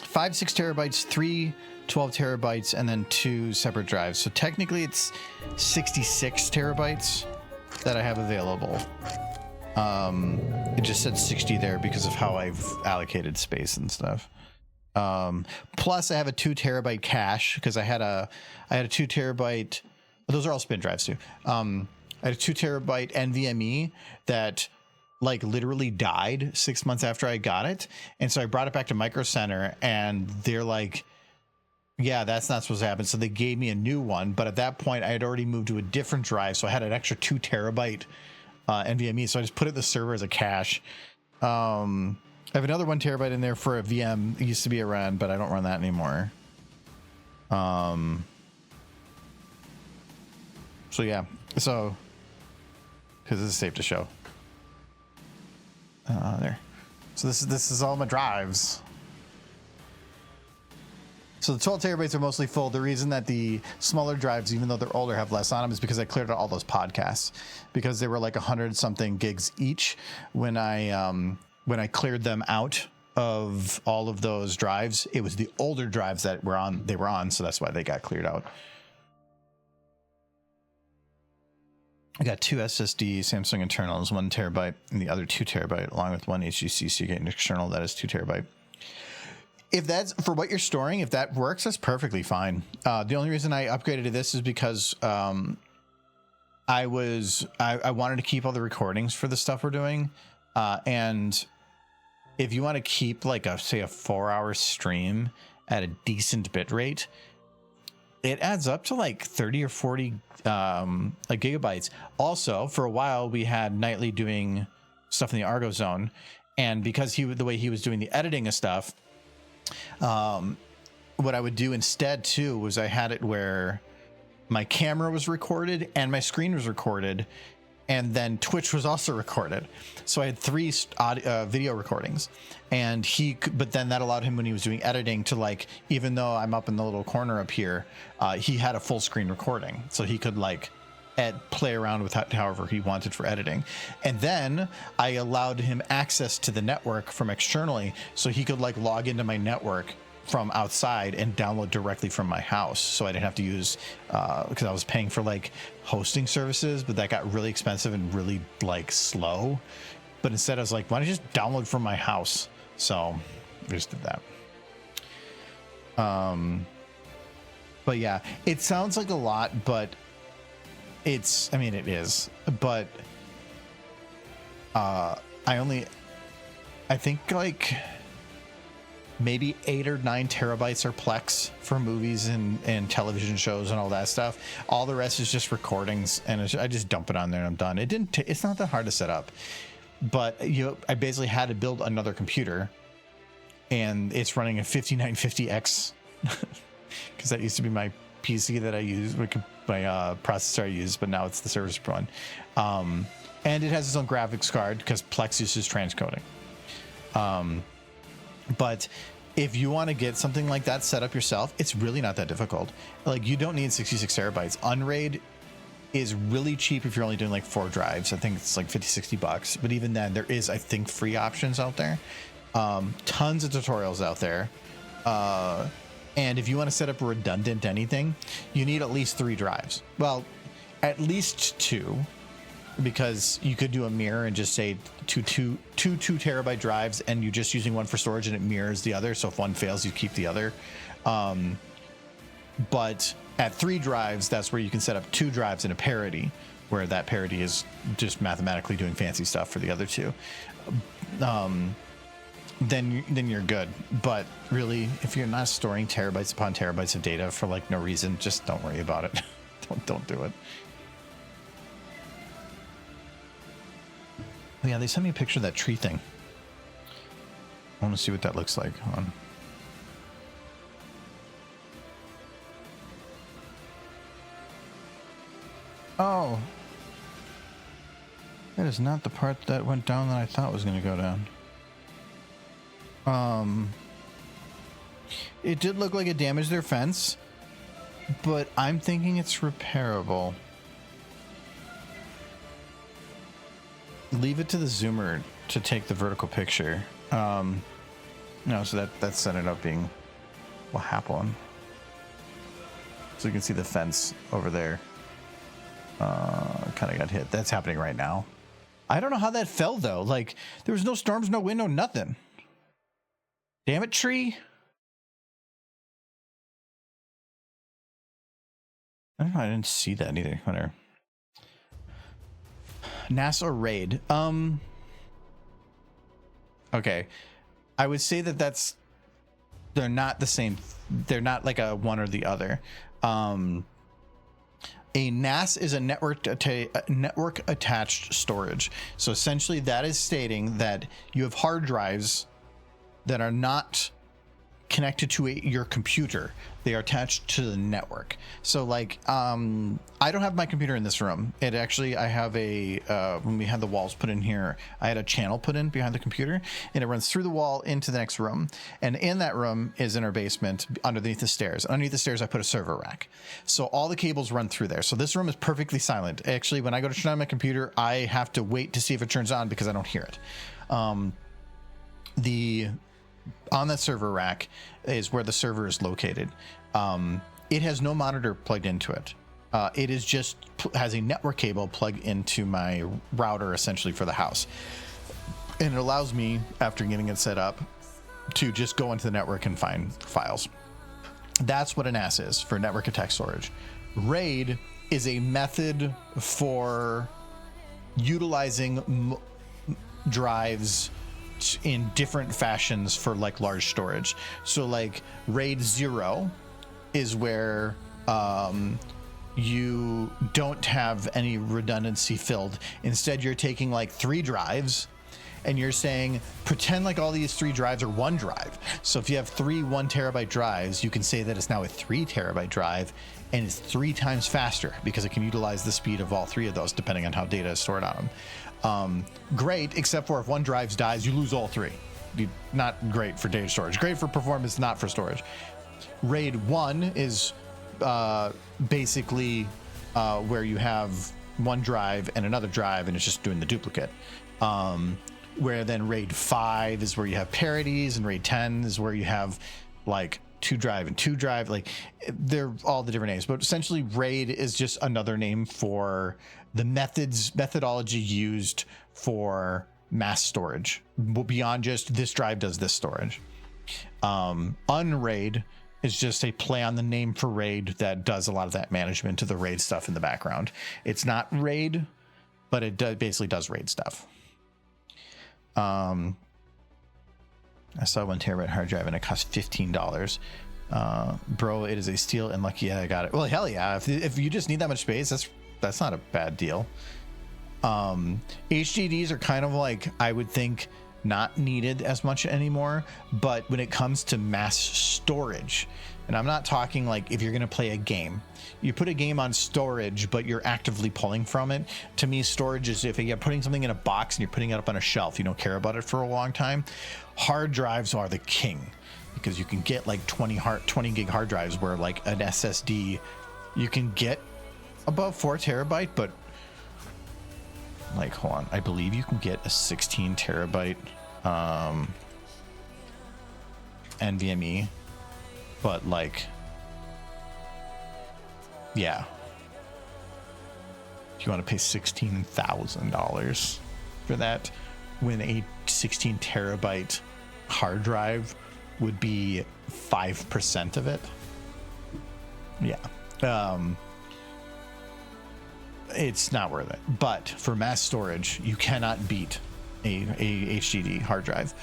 5 6 terabytes, 3 12 terabytes, and then 2 separate drives. So technically it's 66 terabytes that I have available. It just said 60 there because of how I've allocated space and stuff. Plus I have a 2 terabyte cache because I had a 2 terabyte. Those are all spin drives too. I had a 2 terabyte NVMe that like literally died 6 months after I got it. And so I brought it back to Micro Center and they're like, yeah, that's not supposed to happen. So they gave me a new one. But at that point I had already moved to a different drive. So I had an extra 2 terabyte NVMe. So I just put it in the server as a cache. I have another 1 terabyte in there for a VM. It used to be a run, but I don't run that anymore. So yeah, so because this is safe to show. There. So this is all my drives. So the 12 terabytes are mostly full. The reason that the smaller drives, even though they're older, have less on them is because I cleared out all those podcasts because they were like 100 something gigs each when I cleared them out of all of those drives. It was the older drives that they were on, so that's why they got cleared out. I got 2 SSD Samsung internals, 1 terabyte, and the other 2 terabyte, along with 1 HDC Seagate external that is 2 terabyte. If that's for what you're storing, if that works, that's perfectly fine. The only reason I upgraded to this is because I wanted to keep all the recordings for the stuff we're doing, and if you want to keep like a 4-hour stream at a decent bit rate, it adds up to like 30 or 40 like gigabytes. Also, for a while we had Nightly doing stuff in the Argo zone, and because the way he was doing the editing of stuff, what I would do instead too was I had it where my camera was recorded and my screen was recorded, and then Twitch was also recorded. So I had 3 video recordings, and but then that allowed him when he was doing editing to like, even though I'm up in the little corner up here, he had a full screen recording, so he could like play around with however he wanted for editing. And then I allowed him access to the network from externally, so he could like log into my network from outside and download directly from my house, so I didn't have to use because I was paying for like hosting services, but that got really expensive and really like slow. But instead I was like, why don't you just download from my house? So I just did that. But yeah, it sounds like a lot, but it is, but I think like maybe 8 or 9 terabytes are Plex for movies and television shows and all that stuff. All the rest is just recordings, and I just dump it on there and I'm done. It's not that hard to set up, but I basically had to build another computer, and it's running a 5950X because that used to be my PC that I use, my processor I use, but now it's the service one. And it has its own graphics card because Plex uses transcoding. But if you want to get something like that set up yourself, it's really not that difficult. Like, you don't need 66 terabytes. Unraid is really cheap if you're only doing like 4 drives. I think it's like $50-$60, but even then there is, I think, free options out there. Tons of tutorials out there. And if you want to set up a redundant anything, you need at least 3 drives. Well, at least 2, because you could do a mirror and just say two 2 terabyte drives, and you're just using one for storage and it mirrors the other. So if one fails, you keep the other. But at 3 drives, that's where you can set up 2 drives in a parity, where that parity is just mathematically doing fancy stuff for the other 2. Then you're good. But really, if you're not storing terabytes upon terabytes of data for like no reason, just don't worry about it. don't do it. Oh, yeah, they sent me a picture of that tree thing. I want to see what that looks like. Hold on. Oh, that is not the part that went down that I thought was going to go down. It did look like it damaged their fence, but I'm thinking it's repairable. Leave it to the zoomer to take the vertical picture. No, so that set it up being what happened. So you can see the fence over there. Kind of got hit. That's happening right now. I don't know how that fell though. Like, there was no storms, no wind, no nothing. Damn it, tree. I don't know. I didn't see that either. Whatever. NAS or RAID? Okay. I would say that they're not the same. They're not like a one or the other. A NAS is a network attached storage. So essentially that is stating that you have hard drives that are not connected to your computer. They are attached to the network. So like, I don't have my computer in this room. I have when we had the walls put in here, I had a channel put in behind the computer, and it runs through the wall into the next room. And in that room is in our basement underneath the stairs. Underneath the stairs, I put a server rack. So all the cables run through there. So this room is perfectly silent. Actually, when I go to turn on my computer, I have to wait to see if it turns on because I don't hear it. On that server rack is where the server is located. It has no monitor plugged into it. It is just has a network cable plugged into my router essentially for the house. And it allows me, after getting it set up, to just go into the network and find files. That's what a NAS is, for network attached storage. RAID is a method for utilizing drives in different fashions for like large storage. So like RAID 0 is where you don't have any redundancy filled. Instead, you're taking like 3 drives and you're saying, pretend like all these 3 drives are one drive. So if you have 3 1 terabyte drives, you can say that it's now a 3 terabyte drive, and it's 3 times faster because it can utilize the speed of all 3 of those depending on how data is stored on them. Great, except for if one drive dies, you lose all 3. Not great for data storage. Great for performance, not for storage. RAID 1 is basically where you have one drive and another drive, and it's just doing the duplicate. Where then RAID 5 is where you have parities, and RAID 10 is where you have like 2 drive and 2 drive. Like they're all the different names, but essentially RAID is just another name for the methodology used for mass storage beyond just this drive does this storage. Unraid is just a play on the name for RAID that does a lot of that management to the RAID stuff in the background. It's not RAID, but it basically does RAID stuff. I saw 1 terabyte hard drive and it cost $15. Bro, it is a steal and lucky I got it. Well, hell yeah. If you just need that much space, that's not a bad deal. HDDs are kind of like, I would think, not needed as much anymore, but when it comes to mass storage, and I'm not talking like if you're going to play a game, you put a game on storage, but you're actively pulling from it. To me, storage is if you're putting something in a box and you're putting it up on a shelf, you don't care about it for a long time. Hard drives are the king because you can get like 20 gig hard drives where like an SSD, you can get above 4 terabyte, but like, hold on, I believe you can get a 16 terabyte NVMe, but like, yeah, if you want to pay $16,000 for that, when a 16 terabyte hard drive would be 5% of it. Yeah. It's not worth it. But for mass storage, you cannot beat a HDD hard drive.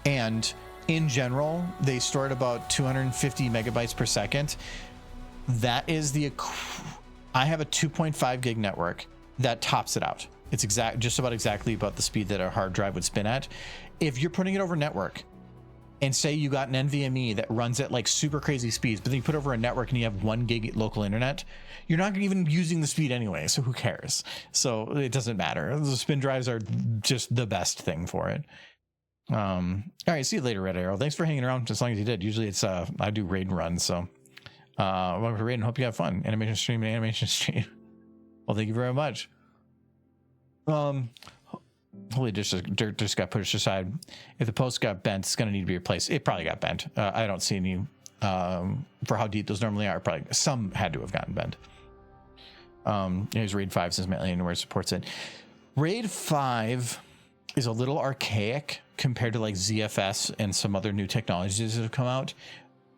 And in general, they store at about 250 megabytes per second. That is I have a 2.5 gig network that tops it out. It's just about exactly about the speed that a hard drive would spin at. If you're putting it over network, and say you got an NVMe that runs at like super crazy speeds, but then you put over a network and you have 1 gig local internet, you're not even using the speed anyway, so who cares? So it doesn't matter. The spin drives are just the best thing for it. All right, see you later, Red Arrow. Thanks for hanging around as long as you did. Usually it's I do raid runs, so welcome to raid and hope you have fun. Animation stream. Well, thank you very much. Holy dirt just got pushed aside. If the post got bent, it's going to need to be replaced. It probably got bent. I don't see any for how deep those normally are. Probably some had to have gotten bent. Here's RAID 5 since mainly anywhere supports it. RAID 5 is a little archaic compared to like ZFS and some other new technologies that have come out.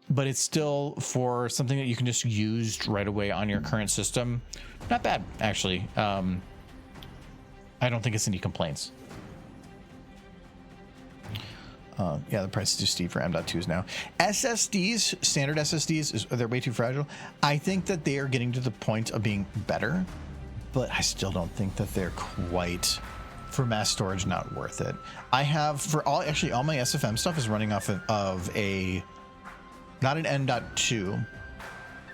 but it's still for something that you can just use right away on your current system. Not bad, actually. I don't think it's any complaints. Yeah, the price is too steep for M.2s now. SSDs, standard SSDs, they're way too fragile. I think that they are getting to the point of being better, but I still don't think that they're quite, for mass storage, not worth it. I have, actually all my SFM stuff is running off of a, not an N.2,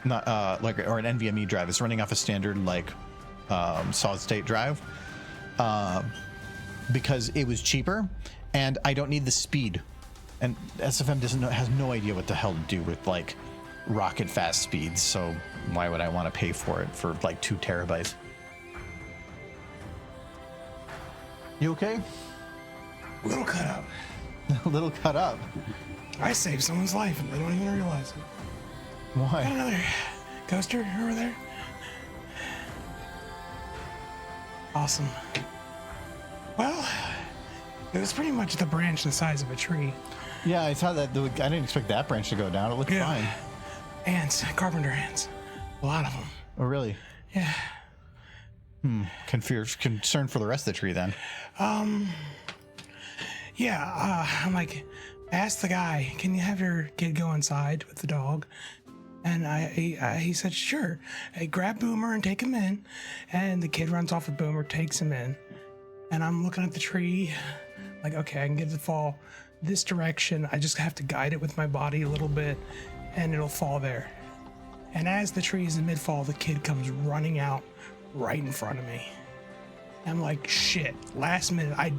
not or an NVMe drive. It's running off a standard solid state drive because it was cheaper. And I don't need the speed, and SFM has no idea what the hell to do with like rocket fast speeds. So why would I want to pay for it for like 2 terabytes? You okay? A little cut up. A little cut up. I saved someone's life and they don't even realize it. Why? Got another coaster over there. Awesome. Well, it was pretty much the branch the size of a tree. Yeah, I saw that. I didn't expect that branch to go down. It looked fine. Ants, carpenter ants. A lot of them. Oh, really? Yeah. Concerned for the rest of the tree then. Yeah, I'm like, I asked the guy, can you have your kid go inside with the dog? And he said, sure. I grab Boomer and take him in. And the kid runs off with Boomer, takes him in. And I'm looking at the tree, like, okay, I can get it to fall this direction. I just have to guide it with my body a little bit, and it'll fall there. And as the tree is in mid-fall, the kid comes running out right in front of me. I'm like, shit. Last minute, I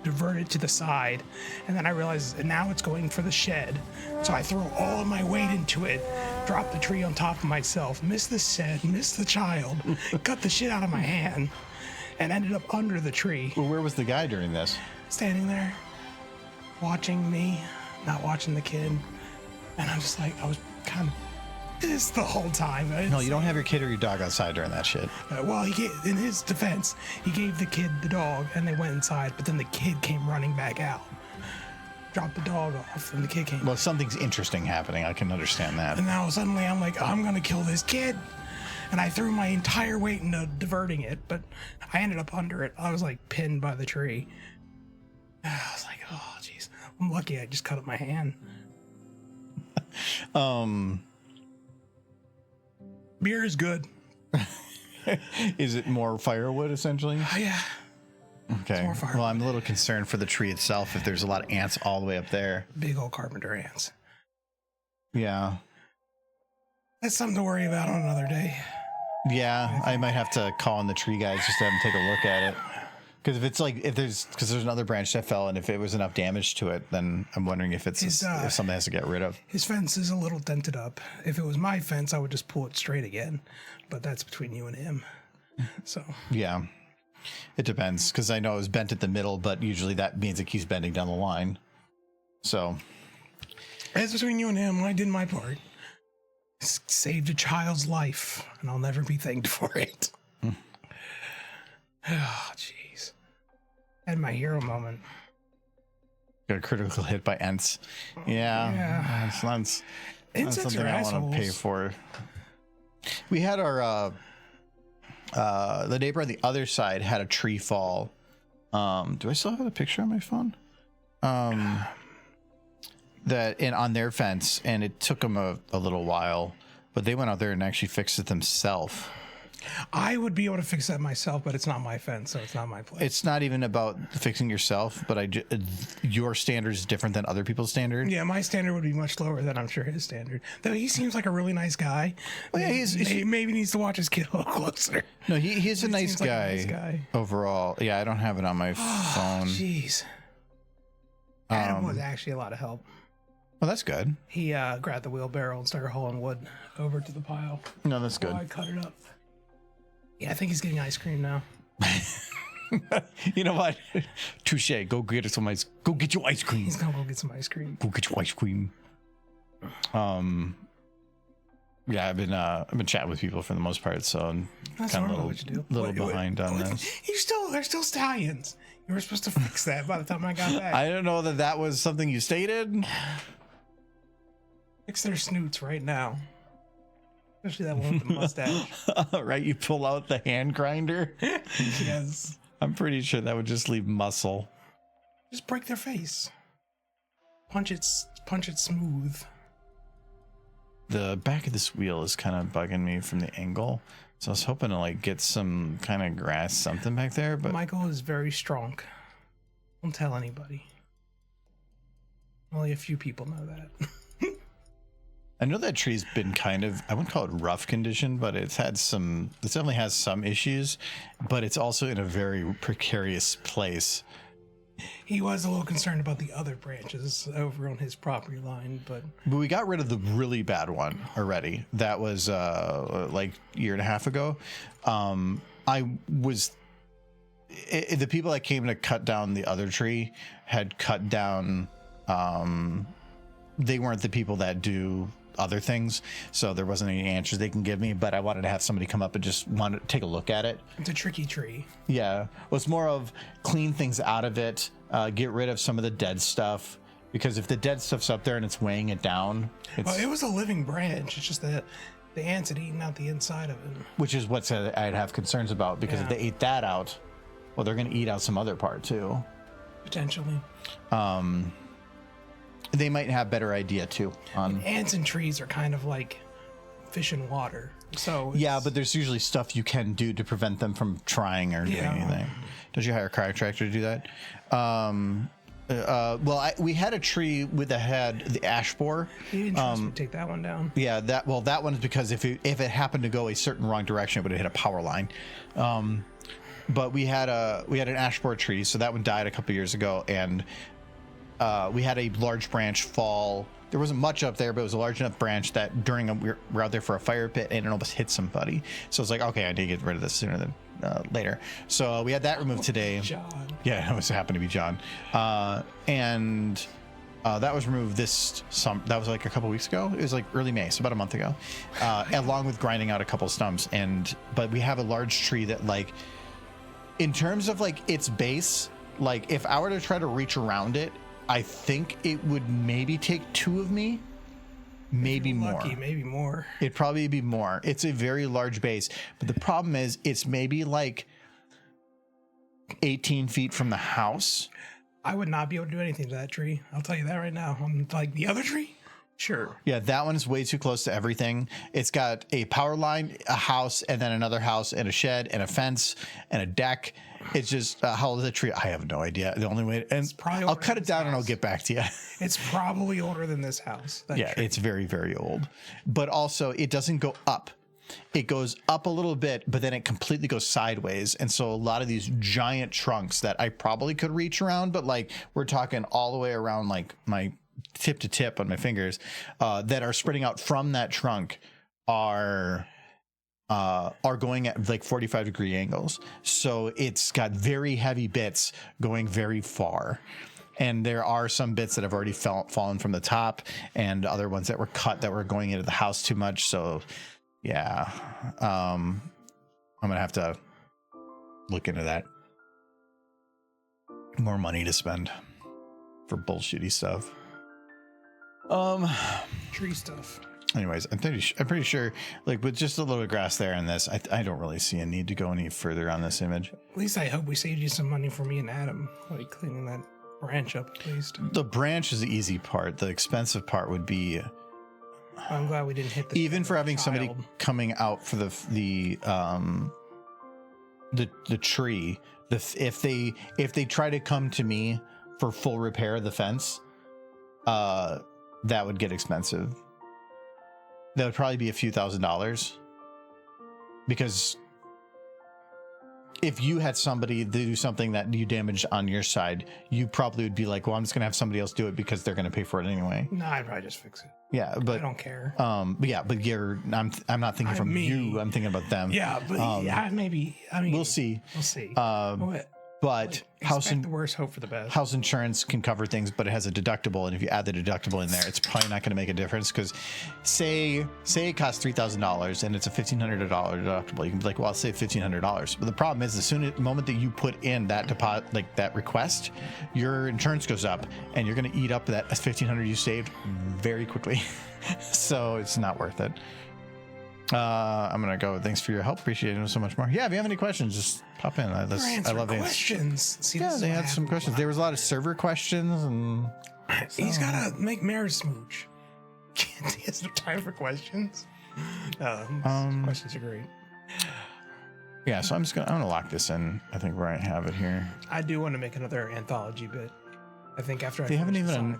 diverted to the side, and then I realized now it's going for the shed. So I throw all of my weight into it, drop the tree on top of myself, miss the shed, miss the child, cut the shit out of my hand, and ended up under the tree. Well, where was the guy during this? Standing there, watching me, not watching the kid. And I'm just like, I was kind of pissed the whole time. No, you don't have your kid or your dog outside during that shit. Well, in his defense, he gave the kid the dog and they went inside, but then the kid came running back out. Dropped the dog off and the kid came. Well, something's interesting happening. I can understand that. And now suddenly I'm like, I'm going to kill this kid. And I threw my entire weight into diverting it, but I ended up under it. I was like pinned by the tree. I was like, oh, jeez. I'm lucky I just cut up my hand. Beer is good. Is it more firewood, essentially? Yeah. Okay. More firewood. Well, I'm a little concerned for the tree itself if there's a lot of ants all the way up there. Big old carpenter ants. Yeah. That's something to worry about on another day. Yeah, I might have to call on the tree guys just to have them take a look at it. Because if there's another branch that fell, and if it was enough damage to it, then I'm wondering if it's if something has to get rid of. His fence is a little dented up. If it was my fence, I would just pull it straight again. But that's between you and him. So yeah, it depends. Because I know it was bent at the middle, but usually that means it keeps bending down the line. So it's between you and him. I did my part. Saved a child's life, and I'll never be thanked for it. Oh, jeez. Had my hero moment. Got a critical hit by ants. Yeah. That's something I want to pay for. We had our the neighbor on the other side had a tree fall. Do I still have a picture on my phone? On their fence, and it took them a little while, but they went out there and actually fixed it themselves. I would be able to fix that myself, but it's not my fence, so it's not my place. It's not even about fixing yourself, but your standard is different than other people's standard. Yeah, my standard would be much lower than I'm sure his standard. Though he seems like a really nice guy. Well, yeah, maybe needs to watch his kid a little closer. No, he's a nice guy, like a nice guy overall. Yeah, I don't have it on my phone. Jeez. Adam was actually a lot of help. Well, that's good. He grabbed the wheelbarrow and started hauling wood over to the pile. No, that's good. I cut it up. Yeah, I think he's getting ice cream now. You know what? Touche. Go get some ice. Go get your ice cream. He's gonna go get some ice cream. Go get your ice cream. Yeah, I've been chatting with people for the most part, so I'm kind of a little behind on this. They're still stallions. You were supposed to fix that by the time I got back. I don't know that was something you stated. Fix their snoots right now. Especially that one with the mustache. Right, you pull out the hand grinder. Yes. I'm pretty sure that would just leave muscle. Just break their face. Punch it smooth. The back of this wheel is kind of bugging me from the angle. So I was hoping to like get some kind of grass, something back there, but Michael is very strong. Don't tell anybody. Only a few people know that. I know that tree's been kind of, I wouldn't call it rough condition, but it definitely has some issues, but it's also in a very precarious place. He was a little concerned about the other branches over on his property line, but we got rid of the really bad one already. That was like a year and a half ago. The people that came to cut down the other tree had cut down, they weren't the people that do other things, so there wasn't any answers they can give me, but I wanted to have somebody come up and just want to take a look at it. It's a tricky tree. Yeah, well, it's more of clean things out of it, get rid of some of the dead stuff, because if the dead stuff's up there and it's weighing it down, Well, it was a living branch. It's just that the ants had eaten out the inside of it, which is what I'd have concerns about, because if they ate that out, well, they're going to eat out some other part too. Potentially. They might have better idea too on Ants and trees are kind of like fish in water. So yeah, but there's usually stuff you can do to prevent them from trying or doing anything. Don't you hire a chiropractor to do that? We had a tree with the ash borer. You didn't trust me to take that one down. Yeah, that one is because if it happened to go a certain wrong direction, it would have hit a power line. But we had an ash borer tree, so that one died a couple years ago, and we had a large branch fall. There wasn't much up there, but it was a large enough branch that we were out there for a fire pit, and it almost hit somebody. So it's like, okay, I need to get rid of this sooner than later. So we had that removed today. John. Yeah, it was happened to be John. And that was removed that was like a couple weeks ago. It was like early May, so about a month ago, along with grinding out a couple stumps. But we have a large tree that, like, in terms of like its base, like if I were to try to reach around it, I think it would maybe take two of me, maybe more. Lucky, maybe more. It'd probably be more. It's a very large base, but the problem is it's maybe like 18 feet from the house. I would not be able to do anything to that tree. I'll tell you that right now. On like the other tree, sure. Yeah, that one is way too close to everything. It's got a power line, a house, and then another house, and a shed, and a fence, and a deck. It's just how old is the tree? I have no idea. The only way, and I'll cut it down and I'll get back to you. It's probably older than this house. Yeah, tree. It's very, very old. But also, it doesn't go up. It goes up a little bit, but then it completely goes sideways. And so a lot of these giant trunks that I probably could reach around, but like we're talking all the way around like my tip to tip on my fingers, that are spreading out from that trunk are going at like 45-degree angles. So it's got very heavy bits going very far. And there are some bits that have already fallen from the top, and other ones that were cut that were going into the house too much. So yeah, I'm going to have to look into that. More money to spend for bullshitty stuff. Tree stuff. Anyways, I'm pretty sure, like, with just a little grass there in this, I don't really see a need to go any further on this image. At least I hope we saved you some money for me and Adam, like cleaning that branch up at least. The branch is the easy part. The expensive part would be, I'm glad we didn't hit the even for having somebody coming out for the tree. If they try to come to me for full repair of the fence, that would get expensive. That would probably be a few $1,000s, because if you had somebody do something that you damaged on your side, you probably would be like, well, I'm just gonna have somebody else do it because they're gonna pay for it anyway. No, I'd probably just fix it. Yeah, but I don't care. I'm not thinking from you. I'm thinking about them. Yeah, but maybe. I mean, we'll see. We'll see. But Expect the worst, hope for the best. house insurance can cover things, but it has a deductible, and if you add the deductible in there, it's probably not going to make a difference. Because say it costs $3,000 and it's a $1,500 deductible, you can be like, well, I'll save $1,500. But the problem is, the moment that you put in that deposit, like that request, your insurance goes up, and you're going to eat up that $1,500 you saved very quickly. So it's not worth it. I'm gonna go. Thanks for your help. Appreciate it so much more. Yeah, if you have any questions, just pop in. I love questions. See, yeah, they had some questions. There was a lot of server questions, and he's gotta make Mary smooch. He has no time for questions. Questions are great. Yeah, so I'm gonna lock this in. I think where I have it here. I do want to make another anthology bit. I think after they haven't even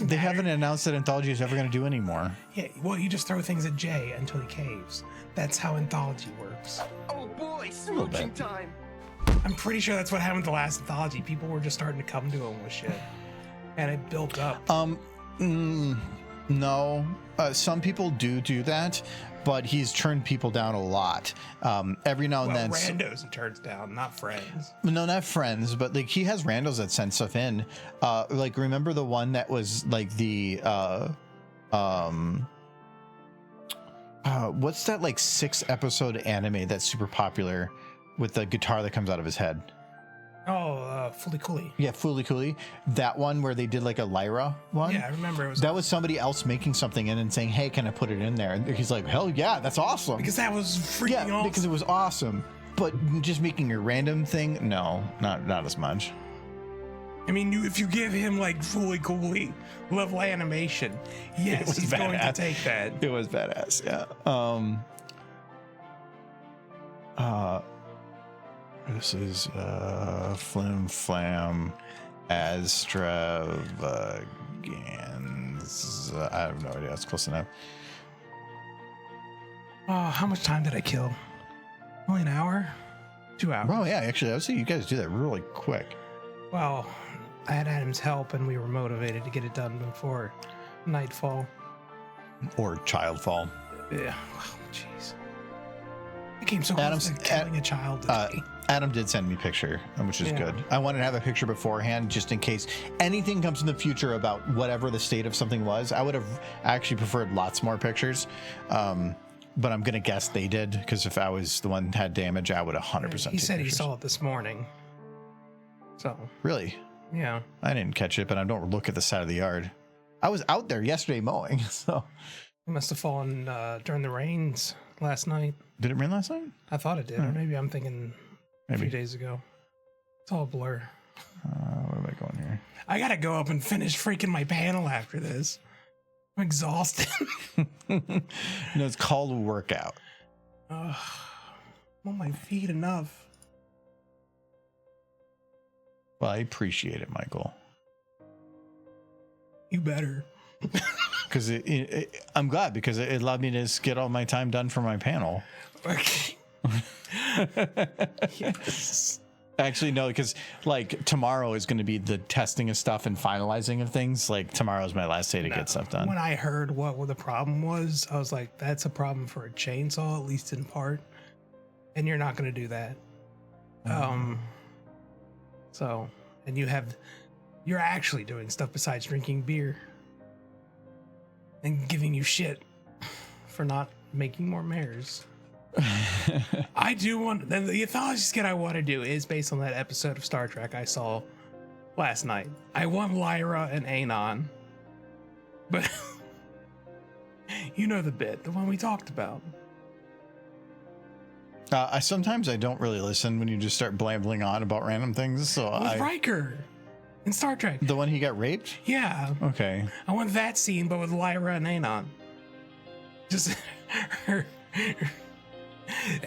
they haven't announced that Anthology is ever going to do anymore. Yeah, well, you just throw things at Jay until he caves. That's how Anthology works. Oh boy, smooching time. I'm pretty sure that's what happened with the last Anthology. People were just starting to come to him with shit, and it built up. No, some people do that, but he's turned people down a lot. Every now and then, randos he turns down, not friends. No, not friends, but like he has randos that send stuff in. Like remember the one that was like the what's that like 6-episode anime that's super popular with the guitar that comes out of his head? Oh, Fully Cooley. Yeah, Fully Cooley. That one where they did like a Lyra one. Yeah, I remember. That was somebody else making something in and saying, "Hey, can I put it in there?" And he's like, "Hell yeah, that's awesome." Because that was freaking awesome. Because it was awesome. But just making a random thing, no, not as much. I mean, if you give him like Fully Cooley level animation, yes, he's going to take that. It was badass. Yeah. This is Flim Flam Extravagance. I have no idea. That's close enough. Oh, how much time did I kill? Only an hour? 2 hours? Oh, yeah. Actually, I would say you guys do that really quick. Well, I had Adam's help, and we were motivated to get it done before nightfall. Or childfall. Yeah. Oh, jeez. I came so close to killing a child today. Adam did send me a picture, which is good. I wanted to have a picture beforehand just in case anything comes in the future about whatever the state of something was. I would have actually preferred lots more pictures, but I'm going to guess they did, because if I was the one that had damage, I would 100% He said he saw it this morning. So. Really? Yeah. I didn't catch it, but I don't look at the side of the yard. I was out there yesterday mowing, so. It must have fallen during the rains last night. Did it rain last night? I thought it did. Or maybe I'm thinking a few days ago. It's all a blur. Where am I going here? I gotta go up and finish freaking my panel after this. I'm exhausted. No, it's called a workout. I'm on my feet enough. Well, I appreciate it, Michael. You better. Because I'm glad, because it allowed me to just get all my time done for my panel. Yes. Actually, no, because like tomorrow is going to be the testing of stuff and finalizing of things. Like tomorrow is my last day to get stuff done. When I heard what the problem was, I was like, that's a problem for a chainsaw, at least in part. And you're not going to do that. So, and you're actually doing stuff besides drinking beer and giving you shit for not making more mares. I do want the anthology skit I want to do is based on that episode of Star Trek I saw last night. I want Lyra and Anon, but you know the bit, the one we talked about. I sometimes I don't really listen when you just start blambling on about random things. So With Riker in Star Trek, the one he got raped. Yeah. Okay. I want that scene, but with Lyra and Anon. Just her.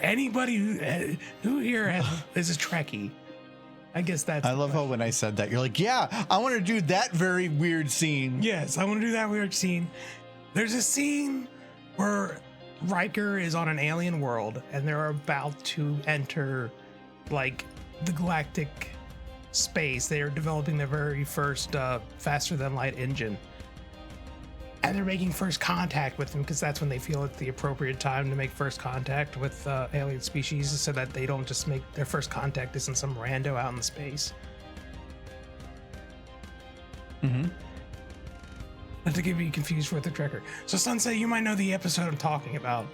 Anybody who here is a Trekkie, I guess that's. I love how when I said that, you're like, yeah, I want to do that very weird scene. Yes, I want to do that weird scene. There's a scene where Riker is on an alien world and they're about to enter like the galactic space. They are developing their very first faster than light engine. And they're making first contact with them because that's when they feel it's the appropriate time to make first contact with alien species, so that they don't just make their first contact isn't some rando out in space. Not to get you confused with the tracker. So Sunset, you might know the episode I'm talking about.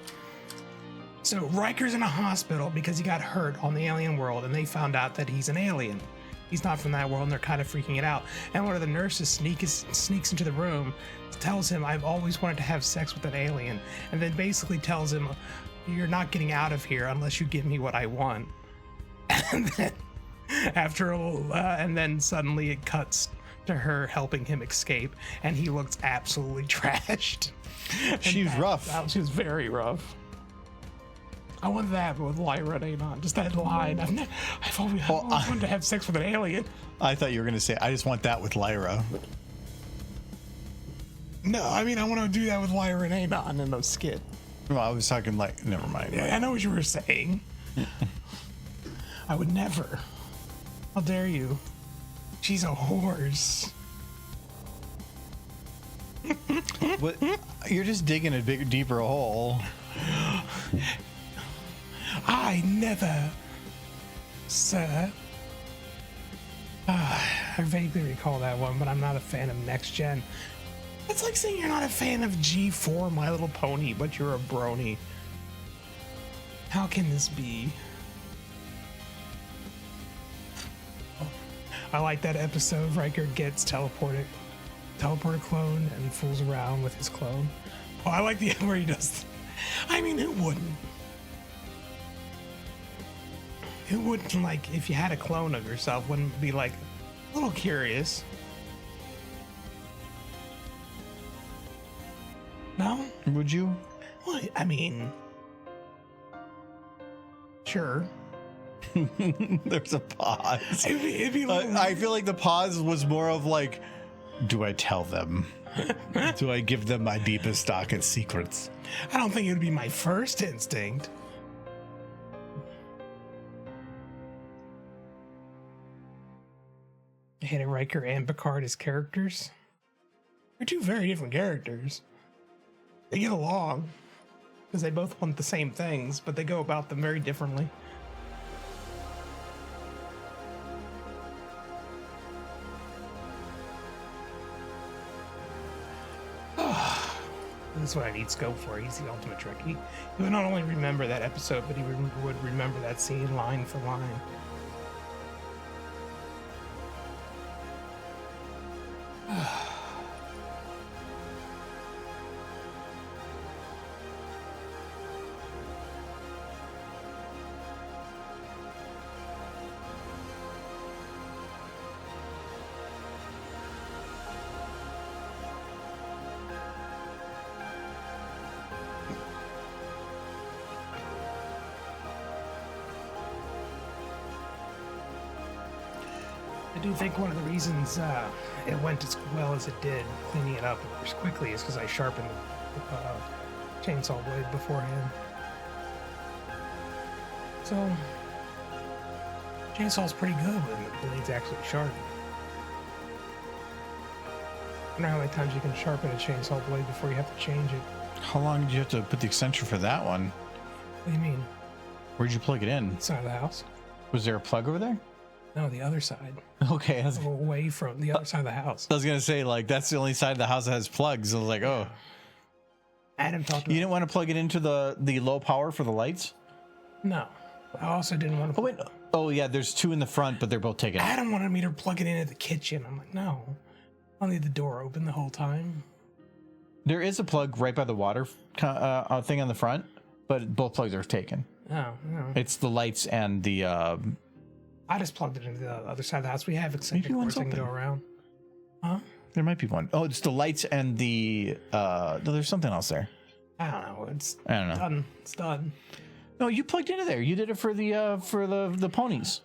So Riker's in a hospital because he got hurt on the alien world, and they found out that he's an alien. He's not from that world, and they're kind of freaking it out. And one of the nurses sneaks into the room, tells him, I've always wanted to have sex with an alien, and then basically tells him, you're not getting out of here unless you give me what I want. And then and then suddenly it cuts to her helping him escape, and he looks absolutely trashed. She was rough. She was very rough. I want that with Lyra and Anon. Just that line. I've always wanted to have sex with an alien. I thought you were going to say, I just want that with Lyra. No, I mean, I want to do that with Lyra and Anon in those skit. Well, I was talking like, never mind. Yeah, I know what you were saying. I would never. How dare you? She's a horse. What? You're just digging a bigger, deeper hole. I never, sir. I vaguely recall that one, but I'm not a fan of Next Gen. It's like saying you're not a fan of G4 My Little Pony, but you're a brony. How can this be? I like that episode. Riker gets teleporter clone and fools around with his clone. Oh, I like the end where he does. I mean, who wouldn't? Who wouldn't, like, if you had a clone of yourself, wouldn't be like a little curious? No? Would you? Well, I mean, sure. There's a pause. It'd be like, I feel like the pause was more of like, do I tell them? Do I give them my deepest, darkest secrets? I don't think it would be my first instinct. I hated Riker and Picard as characters. They're two very different characters. They get along because they both want the same things, but they go about them very differently. That's what I need Scope for. He's the ultimate trick. He would not only remember that episode, but he would remember that scene line for line. I do think one of the reasons it went as well as it did, cleaning it up as quickly, is because I sharpened the chainsaw blade beforehand. So, chainsaw's pretty good when the blade's actually sharpened. I wonder how many times you can sharpen a chainsaw blade before you have to change it. How long did you have to put the extension for that one? What do you mean? Where'd you plug it in? Side of the house? Was there a plug over there? No, the other side. Okay. Away from the other side of the house. I was going to say, like, that's the only side of the house that has plugs. I was like, oh. Adam talked about. You didn't want to plug it into the low power for the lights? No. I also didn't want to. Oh, wait. Oh, yeah, there's two in the front, but they're both taken. Adam wanted me to plug it into the kitchen. I'm like, no. I'll leave the door open the whole time. There is a plug right by the water thing on the front, but both plugs are taken. Oh, no. It's the lights and the... I just plugged it into the other side of the house. We have extension cords that can go around. Huh? There might be one. Oh, it's the lights and the... No, there's something else there. I don't know. It's I don't know. done. It's done. No, you plugged into there. You did it for the ponies.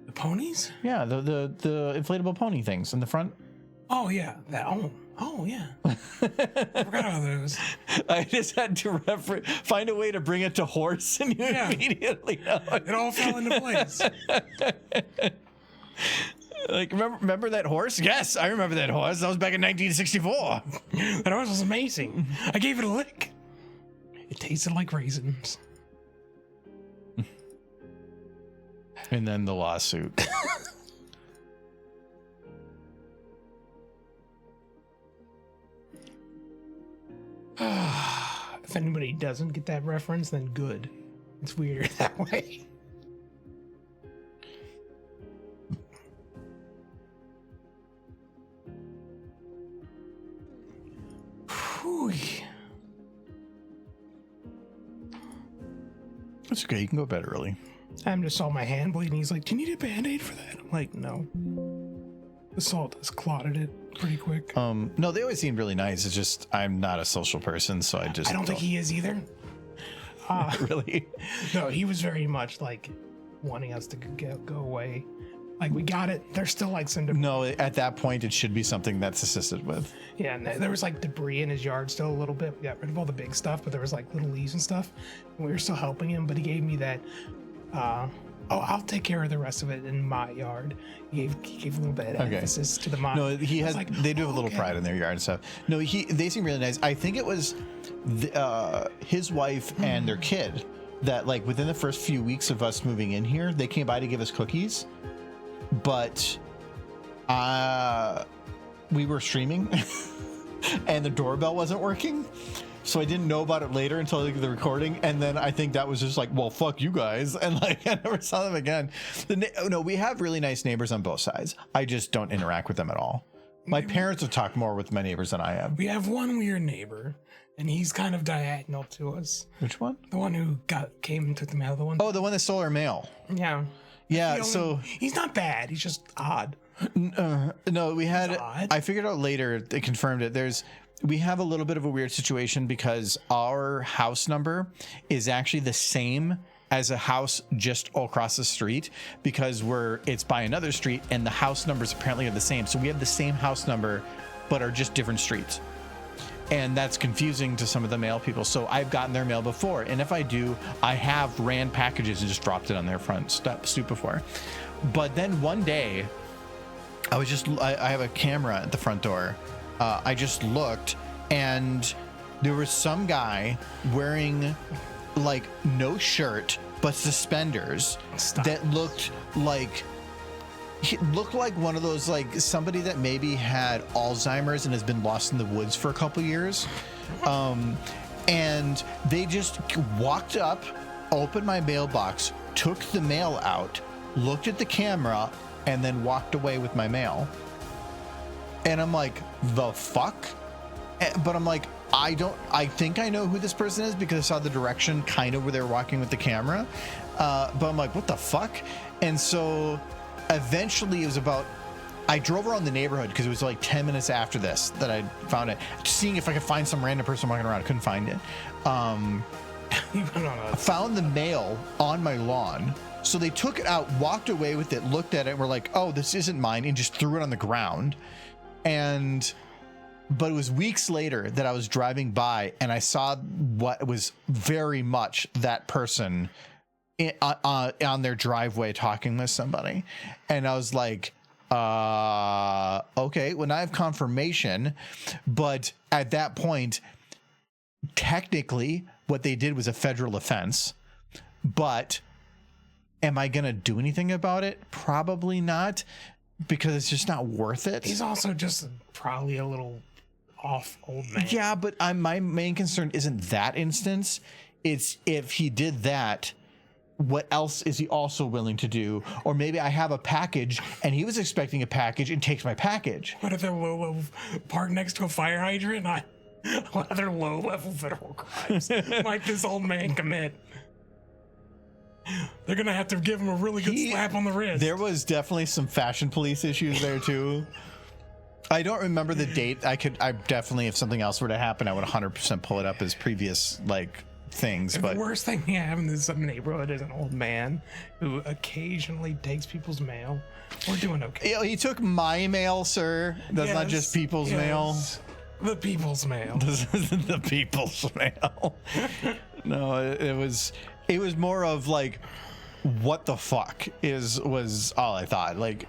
The ponies? Yeah, the inflatable pony things in the front. Oh, yeah. Oh, yeah. I forgot about those. I just had to find a way to bring it to horse, and you immediately know. It all fell into place. Like, remember that horse? Yes, I remember that horse. That was back in 1964. That horse was amazing. I gave it a lick. It tasted like raisins. And then the lawsuit. If anybody doesn't get that reference, then good. It's weirder that way. Whew. It's okay. You can go to bed early. I just saw my hand bleeding. He's like, "Do you need a Band-Aid for that?" I'm like, "No." The salt has clotted it pretty quick. No, they always seem really nice. It's just I'm not a social person, so I don't think he is either. Really? No, he was very much like wanting us to go away. Like, we got it. There's still like some debris. No, at that point, it should be something that's assisted with. Yeah, and there was like debris in his yard still a little bit. We got rid of all the big stuff, but there was like little leaves and stuff. And we were still helping him, but he gave me that. I'll take care of the rest of it in my yard. He gave a little bit of emphasis to the mine. No, he has. Like, they do have a little pride in their yard and stuff. No, they seem really nice. I think it was his wife and their kid that, like, within the first few weeks of us moving in here, they came by to give us cookies, but we were streaming and the doorbell wasn't working. So I didn't know about it later until like, the recording, and then I think that was just like, well, fuck you guys, and like I never saw them again. No, we have really nice neighbors on both sides. I just don't interact with them at all. My parents have talked more with my neighbors than I have. We have one weird neighbor, and he's kind of diagonal to us. Which one? The one who came and took the mail. The one. Oh, the one that stole our mail. Yeah. Yeah. So he's not bad. He's just odd. No, we had. Odd. I figured out later. They confirmed it. We have a little bit of a weird situation because our house number is actually the same as a house just across the street because it's by another street and the house numbers apparently are the same. So we have the same house number, but are just different streets. And that's confusing to some of the mail people. So I've gotten their mail before. And if I do, I have ran packages and just dropped it on their front stoop before. But then one day I have a camera at the front door. I just looked and there was some guy wearing like no shirt but suspenders that looked like one of those, like somebody that maybe had Alzheimer's and has been lost in the woods for a couple years. And they just walked up, opened my mailbox, took the mail out, looked at the camera, and then walked away with my mail. And I'm like, the fuck? But I'm like, I think I know who this person is because I saw the direction kind of where they were walking with the camera. But I'm like, what the fuck? And so eventually I drove around the neighborhood because it was like 10 minutes after this that I found it, seeing if I could find some random person walking around. I couldn't find it. Found the mail on my lawn. So they took it out, walked away with it, looked at it, and were like, oh, this isn't mine, and just threw it on the ground. But it was weeks later that I was driving by and I saw what was very much that person on their driveway talking with somebody. And I was like, okay, well, now I have confirmation. But at that point, technically what they did was a federal offense. But am I going to do anything about it? Probably not, because it's just not worth it. He's also just probably a little off old man. Yeah, but my main concern isn't that instance. It's if he did that, what else is he also willing to do? Or maybe I have a package and he was expecting a package and takes my package. What if they're low-level park next to a fire hydrant? What other low-level federal crimes might this old man commit? They're gonna have to give him a really good slap on the wrist. There was definitely some fashion police issues there too. I don't remember the date. I definitely, if something else were to happen, I would 100% pull it up as previous like things. But the worst thing we have in this neighborhood is an old man who occasionally takes people's mail. We're doing okay. He took my mail, sir. That's not just people's mail. The people's mail. This isn't the people's mail. No, it was more of like, what the fuck was all I thought. Like,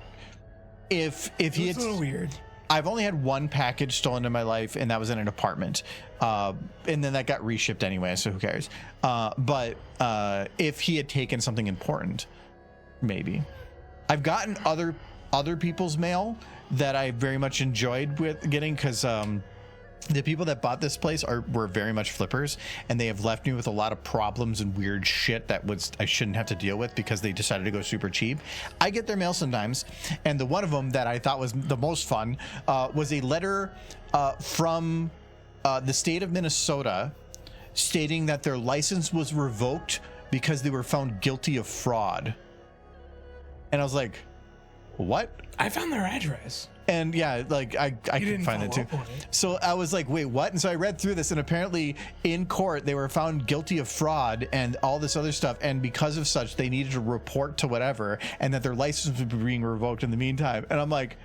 if he It's had, a little weird. I've only had one package stolen in my life, and that was in an apartment. And then that got reshipped anyway, so who cares? But if he had taken something important, maybe. I've gotten other people's mail that I very much enjoyed with getting, because the people that bought this place were very much flippers, and they have left me with a lot of problems and weird shit that I shouldn't have to deal with because they decided to go super cheap. I get their mail sometimes, and the one of them that I thought was the most fun was a letter from the state of Minnesota stating that their license was revoked because they were found guilty of fraud. And I was like, what? I found their address. And yeah, like I couldn't find it too. So I was like, wait, what? And so I read through this, and apparently in court they were found guilty of fraud and all this other stuff, and because of such they needed to report to whatever, and that their license would be being revoked in the meantime. And I'm like,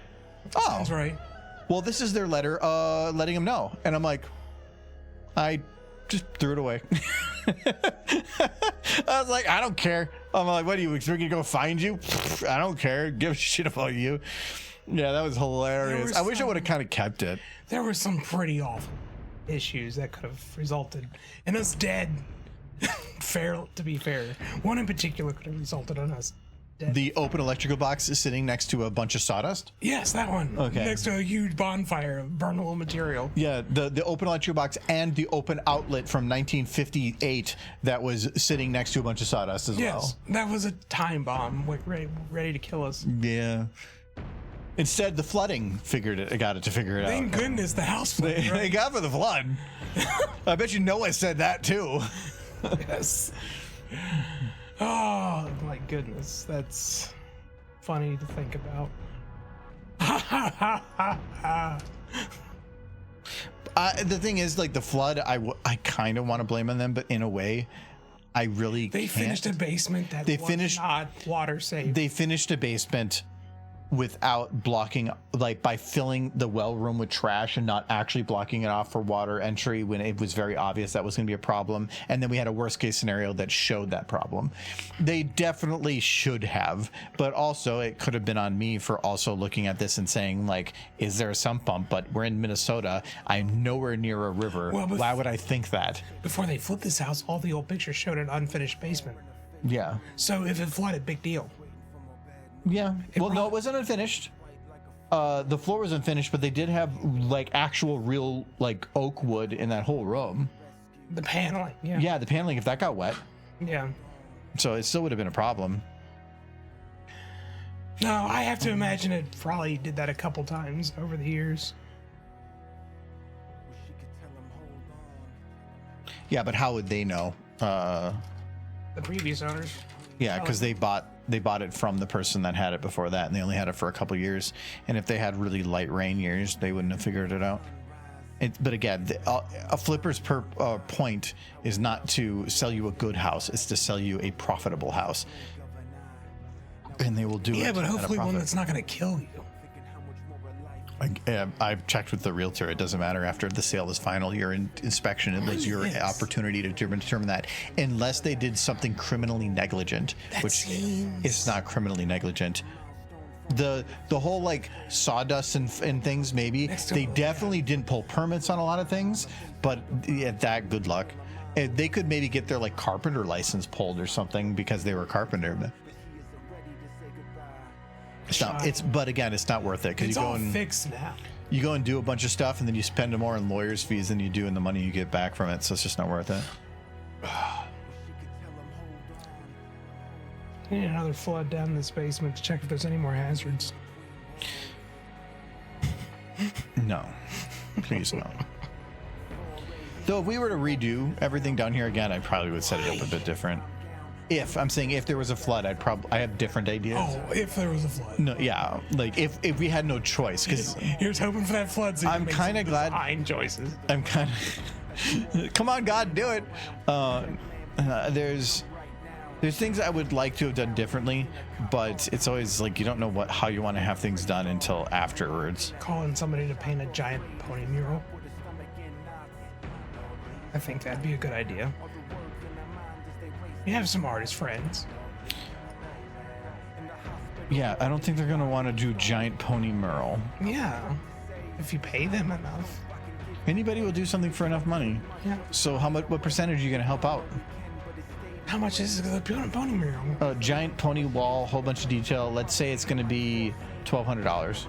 oh, Sounds right. well, this is their letter letting them know. And I'm like, I just threw it away. I was like, I don't care. I'm like, what do you expect me to go find you? I don't care. Give a shit about you. Yeah, that was hilarious. I wish I would have kind of kept it. There were some pretty awful issues that could have resulted in us dead. To be fair. One in particular could have resulted in us dead. The open electrical box is sitting next to a bunch of sawdust. Yes, that one. Okay. Next to a huge bonfire of burnable material. Yeah, the open electrical box and the open outlet from 1958 that was sitting next to a bunch of sawdust as well. Yes, that was a time bomb, like ready to kill us. Yeah. Instead, the flooding got it to figure it Thank out. goodness the house flooded. Thank Right? God for the flood. I bet you Noah said that too. Yes. Oh my goodness, that's funny to think about. The thing is, like the flood, I kind of want to blame on them, but in a way, I really They can't. finished a basement that was not water safe. They finished a basement without blocking, like by filling the well room with trash and not actually blocking it off for water entry when it was very obvious that was going to be a problem. And then we had a worst case scenario that showed that problem. They definitely should have, but also it could have been on me for also looking at this and saying, like, is there a sump pump? But we're in Minnesota. I'm nowhere near a river. Well, why would I think that? Before they flipped this house, all the old pictures showed an unfinished basement. Yeah. So if it flooded, big deal. Yeah. Well, no, it wasn't unfinished. The floor was unfinished, but they did have like actual real like oak wood in that whole room. The paneling, yeah. Yeah, the paneling, if that got wet. Yeah. So it still would have been a problem. No, I have to imagine it probably did that a couple times over the years. Yeah, but how would they know? The previous owners. Yeah, because they bought it from the person that had it before that, and they only had it for a couple years. And if they had really light rain years, they wouldn't have figured it out. But again, a flipper's point is not to sell you a good house; it's to sell you a profitable house. And they will do it. Yeah, but at a hopefully one profit. that's not going to kill you. I've checked with the realtor. It doesn't matter after the sale is final. Your inspection, it was your Yes. opportunity to determine that, unless they did something criminally negligent, which seems- is not criminally negligent. The whole like sawdust and things, maybe Next to they it, definitely didn't pull permits on a lot of things, but yeah, that good luck. They could maybe get their like carpenter license pulled or something because they were a carpenter. But but again, it's not worth it because It's you go all and fixed now. you go and do a bunch of stuff, and then you spend more on lawyers' fees than you do in the money you get back from it. So it's just not worth it. We need another flood down in this basement to check if there's any more hazards. No, please no. Though if we were to redo everything down here again, I probably would set it up a bit different. I'm saying if there was a flood, I have different ideas. Oh, if there was a flood. No, yeah, like if we had no choice, because Here's hoping for that flood. So you I'm can make kinda some glad- design choices. I'm kind of come on, God, do it. There's things I would like to have done differently, but it's always like you don't know how you want to have things done until afterwards. Calling somebody to paint a giant pony mural. I think that'd be a good idea. You have some artist friends. Yeah, I don't think they're gonna want to do giant pony Merle. Yeah, if you pay them enough. Anybody will do something for enough money. Yeah. So how much? What percentage are you gonna help out? How much is the pony mural? A giant pony wall, whole bunch of detail. Let's say it's gonna be $1,200.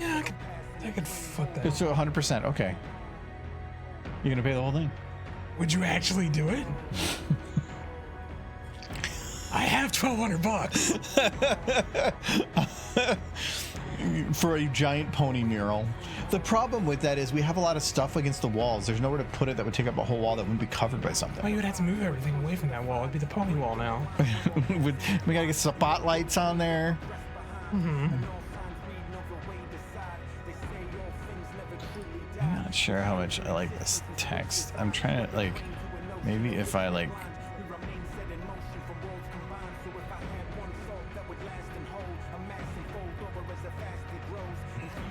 Yeah, I could foot that. It's 100%. Okay. You're gonna pay the whole thing. Would you actually do it? I have $1,200 for a giant pony mural. The problem with that is we have a lot of stuff against the walls. There's nowhere to put it that would take up a whole wall that wouldn't be covered by something. Well, you would have to move everything away from that wall. It'd be the pony wall now. We gotta get spotlights on there. Mm-hmm. I'm not sure how much I like this text. I'm trying to like, maybe if I like.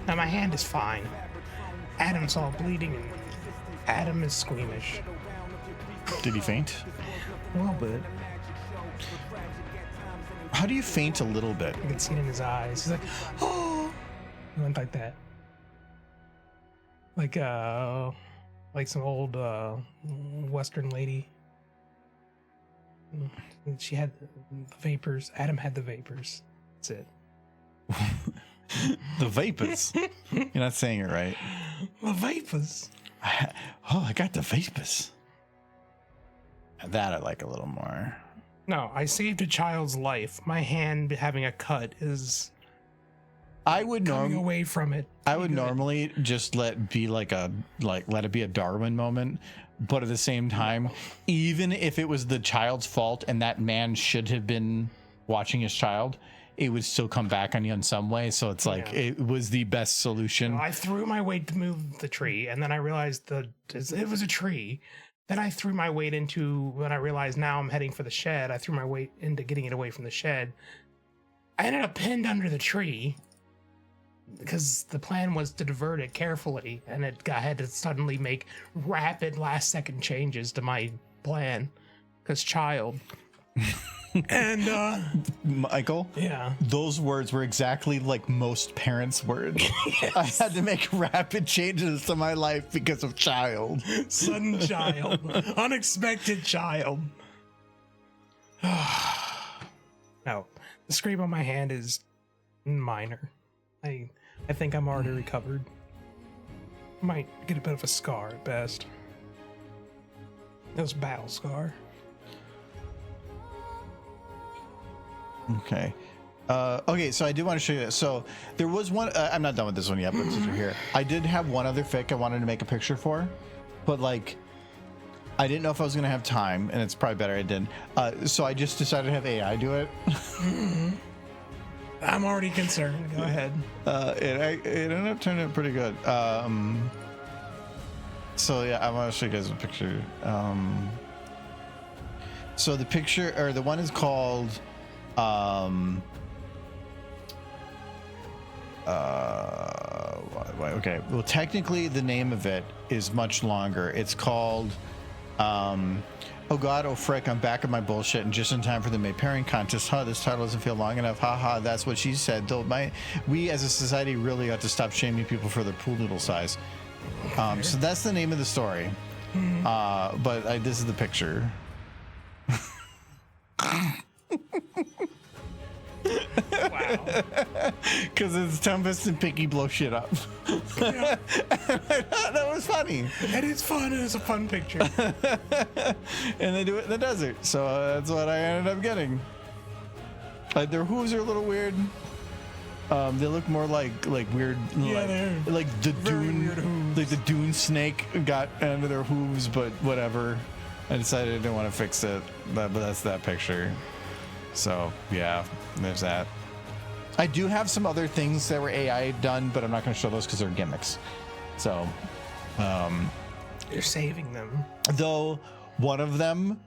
Now my hand is fine. Adam's all bleeding and Adam is squeamish. Did he faint? A little bit. How do you faint a little bit? I can see it in his eyes. He's like, oh, he went like that. Like some old Western lady. And she had the vapors. Adam had the vapors. That's it. The vapors. You're not saying it right. The vapors. I got the vapors. That I like a little more. No, I saved a child's life. My hand having a cut is. I would coming away from it. I would normally just let it be let it be a Darwin moment, but at the same time, even if it was the child's fault and that man should have been watching his child, it would still come back on you in some way. So it's like it was the best solution. I threw my weight to move the tree, and then I realized it was a tree. Then I threw my weight into when I realized now I'm heading for the shed. I threw my weight into getting it away from the shed. I ended up pinned under the tree because the plan was to divert it carefully, and I had to suddenly make rapid last-second changes to my plan because child. And Michael, yeah, those words were exactly like most parents' words. Yes. I had to make rapid changes to my life because of child. Sudden child, unexpected child. No, the scrape on my hand is minor. I think I'm already recovered. Might get a bit of a scar at best. It was a battle scar. Okay. Okay, so I do want to show you this. So there was one, I'm not done with this one yet, but since you're here, I did have one other fic I wanted to make a picture for, but like, I didn't know if I was going to have time, and it's probably better I didn't. So I just decided to have AI do it. I'm already concerned. Go ahead. It ended up turning out pretty good. So yeah, I want to show you guys a picture. So the picture, or the one is called, okay, well technically the name of it is much longer. It's called oh god, oh frick, I'm back at my bullshit and just in time for the May pairing contest. This title doesn't feel long enough. Haha, that's what she said. Though we as a society really ought to stop shaming people for their pool noodle size. So that's the name of the story. But this is the picture. Wow. Because it's Tempest and Picky blow shit up. Yeah. I thought that was funny. It is fun. It is a fun picture. And they do it in the desert. So that's what I ended up getting. Like their hooves are a little weird. They look more like weird, Yeah, like the very dune, weird hooves. like the dune snake got under their hooves, but whatever. I decided I didn't want to fix it, but that's that picture. So yeah, there's that. I do have some other things that were AI done, but I'm not going to show those because they're gimmicks. So, You're saving them. though one of them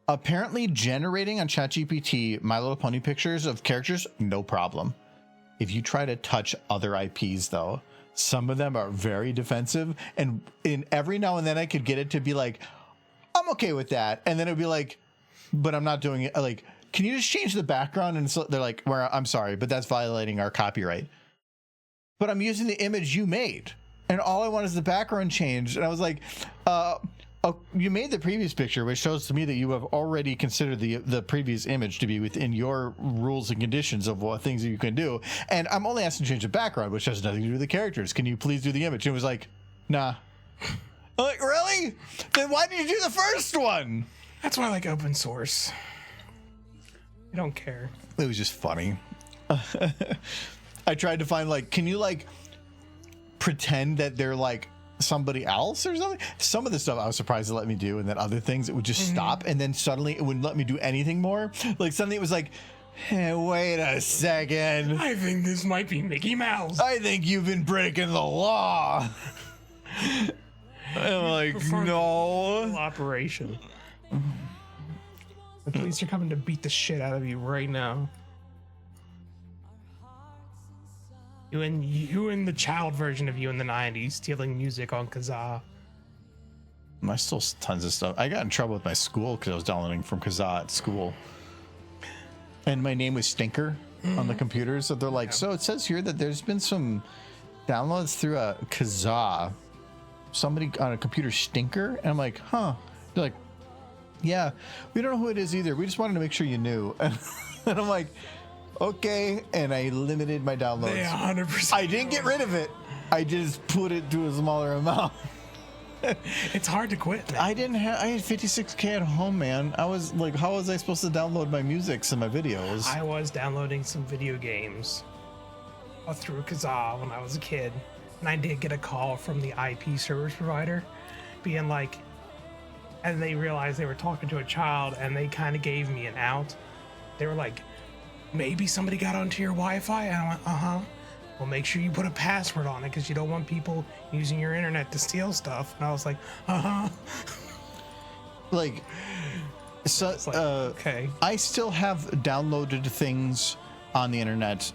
apparently generating on ChatGPT My Little Pony pictures of characters, no problem. If you try to touch other IPs though, some of them are very defensive, and in every now and then I could get it to be like, I'm okay with that, and then it'd be like, but I'm not doing it. Like, can you just change the background? And so they're like, well, I'm sorry, but that's violating our copyright. But I'm using the image you made, and all I want is the background changed. And I was like, you made the previous picture, which shows to me that you have already considered the previous image to be within your rules and conditions of what things that you can do. And I'm only asking to change the background, which has nothing to do with the characters. Can you please do the image? And it was like, nah. I'm like, really? Then why did you do the first one? That's why I like open source. I don't care. It was just funny. I tried to find, like, can you, like, pretend that they're, like, somebody else or something? Some of the stuff I was surprised to let me do, and then other things it would just stop, and then suddenly it wouldn't let me do anything more. Like, suddenly it was like, hey, wait a second. I think this might be Mickey Mouse. I think you've been breaking the law. I'm like, no. Operation. The police are coming to beat the shit out of you right now. You and the child version of you in the 90s stealing music on Kazaa. I still tons of stuff. I got in trouble with my school because I was downloading from Kazaa at school. And my name was Stinker on the computer. So they're like, so it says here that there's been some downloads through a Kazaa. Somebody on a computer Stinker? And I'm like, huh. They're like, yeah, we don't know who it is either. We just wanted to make sure you knew. And I'm like, okay. And I limited my downloads. They 100%. I didn't get rid of it. I just put it to a smaller amount. It's hard to quit, man. I had 56K at home, man. I was like, how was I supposed to download my music and my videos? I was downloading some video games through Kazaa when I was a kid. And I did get a call from the IP service provider being like, and they realized they were talking to a child, and they kind of gave me an out. They were like, maybe somebody got onto your Wi-Fi? And I went, uh-huh. Well, make sure you put a password on it because you don't want people using your internet to steal stuff. And I was like, uh-huh. Like, so, It's like, okay. I still have downloaded things on the internet,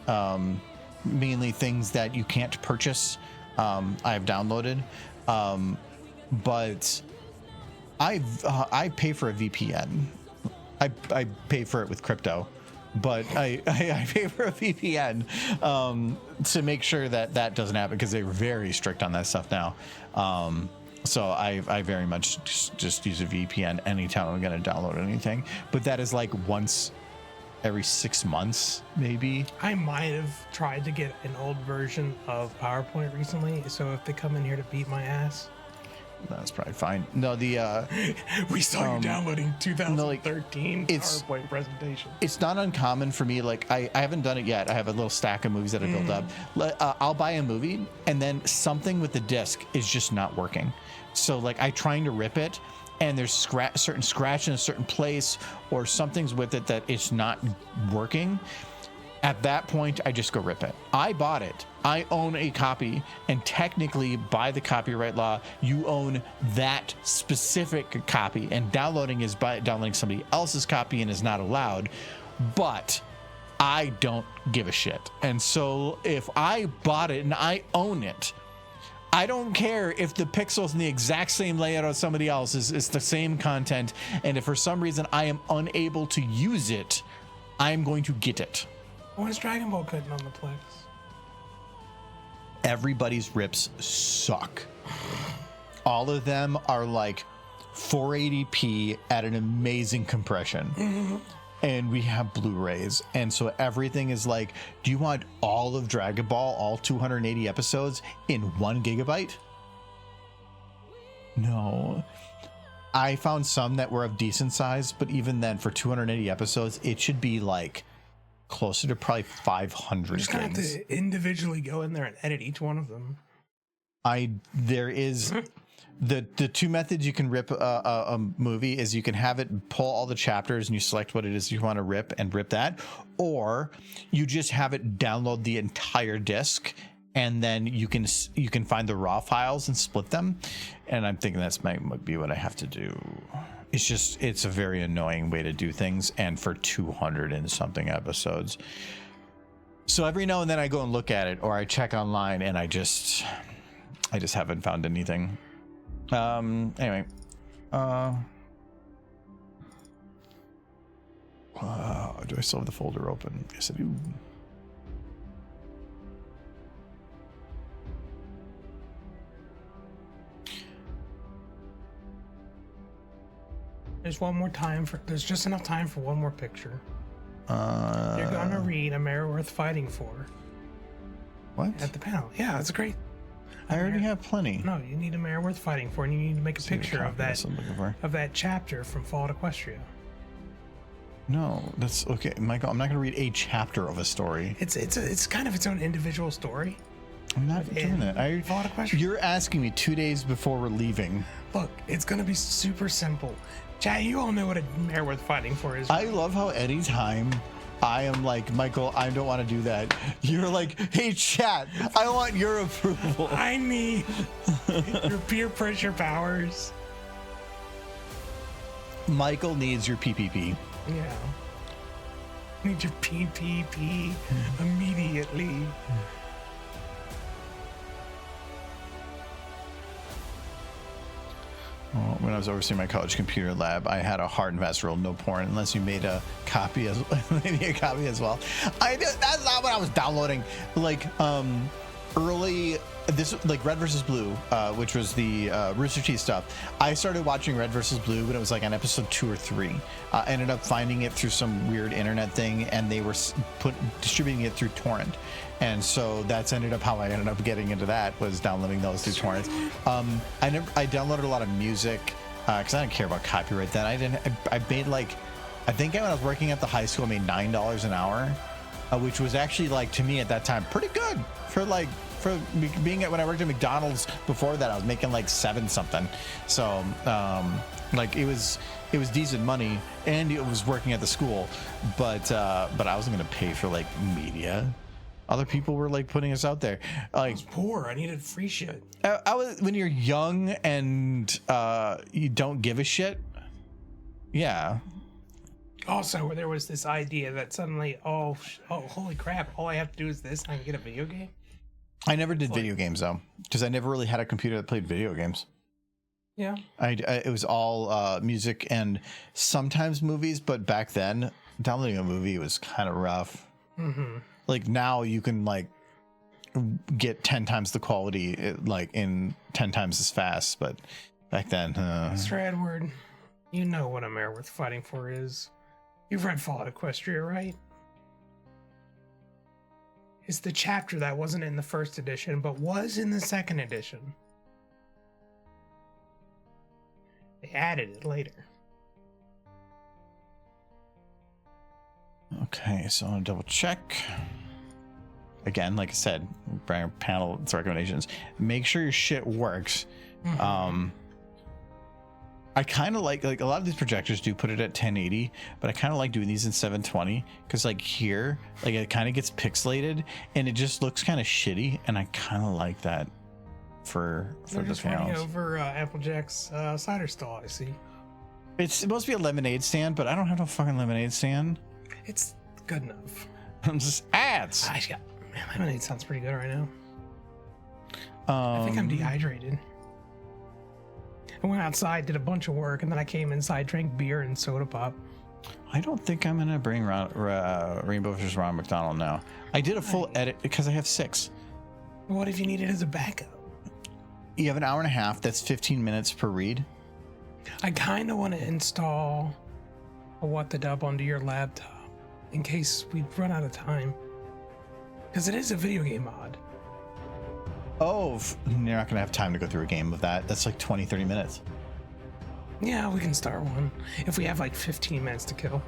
mainly things that you can't purchase. I have downloaded, but I pay for a VPN. I pay for it with crypto, but I pay for a VPN to make sure that that doesn't happen because they're very strict on that stuff now. So I very much just use a VPN anytime I'm going to download anything. But that is like once every 6 months, maybe. I might have tried to get an old version of PowerPoint recently, so if they come in here to beat my ass, that's probably fine. No, the we saw you downloading 2013 it's- PowerPoint presentation. it's not uncommon for me. Like I haven't done it yet. I have a little stack of movies that I built up. I'll buy a movie and then something with the disc is just not working. So like I trying to rip it, and there's certain scratch in a certain place or something's with it that it's not working. At that point, I just go rip it. I bought it. I own a copy, and technically, by the copyright law, you own that specific copy, and downloading is by downloading somebody else's copy and is not allowed. But I don't give a shit. And so if I bought it and I own it, I don't care if the pixel's in the exact same layout as somebody else's. It's the same content. And if for some reason I am unable to use it, I'm going to get it. When is Dragon Ball cutting on the Plex? Everybody's rips suck. All of them are like 480p at an amazing compression. And we have Blu-rays. And so everything is like, do you want all of Dragon Ball, all 280 episodes in 1 gigabyte? No. I found some that were of decent size, but even then for 280 episodes, it should be like closer to probably 500 Just got gigs. to individually go in there and edit each one of them. There is the two methods you can rip a movie is you can have it pull all the chapters and you select what it is you want to rip and rip that, or you just have it download the entire disc and then you can find the raw files and split them. And I'm thinking that's might be what I have to do. It's a very annoying way to do things, and for 200 and something episodes. So every now and then I go and look at it, or I check online, and I just haven't found anything. Anyway, Do I still have the folder open? Yes, I do. There's one more time for. There's just enough time for one more picture. You're gonna read A Mare Worth Fighting For What? at the panel. Yeah, it's great. I already have plenty. No, you need A Mare Worth Fighting For, and you need to make a picture of That's what I'm looking for. that chapter from Fallout Equestria. No, that's okay, Michael. I'm not gonna read a chapter of a story. It's kind of its own individual story. I'm not doing that. Fallout Equestria. You're asking me 2 days before we're leaving. Look, it's gonna be super simple. Chat, you all know what A Mare Worth Fighting For is. I love how anytime I am like, Michael, I don't want to do that, you're like, hey, chat, I want your approval. I need your peer pressure powers. Michael needs your PPP. Yeah. Need your PPP immediately. Well, when I was overseeing my college computer lab, I had a hard and fast rule: no porn unless you made a copy as well. That's not what I was downloading. Like early, this like Red versus Blue, which was the Rooster Teeth stuff. I started watching Red versus Blue when it was like on episode 2 or 3. I ended up finding it through some weird internet thing, and they were distributing it through torrent. And so that's ended up how I ended up getting into that, was downloading those through torrents. I downloaded a lot of music because I didn't care about copyright then. I made like, I think when I was working at the high school, I made $9 an hour, which was actually like, to me at that time, pretty good for being when I worked at McDonald's. Before that, I was making like 7 something. So like it was decent money, and it was working at the school, but I wasn't gonna pay for like media. Other people were like putting us out there. I was poor. I needed free shit. I was, when you're young and you don't give a shit. Yeah. Also, there was this idea that suddenly, oh, holy crap! All I have to do is this, and I can get a video game. I never did video games though, because I never really had a computer that played video games. Yeah. It was all music and sometimes movies, but back then downloading a movie was kind of rough. Mm-hmm. Like now you can like get 10 times the quality, like in 10 times as fast, but back then. Mr. Edward, you know what A Mare Worth Fighting For is. You've read Fallout Equestria, right? It's the chapter that wasn't in the first edition, but was in the second edition. They added it later. Okay, so I'm gonna double check. Again, like I said, panel recommendations. Make sure your shit works. Mm-hmm. I kind of like a lot of these projectors do put it at 1080, but I kind of like doing these in 720 because like here, like it kind of gets pixelated and it just looks kind of shitty, and I kind of like that for They're the just running panels. over Applejack's cider stall. I see. It's supposed to be a lemonade stand, but I don't have no fucking lemonade stand. It's good enough. I'm just ads. Man, lemonade sounds pretty good right now. I think I'm dehydrated. I went outside, did a bunch of work, and then I came inside, drank beer and soda pop. I don't think I'm gonna bring Rainbow vs. Ronald McDonald now. I did a full edit because I have 6. What if you need it as a backup? You have an hour and a half. That's 15 minutes per read. I kind of want to install a What the Dub onto your laptop in case we run out of time. Because it is a video game mod. Oh, you're not gonna have time to go through a game of that. That's like 20-30 minutes. Yeah, we can start one if we have like 15 minutes to kill.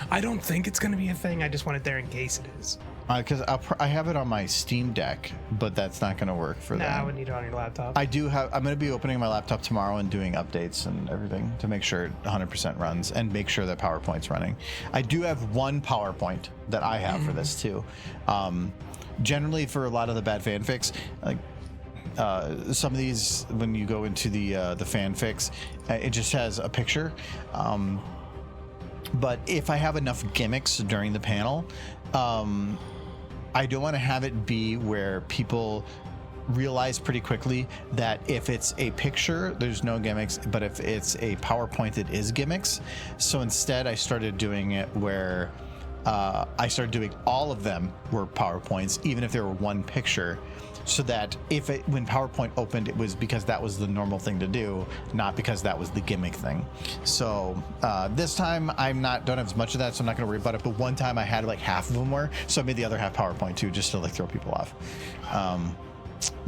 I don't think it's going to be a thing. I just want it there in case it is. Because I have it on my Steam Deck, but that's not gonna work for that. I would need it on your laptop. I do have. I'm gonna be opening my laptop tomorrow and doing updates and everything to make sure it 100% runs and make sure that PowerPoint's running. I do have one PowerPoint that I have for this too. Generally, for a lot of the bad fanfics, like some of these, when you go into the fanfics, it just has a picture. But if I have enough gimmicks during the panel, I don't want to have it be where people realized pretty quickly that if it's a picture, there's no gimmicks, but if it's a PowerPoint, it is gimmicks. So instead, I started doing it where I started doing all of them were PowerPoints, even if there were one picture, so that when PowerPoint opened, it was because that was the normal thing to do, not because that was the gimmick thing. So this time don't have as much of that, so I'm not going to worry about it. But one time I had like half of them were, so I made the other half PowerPoint too, just to like throw people off.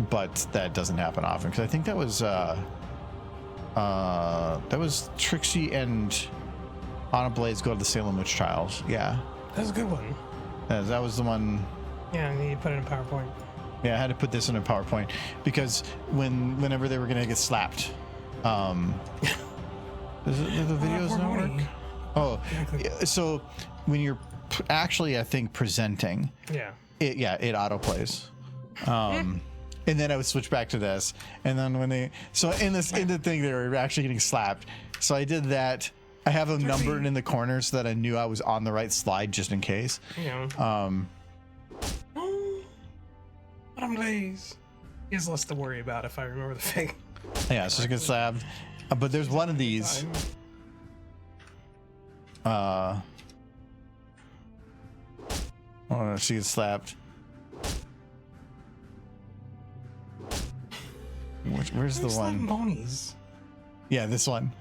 But that doesn't happen often, because I think that was Trixie and Anna Blaze go to the Salem Witch Trials. Yeah, That's a good one. that was the one. Yeah, and you put it in PowerPoint. Yeah, I had to put this in a PowerPoint because whenever they were gonna get slapped, does the videos not work? Oh, so when you're actually, I think, presenting, it auto plays. And then I would switch back to this, and then in the thing they were actually getting slapped. So I did that. I have them numbered in the corner so that I knew I was on the right slide just in case. Yeah. Madam Blaze. He has less to worry about if I remember the thing. Yeah, so she gets slapped. But there's one of these. She gets slapped. Where's the one? Ponies. Yeah, this one.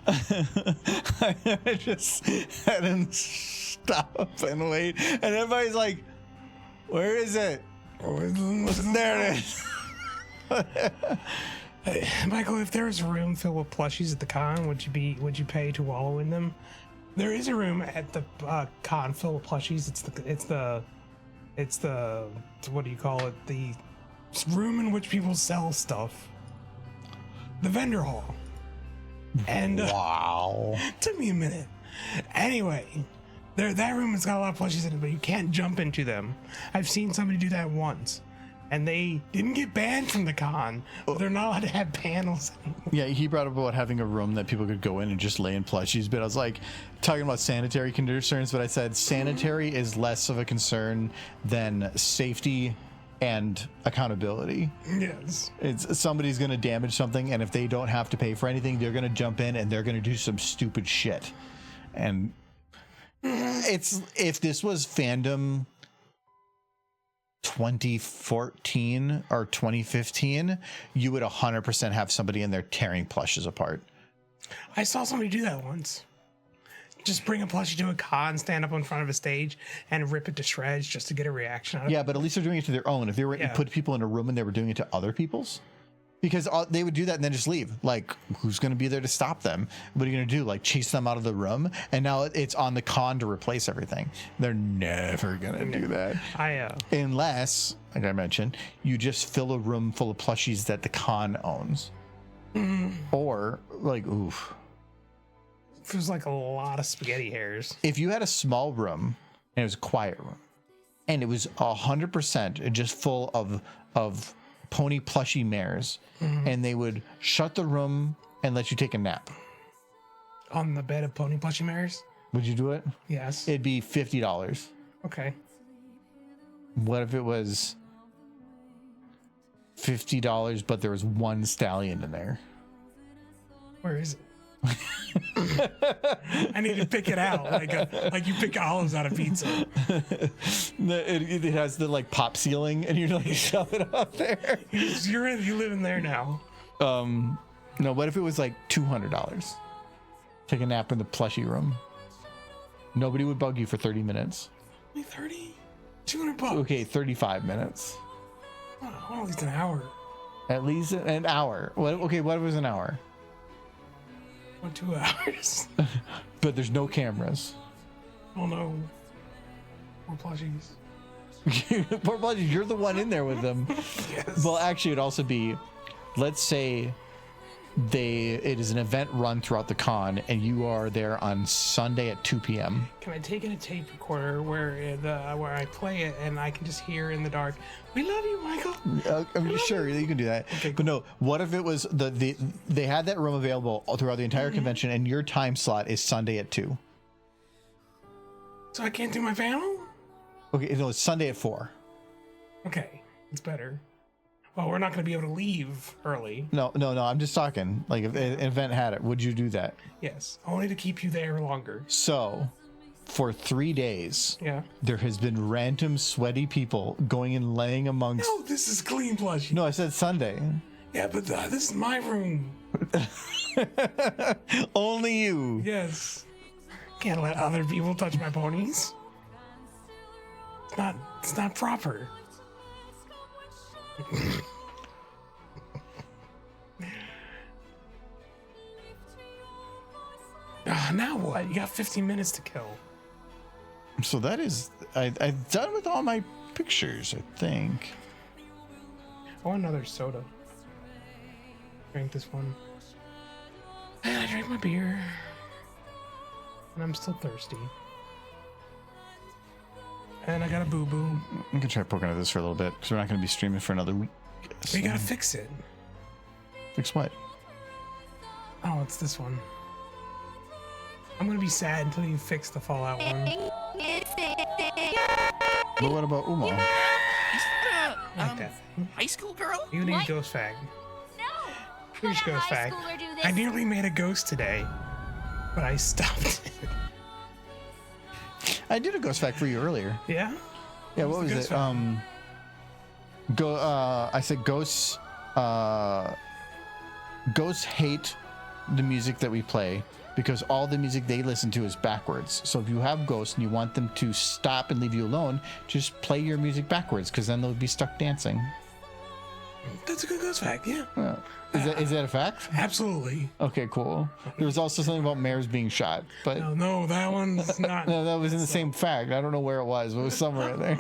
I just had him stop and wait, and everybody's like, "Where is it? There it is." Hey, Michael, if there was a room filled with plushies at the con, would you pay to wallow in them? There is a room at the con filled with plushies. It's the what do you call it? The room in which people sell stuff. The vendor hall. And wow, took me a minute. Anyway, that room has got a lot of plushies in it, but you can't jump into them. I've seen somebody do that once, and they didn't get banned from the con, but they're not allowed to have panels anymore. Yeah, he brought up about having a room that people could go in and just lay in plushies, but I was like talking about sanitary concerns, but I said sanitary is less of a concern than safety and accountability. Yes. It's somebody's going to damage something, and if they don't have to pay for anything, they're going to jump in and they're going to do some stupid shit. And if this was fandom 2014 or 2015, you would 100% have somebody in there tearing plushes apart. I saw somebody do that once. Just bring a plushie to a con, stand up in front of a stage, and rip it to shreds just to get a reaction out of it. Yeah, but at least they're doing it to their own. If they were put people in a room and they were doing it to other people's, because they would do that and then just leave. Like, who's going to be there to stop them? What are you going to do? Like, chase them out of the room? And now it's on the con to replace everything. They're never going to do that. Unless, like I mentioned, you just fill a room full of plushies that the con owns. Or, like, oof. Feels like a lot of spaghetti hairs. If you had a small room and it was a quiet room and it was 100% just full of pony plushie mares, and they would shut the room and let you take a nap on the bed of pony plushie mares, would you do it? Yes. It'd be $50. Okay. What if it was $50 but there was one stallion in there? Where is it? I need to pick it out like you pick olives out of pizza. It has the like pop ceiling, and you like shove it up there. You live in there now. No, what if it was like $200? Take a nap in the plushie room. Nobody would bug you for 30 minutes. Only 30? $200. Okay, 35 minutes. Oh, at least an hour. At least an hour. What if it was an hour? 2 hours. But there's no cameras. Oh no. More plushies. Poor plushies, you're the one in there with them. Yes. Well, actually, it'd also be, let's say it is an event run throughout the con, and you are there on Sunday at 2 p.m. Can I take in a tape recorder where I play it and I can just hear in the dark, "We love you, Michael"? I'm sure you can do that. Okay, but no, what if it was they had that room available throughout the entire convention, and your time slot is Sunday at 2? So I can't do my panel? Okay, no, it's Sunday at 4. Okay, it's better. Well, we're not going to be able to leave early. No. I'm just talking. Like, if an event had it, would you do that? Yes, only to keep you there longer. So, for 3 days, Yeah. there has been random sweaty people going and laying amongst. No, this is clean plush. No, I said Sunday. Yeah, but this is my room. Only you. Yes. Can't let other people touch my ponies. It's not proper. Now what? You got 15 minutes to kill. So that is, I've done with all my pictures, I think. I want another soda. Drink this one. And I drank my beer. And I'm still thirsty. And I got a boo-boo. I'm gonna try poking at this for a little bit because we're not gonna be streaming for another week. We gotta fix it. Fix what? Oh, it's this one. I'm gonna be sad until you fix the Fallout one. But what about Uma? Like that. High school girl? You need What? Ghost Fag. No! Here's Could a Ghost high Fag. schooler do this? I nearly made a ghost today, but I stopped it. I did a ghost fact for you earlier. Yeah? Yeah, what was the ghost it? fact? I said ghosts. Ghosts hate the music that we play because all the music they listen to is backwards. So if you have ghosts and you want them to stop and leave you alone, just play your music backwards because then they'll be stuck dancing. That's a good Ghost Fag, yeah. Is that a fact? Absolutely. Okay, cool. There was also something about mares being shot, but No, that one's not. no, that was in the same fact. I don't know where it was, but it was somewhere in there.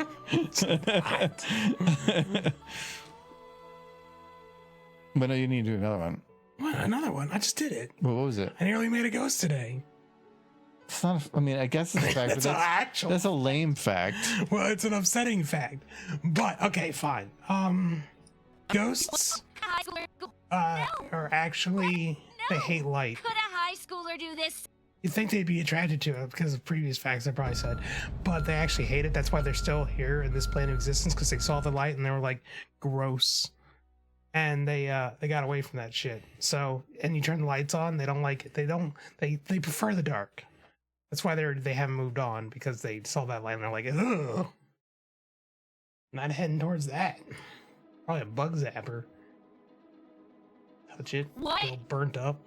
But no, you need to do another one. What? Another one? I just did it. What was it? I nearly made a ghost today. It's not. I mean, I guess it's a fact, That's but an actual. that's a lame fact. Well, it's an upsetting fact. But okay, fine. Ghosts High schooler, are actually they hate light. could a high schooler do this? You'd think they'd be attracted to it because of previous facts I probably said, but they actually hate it. That's why they're still here in this plane of existence because they saw the light and they were like, gross, and they got away from that shit. So, and you turn the lights on, they don't like it. They prefer the dark. That's why they haven't moved on because they saw that light and they're like, ugh, not heading towards that. Probably a bug zapper. Touch it, What? feel burnt up.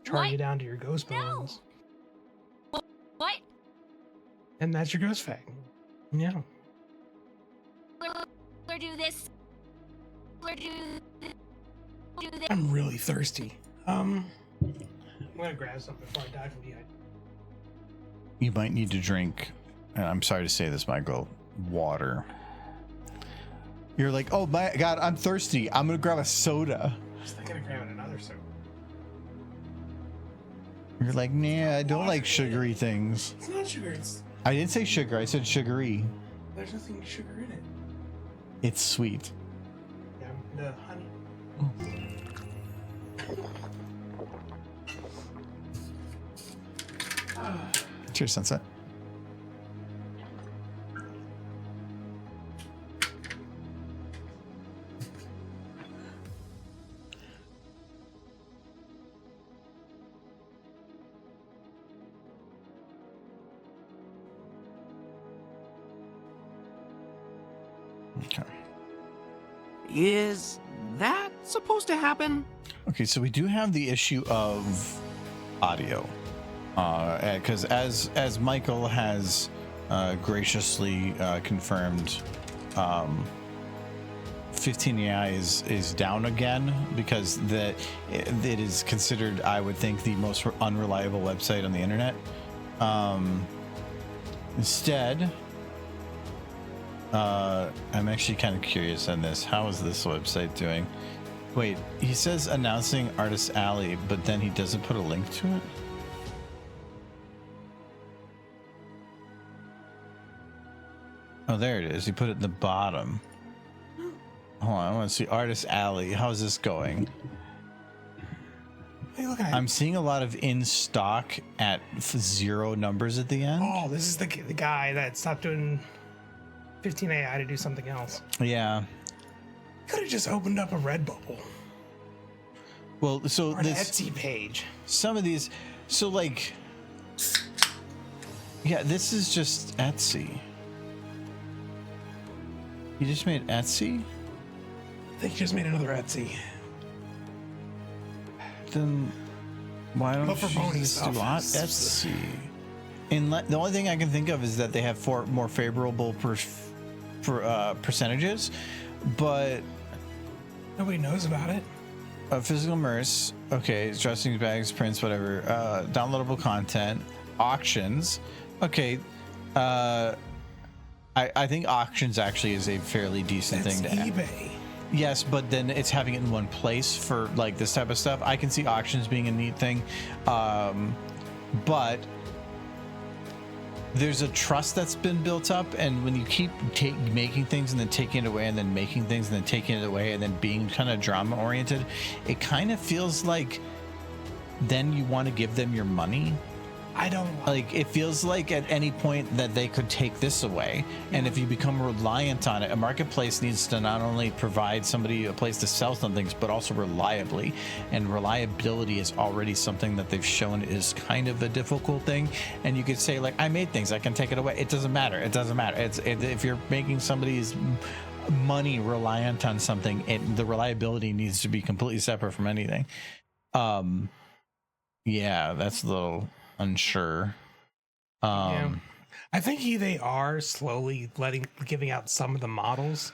Charge you down to your ghost No. bones. What? And that's your ghost fact. Yeah. Or do this? Or do this? I'm really thirsty. I'm gonna grab something before I die from dehydration. You might need to drink, and I'm sorry to say this, Michael, water. You're like, oh my God, I'm thirsty. I'm gonna grab a soda. I was thinking of grabbing another soda. You're like, nah, I don't like sugary things. It's not sugar. I didn't say sugar. I said sugary. There's nothing sugar in it. It's sweet. Yeah, the honey. Cheers, Sunset. Okay. Is that supposed to happen? Okay, so we do have the issue of audio, because as Michael has graciously confirmed, 15AI is down again because it is considered, I would think, the most unreliable website on the internet. Instead, I'm actually kind of curious on this. How is this website doing? Wait, he says announcing Artist Alley, but then he doesn't put a link to it? Oh, there it is. He put it in the bottom. Hold on, I want to see Artist Alley. How's this going? Hey, look at I'm seeing a lot of in stock at 0 numbers at the end. Oh, this is the guy that stopped doing 15AI to do something else. Yeah. Could have just opened up a Redbubble Well, so or an this Etsy page. some of these, so like, yeah, this is just Etsy. You just made Etsy? I think you just made another Etsy. Then why don't But for you bony just stuff, do it's- Etsy? The only thing I can think of is that they have more favorable percentages, but Nobody knows about it. physical merch, okay, dressings, bags, prints, whatever, downloadable content, auctions, okay. I think auctions actually is a fairly decent That's thing to have. eBay. Yes, but then it's having it in one place for like this type of stuff. I can see auctions being a neat thing, but there's a trust that's been built up, and when you keep making things and then taking it away and then making things and then taking it away and then being kind of drama oriented, it kind of feels like then you want to give them your money. I don't Like, it feels like at any point that they could take this away, and if you become reliant on it, a marketplace needs to not only provide somebody a place to sell some things, but also reliably, and reliability is already something that they've shown is kind of a difficult thing. And you could say, like, I made things, I can take it away. It doesn't matter. If you're making somebody's money reliant on something, the reliability needs to be completely separate from anything. Yeah, that's a little unsure. Yeah. I think they are slowly giving out some of the models.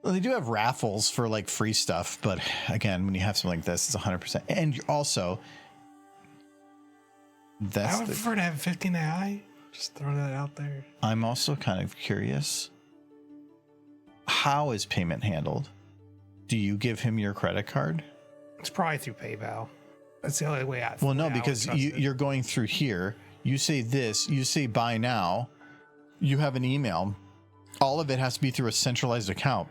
Well, they do have raffles for like free stuff, but again, when you have something like this, it's 100%. And also, I would prefer to have 15 AI. Just throwing that out there. I'm also kind of curious. How is payment handled? Do you give him your credit card? It's probably through PayPal. That's the only way I. Well, no, I would because trust it. you're going through here. You say this, you say buy now. You have an email. All of it has to be through a centralized account.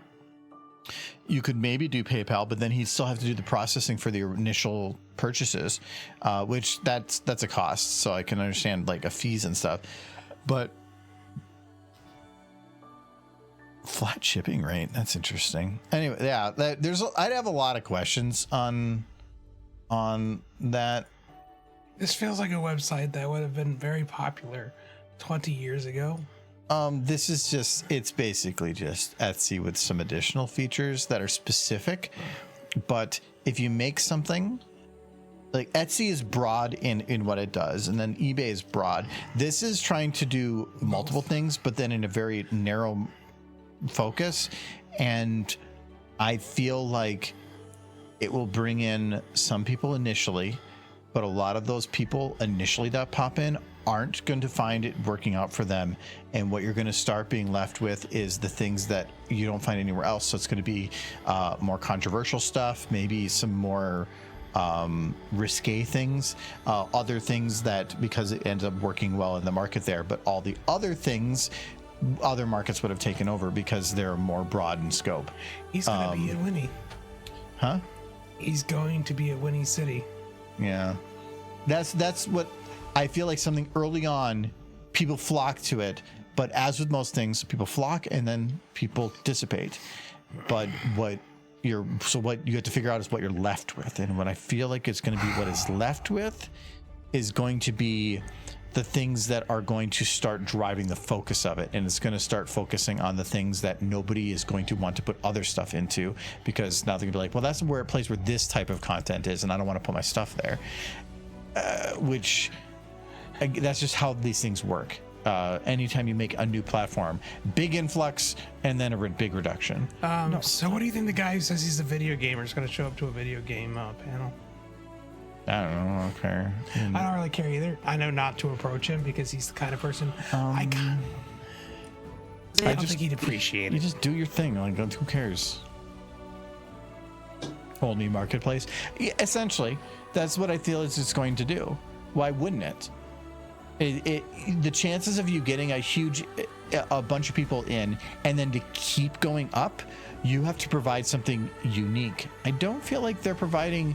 You could maybe do PayPal, but then he'd still have to do the processing for the initial purchases, which that's a cost. So I can understand like a fees and stuff, but flat shipping rate. That's interesting. Anyway, yeah, I'd have a lot of questions on that. This feels like a website that would have been very popular 20 years ago. This is it's basically just Etsy with some additional features that are specific. But if you make something, like Etsy is broad in what it does, and then eBay is broad. This is trying to do multiple things, but then in a very narrow focus. And I feel like it will bring in some people initially, but a lot of those people initially that pop in aren't going to find it working out for them. And what you're going to start being left with is the things that you don't find anywhere else. So it's going to be more controversial stuff, maybe some more risque things, other things that because it ends up working well in the market there, but all the other things other markets would have taken over because they're more broad in scope. He's going to be in Winnie. Huh? He's going to be at Winnie City. Yeah. That's what I feel like. Something early on, people flock to it, but as with most things, people flock and then people dissipate. But what you have to figure out is what you're left with. And what I feel like it's going to be what is left with is going to be the things that are going to start driving the focus of it. And it's going to start focusing on the things that nobody is going to want to put other stuff into, because now they're going to be like, well, that's where a place where this type of content is, and I don't want to put my stuff there. Which that's just how these things work. Anytime you make a new platform, big influx and then a big reduction. So what do you think the guy who says he's a video gamer is going to show up to a video game panel? I don't know. I don't care. I don't really care either. I know not to approach him because he's the kind of person I don't think he'd appreciate You it. just do your thing. Like, who cares? Whole new marketplace. Yeah, essentially, that's what I feel it's going to do. Why wouldn't it? The chances of you getting a bunch of people in and then to keep going up, you have to provide something unique. I don't feel like they're providing.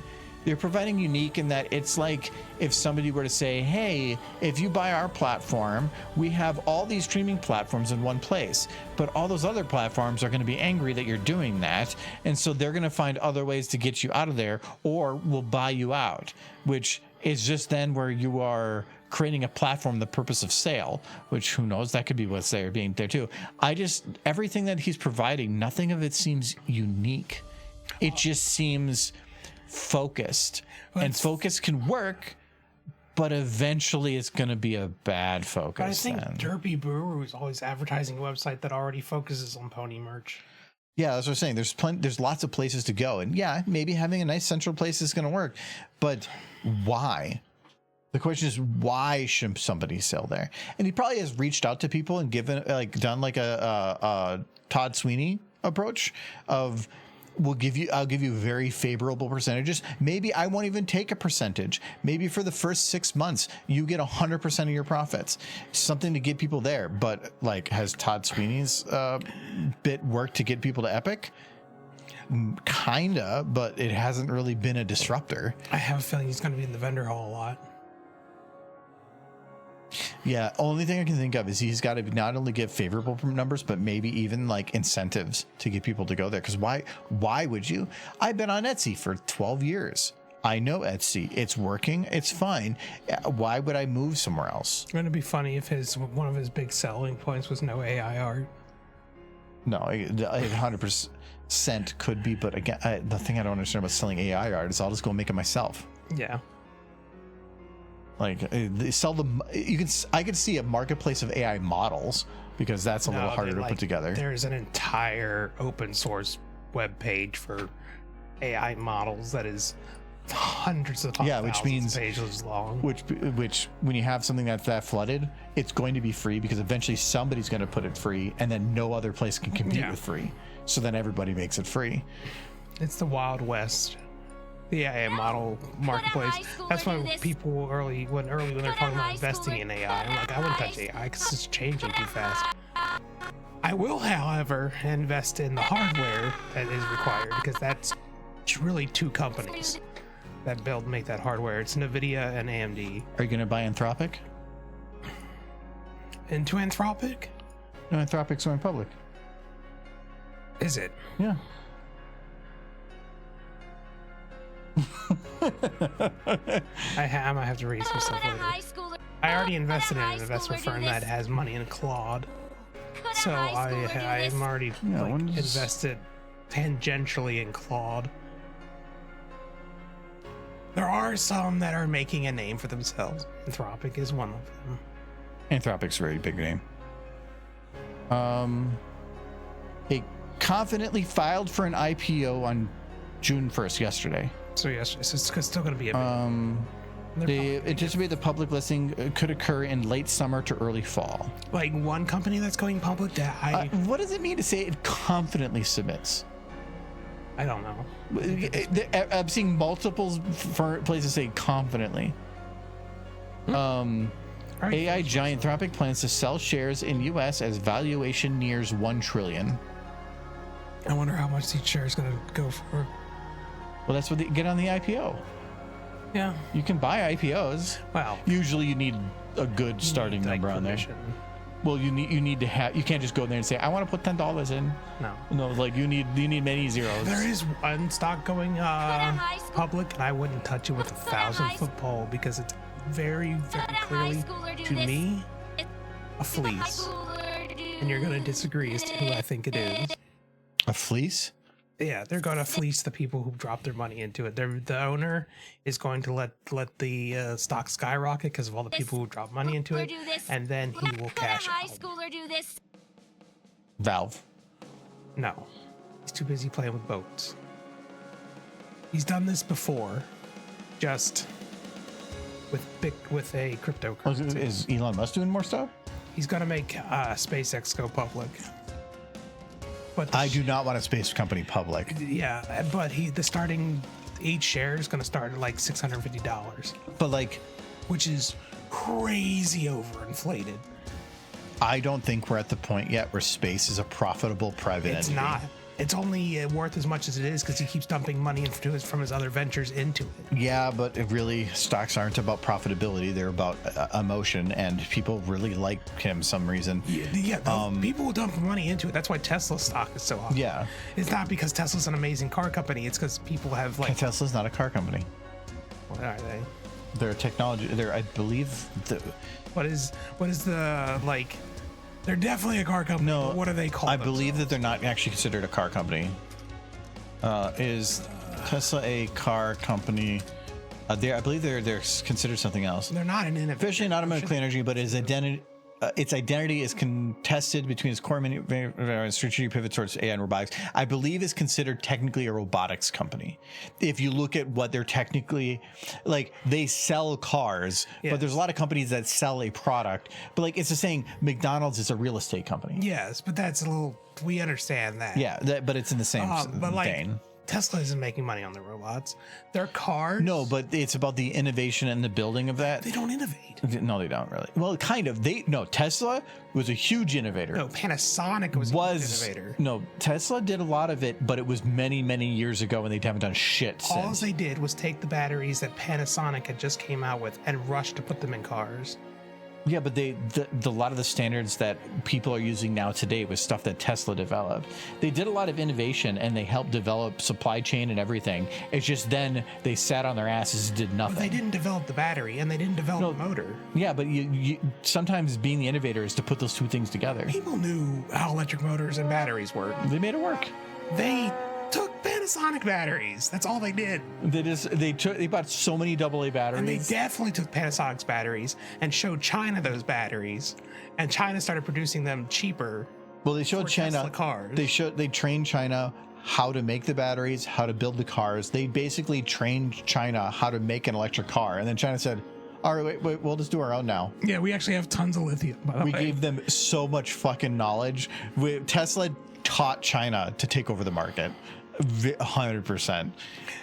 They're providing unique in that it's like if somebody were to say, hey, if you buy our platform, we have all these streaming platforms in one place, but all those other platforms are going to be angry that you're doing that, and so they're going to find other ways to get you out of there, or will buy you out, which is just then where you are creating a platform, the purpose of sale, which who knows, that could be what's there being there too. Everything that he's providing, nothing of it seems unique. It just seems focused, and focus can work, but eventually it's going to be a bad focus. But I think Derpy Brewer is always advertising a website that already focuses on pony merch. Yeah, that's what I'm saying. There's lots of places to go, and yeah, maybe having a nice central place is going to work, but why? The question is, why should somebody sell there? And he probably has reached out to people and done like a Todd Sweeney approach of, I'll give you very favorable percentages. Maybe I won't even take a percentage. Maybe for the first 6 months, you get 100% of your profits. Something to get people there. But like, has Todd Sweeney's bit worked to get people to Epic? Kinda, but it hasn't really been a disruptor. I have a feeling he's going to be in the vendor hall a lot. Yeah, only thing I can think of is he's got to not only give favorable numbers, but maybe even like incentives to get people to go there. Because why would you? I've been on Etsy for 12 years. I know Etsy. It's working. It's fine. Why would I move somewhere else? It's going to be funny if one of his big selling points was no AI art. No, 100% could be. But again, the thing I don't understand about selling AI art is I'll just go make it myself. Yeah. Like they sell them. I could see a marketplace of AI models, because that's a little harder to put together. There's an entire open source web page for AI models that is hundreds of which means pages long. Which when you have something that's that flooded, it's going to be free, because eventually somebody's going to put it free, and then no other place can compete with free. So then everybody makes it free. It's the Wild West. The AI model marketplace. That's when people when they're talking about investing in AI. I'm like, I wouldn't touch AI because it's changing too fast. I will, however, invest in the hardware that is required, because that's really two companies that make that hardware. It's NVIDIA and AMD. Are you going to buy Anthropic? Into Anthropic? No, Anthropic's going public. Is it? Yeah. I might have to read some stuff later. I already invested in an investment firm that has money in Claude, so I'm already invested tangentially in Claude. There are some that are making a name for themselves. Anthropic is one of them. Anthropic's a very big name. It confidently filed for an IPO on June 1st, yesterday. So yes, it's still going to be a big they anticipate the public listing could occur in late summer to early fall. Like one company that's going public that what does it mean to say it confidently submits? I don't know. I'm seeing multiple places say confidently. AI giant Anthropic plans to sell shares in U.S. as valuation nears $1 trillion. I wonder how much each share is going to go for. Well, that's what they get on the IPO. Yeah. You can buy IPOs. Well, usually you need a good starting number on there. Well, you need to have. You can't just go there and say, "I want to put $10 in." No, like you need many zeros. There is one stock going public, and I wouldn't touch it with a 1,000-foot pole, because it's very, very clearly to me a fleece, and you're going to disagree as to who I think it is. A fleece? Yeah, they're going to fleece the people who dropped their money into it. The owner is going to let the stock skyrocket because of all the people who dropped money into it, and then he will cash out. Valve. No, he's too busy playing with boats. He's done this before, just with a cryptocurrency. Is Elon Musk doing more stuff? He's going to make SpaceX go public. But I do not want a space company public. Yeah, but each share is going to start at like $650. But like, which is crazy overinflated. I don't think we're at the point yet where space is a profitable private entity. It's not. it's only worth as much as it is because he keeps dumping money from his other ventures into it. Yeah, but it really, stocks aren't about profitability. They're about emotion, and people really like him some reason. People will dump money into it. That's why Tesla stock is so high. Yeah. It's not because Tesla's an amazing car company. It's because people have like. Tesla's not a car company. What are they? They're a technology. They're, I believe, What is the like? They're definitely a car company. No, but what do they call? I believe that they're not actually considered a car company. Is Tesla a car company? I believe they're considered something else. They're not an innovator. Officially not a clean energy, but its identity is contested between its core strategic pivot towards AI and robotics. I believe is considered technically a robotics company. If you look at what they're technically, like, they sell cars, but there's a lot of companies that sell a product. But like, it's the saying, McDonald's is a real estate company. Yes, but that's a little. We understand that. Yeah, but it's in the same but like, vein. Tesla isn't making money on the robots. Their cars. No, but it's about the innovation and the building of that. They don't innovate. No, they don't really. Well, kind of. Tesla was a huge innovator. No, Panasonic was a huge innovator. No, Tesla did a lot of it, but it was many, many years ago, and they haven't done shit since. All they did was take the batteries that Panasonic had just came out with and rush to put them in cars. Yeah, but a lot of the standards that people are using now today was stuff that Tesla developed. They did a lot of innovation, and they helped develop supply chain and everything. It's just then they sat on their asses and did nothing. But they didn't develop the battery, and they didn't develop the motor. Yeah, but you sometimes being the innovator is to put those two things together. People knew how electric motors and batteries work. They made it work. They took Panasonic batteries. That's all they did. They bought so many AA batteries. And they definitely took Panasonic's batteries and showed China those batteries, and China started producing them cheaper. Well, they showed China Tesla cars. They trained China how to make the batteries, how to build the cars. They basically trained China how to make an electric car, and then China said, "All right, wait, we'll just do our own now." Yeah, we actually have tons of lithium. By the way, we gave them so much fucking knowledge. Tesla taught China to take over the market. 100%.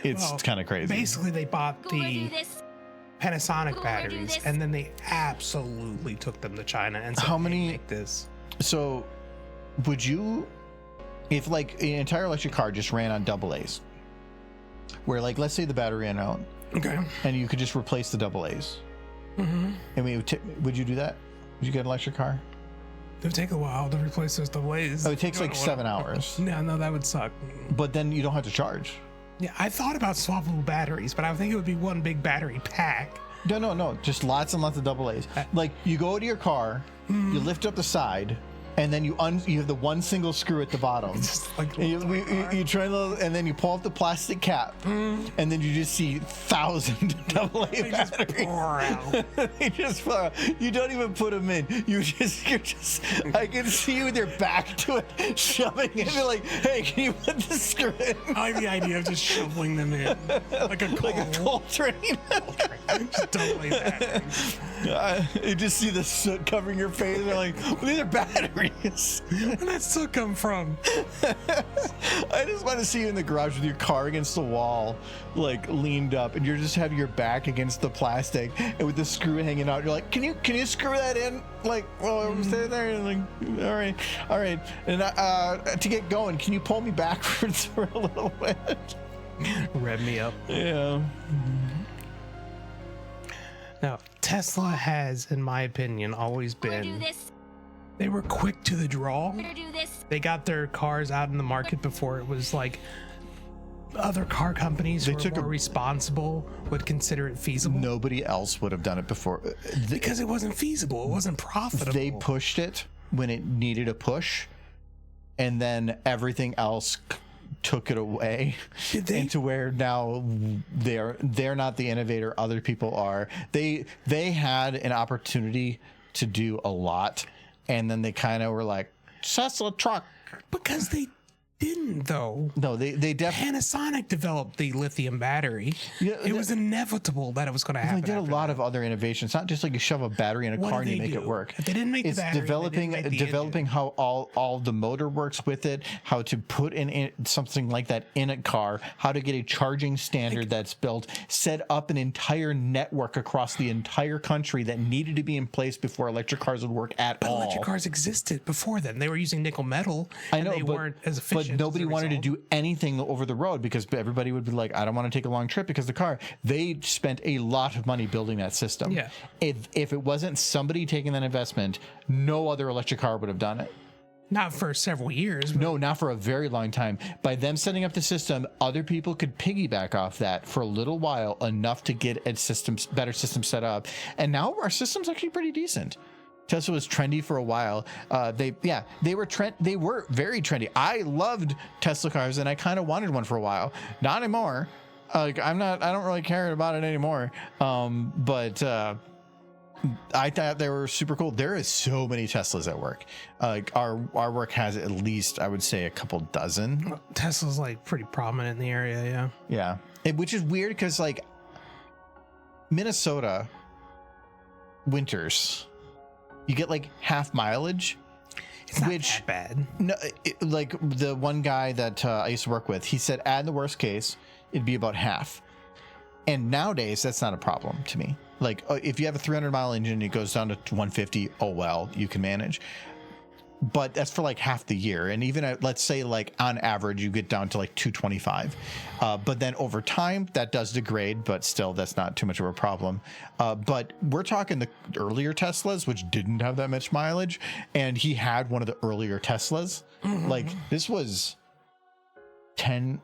It's kind of crazy. Basically, they bought the Panasonic batteries, and then they absolutely took them to China and said, How many? Make this. So, would you, if like an entire electric car just ran on AA's, where like let's say the battery ran out, okay, and you could just replace the AA's. Mm-hmm. I mean, would you do that? Would you get an electric car? It would take a while to replace those AA's. Oh, it takes like 7 hours. No, that would suck. But then you don't have to charge. Yeah, I thought about swappable batteries, but I think it would be one big battery pack. No. Just lots and lots of AA's. Like you go to your car, you lift up the side, and then you have the one single screw at the bottom. Just like and you try to, and then you pull off the plastic cap, and then you just see 1,000 AA they batteries. just pour out. They just pour out. You don't even put them in. You're just. I can see you with your back to it, shoving it. You're like, hey, can you put the screw in? I like the idea of just shoveling them in like a coal train. Just AA batteries. You just see the soot covering your face. And they're like, well, these are batteries. Where'd that soot come from? I just want to see you in the garage with your car against the wall, like leaned up, and you're just having your back against the plastic, and with the screw hanging out. You're like, can you screw that in? Like, well, I'm standing there, and like, all right. And to get going, can you pull me backwards for a little bit? Rev me up. Yeah. Now, Tesla has, in my opinion, always been. They were quick to the draw. They got their cars out in the market before it was like other car companies who were more responsible would consider it feasible. Nobody else would have done it before. Because it wasn't feasible. It wasn't profitable. They pushed it when it needed a push, and then everything else took it away into where now they're not the innovator, other people are. They had an opportunity to do a lot, and then they kind of were like, Tesla truck. Because they didn't, though. No, they definitely. Panasonic developed the lithium battery. Yeah, it was inevitable that it was going to happen. They did a lot of other innovations. Not just like you shove a battery in a car and you make it work. They didn't make the battery. It's developing how all the motor works with it, how to put in something like that in a car, how to get a charging standard that's built, set up an entire network across the entire country that needed to be in place before electric cars would work at all. Electric cars existed before then. They were using nickel metal. I know, and they weren't as efficient. emissions as nobody a wanted to result. do anything over the road because everybody would be like, I don't want to take a long trip because the car. They spent a lot of money building that system. Yeah. If it wasn't somebody taking that investment, no other electric car would have done it. Not for several years. But No, not for a very long time. By them setting up the system, other people could piggyback off that for a little while, enough to get a better system set up. And now our system's actually pretty decent. Tesla was trendy for a while. They were very trendy. I loved Tesla cars, and I kind of wanted one for a while. Not anymore. I don't really care about it anymore. But I thought they were super cool. There is so many Teslas at work. Our work has at least, I would say, a couple dozen. Tesla's like pretty prominent in the area. Yeah. Yeah, which is weird because like Minnesota winters, you get like half mileage. It's not that bad. No, like the one guy that I used to work with, he said, add the worst case, it'd be about half. And nowadays, that's not a problem to me. Like, if you have a 300-mile engine, it goes down to 150. Oh well, you can manage. But that's for like half the year, and even at, let's say, like on average, you get down to like 225. But then over time, that does degrade. But still, that's not too much of a problem. But we're talking the earlier Teslas, which didn't have that much mileage, and he had one of the earlier Teslas. Mm-hmm. Like this was 9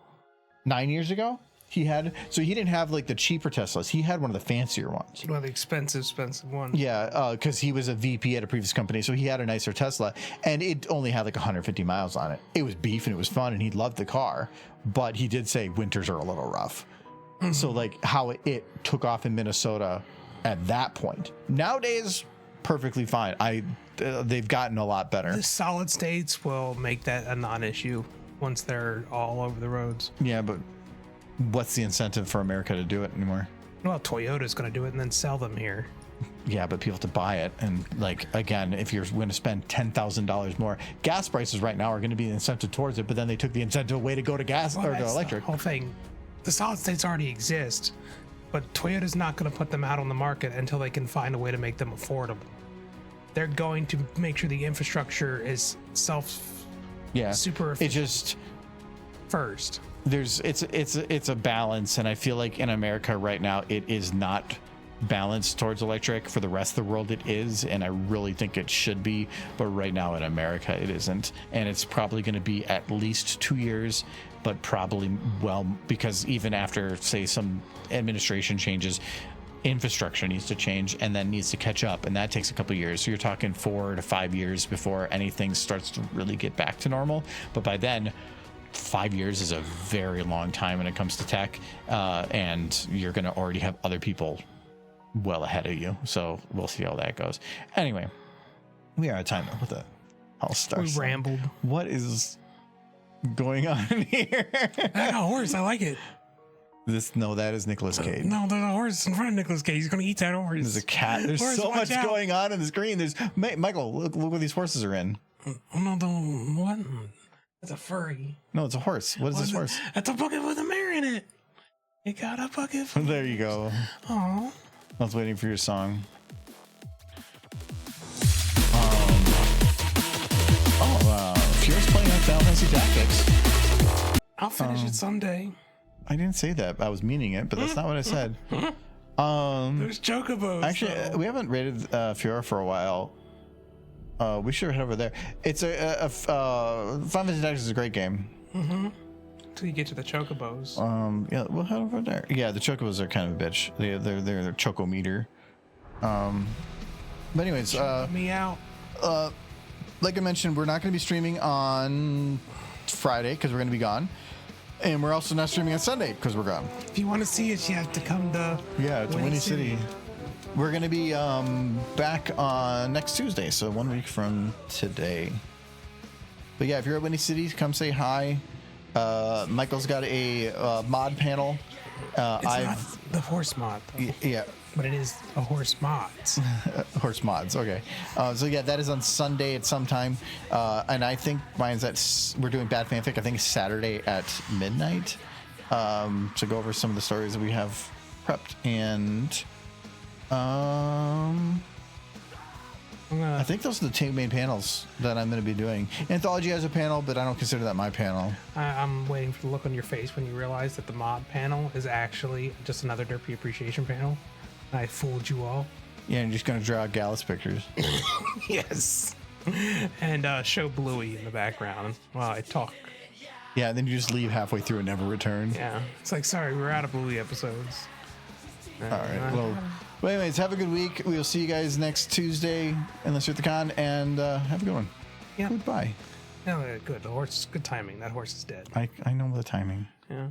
years ago. He didn't have like the cheaper Teslas. He had one of the fancier ones. One of the expensive ones. Yeah, because he was a VP at a previous company, so he had a nicer Tesla, and it only had like 150 miles on it. It was beef and it was fun, and he loved the car, but he did say winters are a little rough. Mm-hmm. So like how it took off in Minnesota at that point. Nowadays, perfectly fine. They've gotten a lot better. The solid states will make that a non-issue once they're all over the roads. Yeah, but what's the incentive for America to do it anymore? Well, Toyota's going to do it and then sell them here. Yeah, but people have to buy it. And like, again, if you're going to spend $10,000 more, gas prices right now are going to be an incentive towards it. But then they took the incentive away to go to gas or to That's electric. The whole thing. The solid states already exist, but Toyota's not going to put them out on the market until they can find a way to make them affordable. They're going to make sure the infrastructure is super efficient It just first. it's a balance, and I feel like in America right now it is not balanced towards electric. For the rest of the world it is, and I really think it should be, but right now in America it isn't, and it's probably going to be at least 2 years, but probably because even after say some administration changes, infrastructure needs to change and then needs to catch up, and that takes a couple years. So you're talking 4 to 5 years before anything starts to really get back to normal. But by then, 5 years is a very long time when it comes to tech, and you're going to already have other people well ahead of you. So we'll see how that goes. Anyway, we are out of time with that. I'll start. We rambled. What is going on here? I got a horse. I like it. That is Nicolas Cage. No, there's a horse in front of Nicolas Cage. He's going to eat that horse. There's a cat. There's Horse, so watch much out. going on the screen. There's Michael. Look what these horses are in. Oh, no, what? It's a furry. No, it's a horse. What is this it? horse? That's a bucket with a mare in it. You got a bucket. There you go. Oh. I was waiting for your song. Fiore's playing on Final Fantasy Tactics. I'll finish it someday. I didn't say that. I was meaning it, but that's not what I said. There's chocobos. Actually, we haven't rated Fiora for a while. We should head over there. It's Final Fantasy Tactics is a great game. Mm-hmm. Until you get to the chocobos. Yeah, we'll head over there. Yeah, the chocobos are kind of a bitch. They're chocometer. But anyways, me out. Like I mentioned, we're not going to be streaming on Friday because we're going to be gone, and we're also not streaming on Sunday because we're gone. If you want to see us, you have to come to Winnie City. We're going to be back on next Tuesday, so 1 week from today. But yeah, if you're at Winnie City, come say hi. Michael's got a mod panel. It's not the horse mod, though. Yeah. But it is a horse mods. Horse mods, okay. So yeah, that is on Sunday at some time. And I think mine's we're doing Bad Fanfic, I think it's Saturday at midnight. To go over some of the stories that we have prepped. And I I think those are the two main panels that I'm going to be doing. Anthology has a panel, but I don't consider that my panel. I'm waiting for the look on your face when you realize that the mod panel is actually just another Derpy appreciation panel. I fooled you all. Yeah, you're just going to draw Gallus pictures. Yes. And show Bluey in the background while I talk. Yeah, and then you just leave halfway through and never return. Yeah. It's like, sorry, we're out of Bluey episodes. All right. Well, anyways, have a good week. We'll see you guys next Tuesday, unless you're at the con, and have a good one. Yeah. Goodbye. No, good. The horse, good timing. That horse is dead. I know the timing. Yeah.